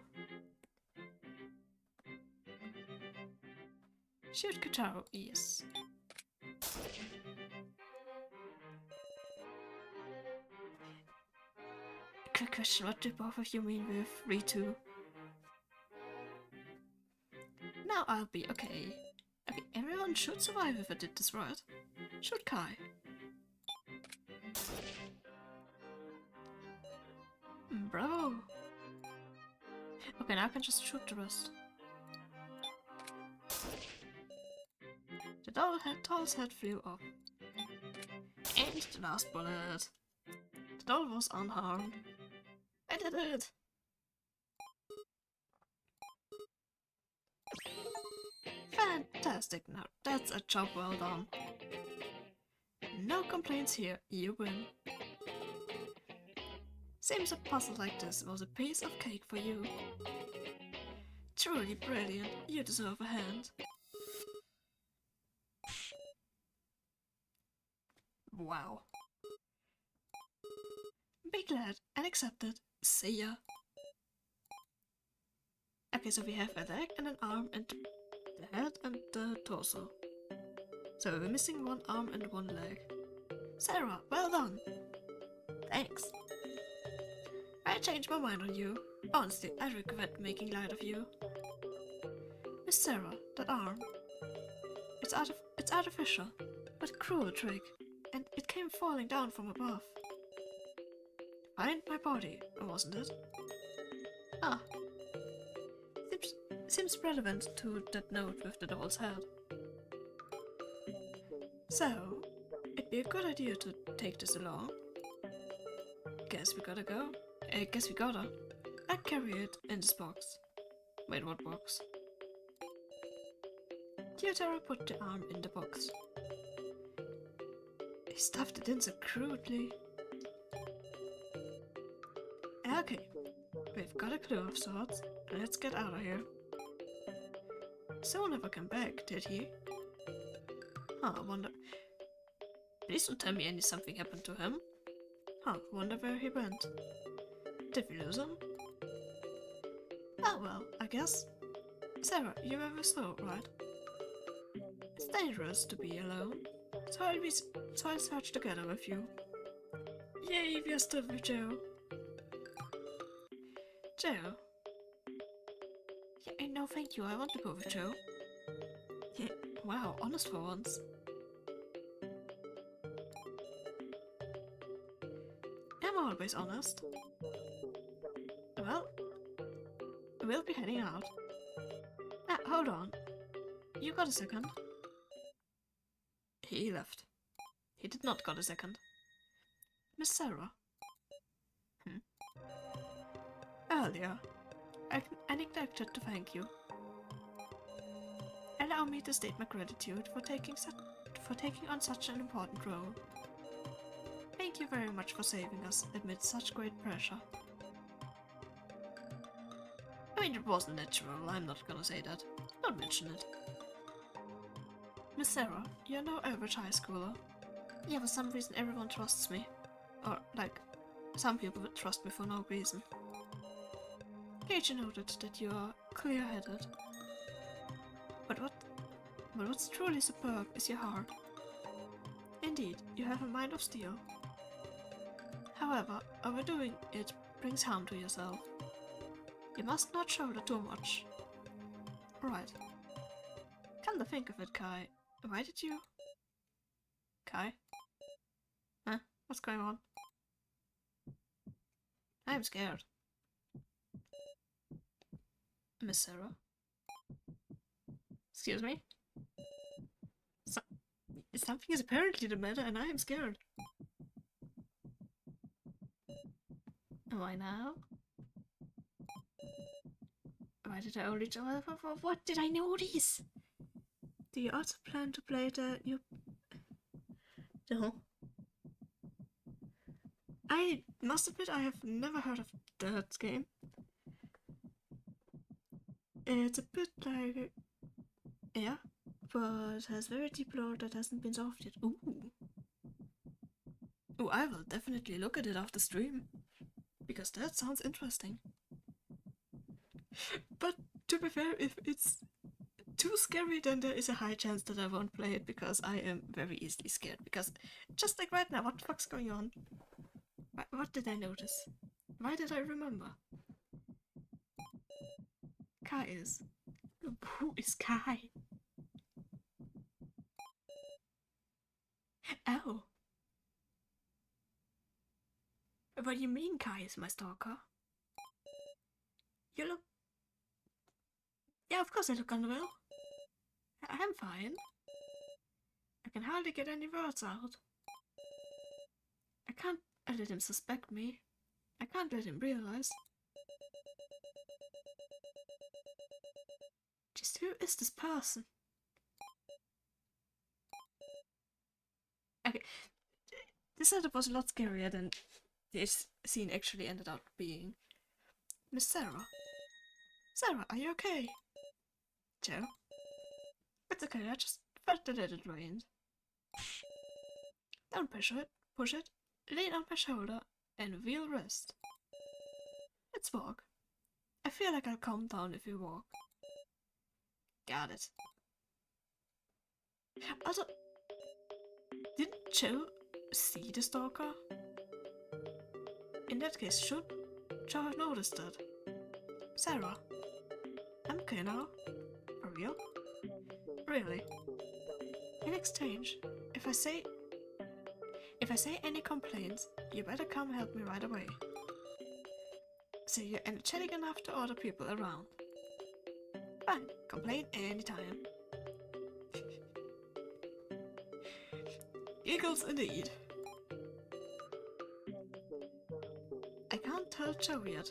shoot Kotaro, yes. Quick question, what do both of you mean with Ritu? Now I'll be okay. Okay, everyone should survive if I did this right. Shoot Kai. Bravo! Okay, now I can just shoot the rest. The doll's head flew off. And the last bullet. The doll was unharmed. I did it! Fantastic, now that's a job well done. No complaints here, you win. Seems a puzzle like this was a piece of cake for you. Truly brilliant, you deserve a hand. Wow. Be glad and accepted. See ya. Okay, so we have a leg and an arm and the head and the torso. So we're missing 1 arm and 1 leg. Sarah, well done! Thanks. I changed my mind on you. Honestly, I regret making light of you. Miss Sarah, that arm. It's artificial, but a cruel trick. And it came falling down from above. Find my body, wasn't it? Ah. seems relevant to that note with the doll's head. So, it'd be a good idea to take this along. Guess we gotta go. Guess we gotta. I carry it in this box. Wait, what box? Teodora put the arm in the box. He stuffed it in so crudely. Okay, we've got a clue of sorts. Let's get out of here. Soul never came back, did he? Huh, I wonder... Please don't tell me something happened to him. Huh, wonder where he went. Did we lose him? Oh well, I guess. Sarah, you were with Soul, right? It's dangerous to be alone, so I'll search together with you. Yay, we're still with Joe. Joe? Yeah, no thank you, I want to go with Joe. Yeah, wow, honest for once. I'm always honest. Well, we'll be heading out. Ah, hold on. You got a second? He left. He did not got a second. Miss Sarah. Earlier, I neglected to thank you. Allow me to state my gratitude for taking on such an important role. Thank you very much for saving us amid such great pressure. I mean, it wasn't natural, I'm not gonna say that. Don't mention it. Miss Sarah, you're no average high schooler. Yeah, for some reason everyone trusts me. Or, like, some people would trust me for no reason. Gage noted that you are clear-headed. But what's truly superb is your heart. Indeed, you have a mind of steel. However, overdoing it brings harm to yourself. You must not shoulder too much. Right. Come to think of it, Kai, why did you... Kai? Huh? What's going on? I'm scared. Miss Sarah? Excuse me? Something is apparently the matter and I am scared. Why now? Why did I only... What did I notice? Do you also plan to play the new... No. I must admit I have never heard of that game. It's a bit like... Yeah, but has very deep lore that hasn't been solved yet. Ooh. Ooh, I will definitely look at it after stream. Because that sounds interesting. But to be fair, if it's too scary, then there is a high chance that I won't play it because I am very easily scared. Because just like right now, what the fuck's going on? What did I notice? Why did I remember? Kai is. Who is Kai? Oh. What do you mean Kai is my stalker? You look... Yeah, of course I look unwell. I'm fine. I can hardly get any words out. I can't let him suspect me. I can't let him realize. Just who is this person? Okay, this setup was a lot scarier than this scene actually ended up being. Miss Sarah? Sarah, are you okay? Joe? It's okay, I just felt a little drained. Don't push it. Lean on my shoulder and we'll rest. Let's walk. I feel like I'll calm down if we walk. Got it. Also, didn't Joe see the stalker? In that case, should Joe have noticed that? Sarah, I'm okay now. For real? Really? In exchange, if I say any complaints, you better come help me right away. So you're energetic enough to order people around. Fine, complain anytime. Giggles indeed. I can't tell Joe yet.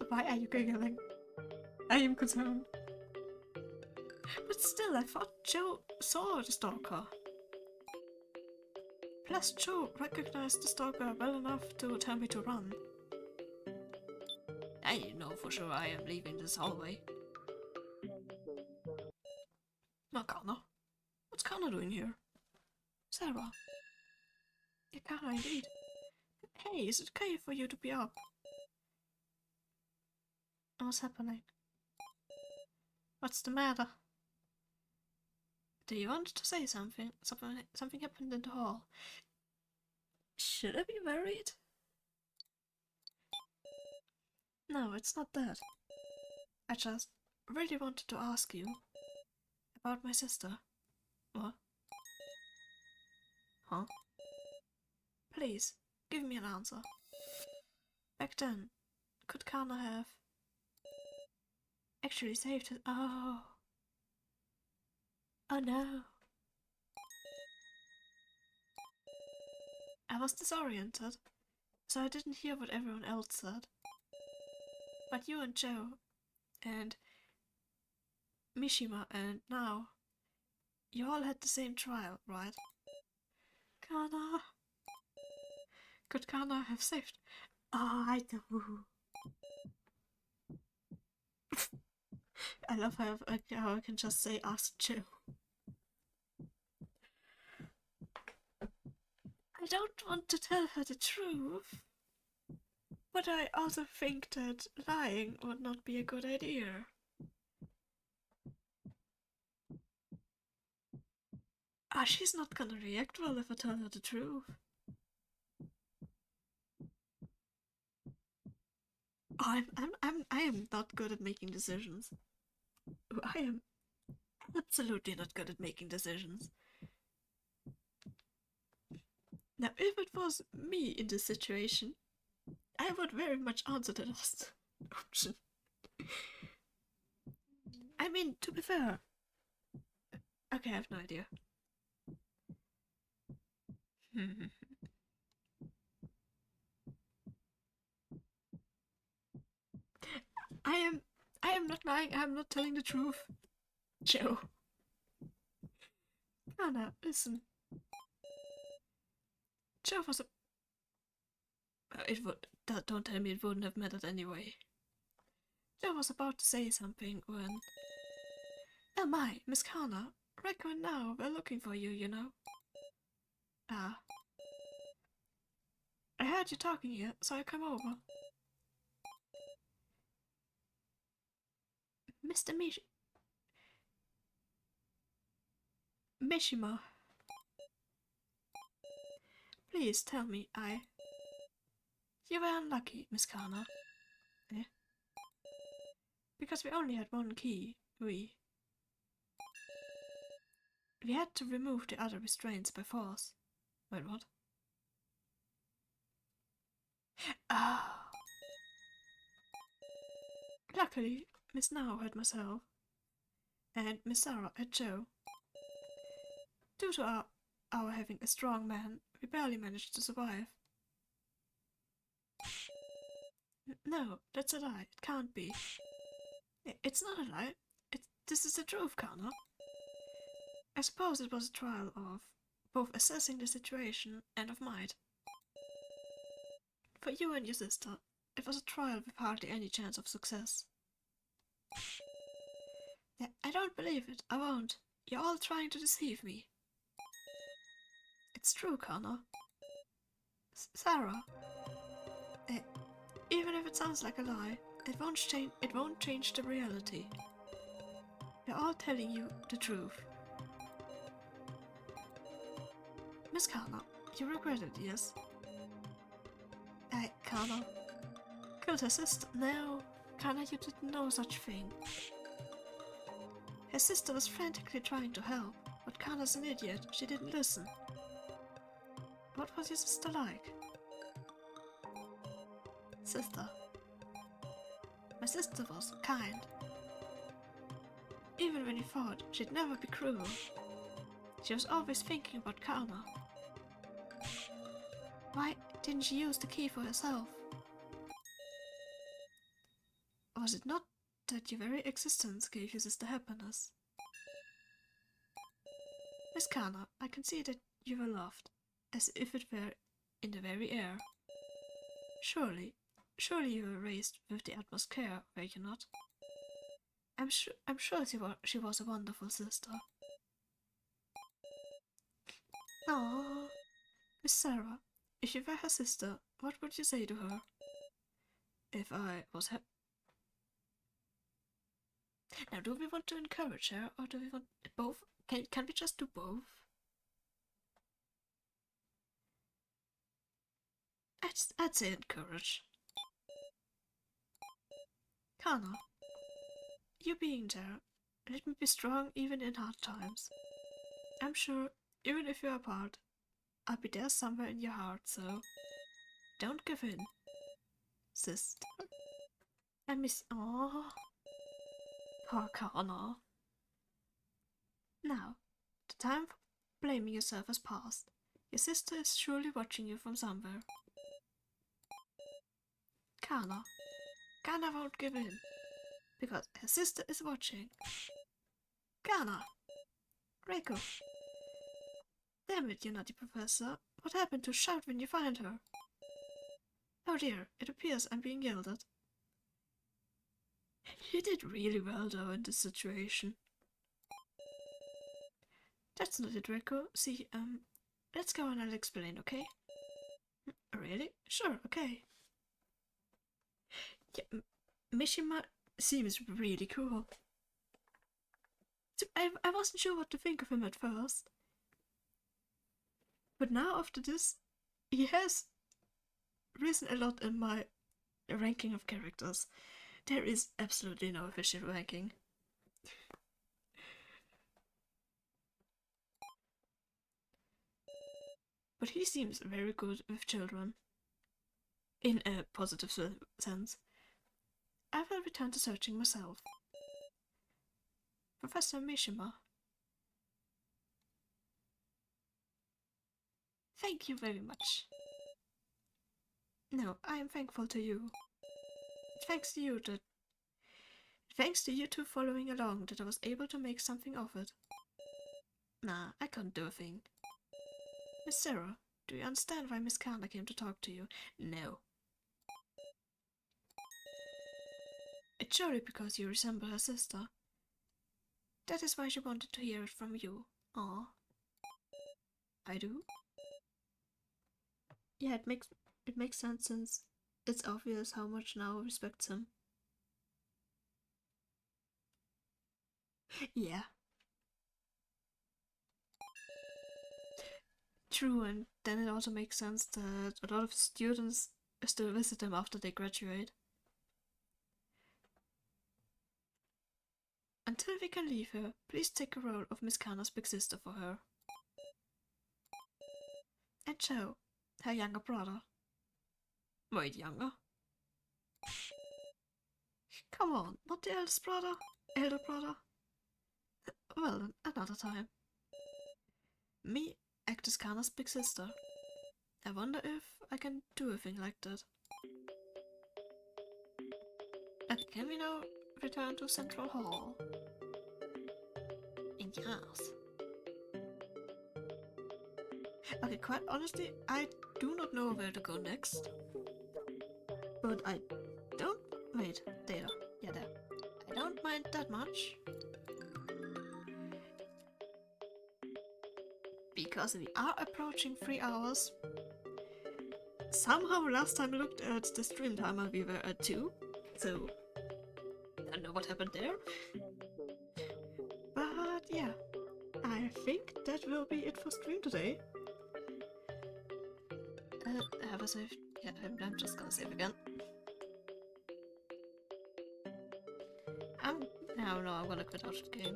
Why are you giggling? I am concerned. But still, I thought Joe saw the stalker. Plus, Joe recognized the stalker well enough to tell me to run. I know for sure I am leaving this hallway. No, Connor. What's Connor doing here? Sarah. Yeah, Connor, indeed. Hey, is it okay for you to be up? What's happening? What's the matter? Do you want to say something? Something happened in the hall. Should I be worried? No, it's not that. I just really wanted to ask you about my sister. What? Huh? Please, give me an answer. Back then, could Kana have actually saved his— Oh. Oh no. I was disoriented, so I didn't hear what everyone else said. But you and Joe, and Mishima, and now, you all had the same trial, right? Kana. Could Kana have saved— Oh, I do. I love how I can just say ask Joe. I don't want to tell her the truth, but I also think that lying would not be a good idea. Ah, she's not gonna react well if I tell her the truth. Oh, I am not good at making decisions. I am absolutely not good at making decisions. Now, if it was me in this situation, I would very much answer the last option. I mean, to be fair. Okay, I have no idea. I am not lying. I am not telling the truth. Joe. Anna, listen. Joe was a— it would— don't tell me it wouldn't have mattered anyway. Joe was about to say something when— Oh my, Miss Kana, right now, we're looking for you, you know. Ah. I heard you talking here, so I come over. Mr. Mishima. Please tell me You were unlucky, Miss Kana. Eh? Because we only had one key, we had to remove the other restraints by force. Wait, what? Ah. Luckily, Miss Now had myself, and Miss Sarah had Joe. Due to our having a strong man, we barely managed to survive. No, that's a lie. It can't be. It's not a lie. This is the truth, Kana. I suppose it was a trial of both assessing the situation and of might. For you and your sister, it was a trial with hardly any chance of success. Yeah, I don't believe it. I won't. You're all trying to deceive me. It's true, Connor. Sarah. Even if it sounds like a lie, it won't change the reality. We're all telling you the truth. Miss Connor, you regret it, yes? Connor. Killed her sister? No, Connor, you didn't know such thing. Her sister was frantically trying to help, but Connor's an idiot. She didn't listen. What was your sister like? Sister. My sister was kind. even when you thought she'd never be cruel. She was always thinking about Kana. Why didn't she use the key for herself? Was it not that your very existence gave your sister happiness? Miss Kana, I can see that you were loved, as if it were in the very air. Surely you were raised with the utmost care, were you not? I'm sure she was a wonderful sister. Oh, Miss Sarah, if you were her sister, what would you say to her? If I was her... Now, do we want to encourage her, or do we want both? Can we just do both? I'd say encourage. Kana, you being there, let me be strong even in hard times. I'm sure, even if you're apart, I'll be there somewhere in your heart, so don't give in, sister. I miss... Aww. Poor Kana. Now, the time for blaming yourself has passed. Your sister is surely watching you from somewhere. Kana won't give in, because her sister is watching. Kana! Reiko! Damn it, you naughty professor. What happened to shout when you find her? Oh dear, it appears I'm being yelled at. You did really well, though, in this situation. That's not it, Reiko. See, let's go and I'll explain, okay? Really? Sure, okay. Yeah, Mishima seems really cool. So I wasn't sure what to think of him at first. But now, after this, he has risen a lot in my ranking of characters. There is absolutely no official ranking. But he seems very good with children. In a positive sense. I will return to searching myself. Professor Mishima. Thank you very much. No, I am thankful to you. Thanks to you two following along that I was able to make something of it. Nah, I can't do a thing. Miss Sarah, do you understand why Miss Kana came to talk to you? No. It's surely because you resemble her sister. That is why she wanted to hear it from you. Aw. I do? Yeah, it makes sense since it's obvious how much Nao respects him. Yeah. True, and then it also makes sense that a lot of students still visit him after they graduate. Until we can leave her, please take a role of Miss Kana's big sister for her. And Joe, her younger brother. Wait, younger? Come on, not the eldest brother? Elder brother? Well, then, another time. Me act as Kana's big sister. I wonder if I can do a thing like that. And can we now return to Central Hall? Yes. Okay, quite honestly, I do not know where to go next. But I don't... Wait, there. Yeah, there. I don't mind that much. Because we are approaching 3 hours. Somehow last time I looked at the stream timer we were at 2. So, I don't know what happened there. But yeah, I think that will be it for stream today. Have a save. Yeah, I'm just gonna save again. No, I'm gonna quit out of the game.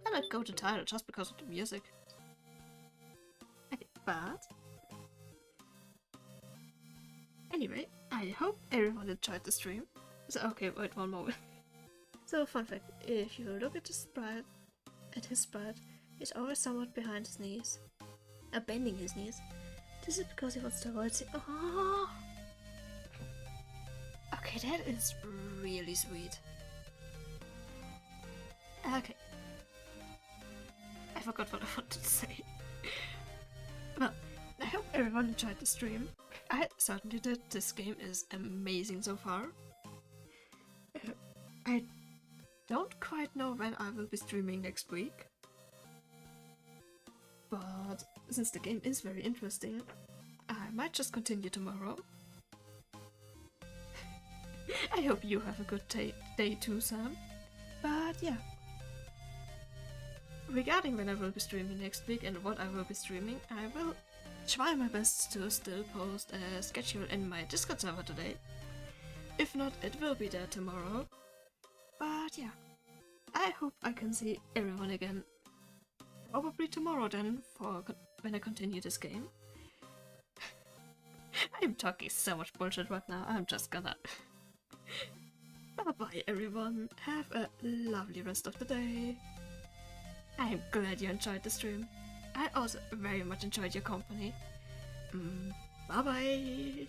I might go to title just because of the music. Okay, but anyway, I hope everyone enjoyed the stream. So, okay, wait one moment. So, fun fact, if you look at his sprite, he's always somewhat behind his knees. Bending his knees. This is because he wants to avoid oh! Okay, that is really sweet. Okay. I forgot what I wanted to say. Well, I hope everyone enjoyed the stream. I certainly did. This game is amazing so far. I don't quite know when I will be streaming next week. But since the game is very interesting, I might just continue tomorrow. I hope you have a good day too, Sam. But yeah. Regarding when I will be streaming next week and what I will be streaming, I will try my best to still post a schedule in my Discord server today. If not, it will be there tomorrow. But yeah, I hope I can see everyone again. Probably tomorrow then, for when I continue this game. I'm talking so much bullshit right now, I'm just gonna... Bye bye everyone, have a lovely rest of the day. I'm glad you enjoyed the stream. I also very much enjoyed your company. Bye bye!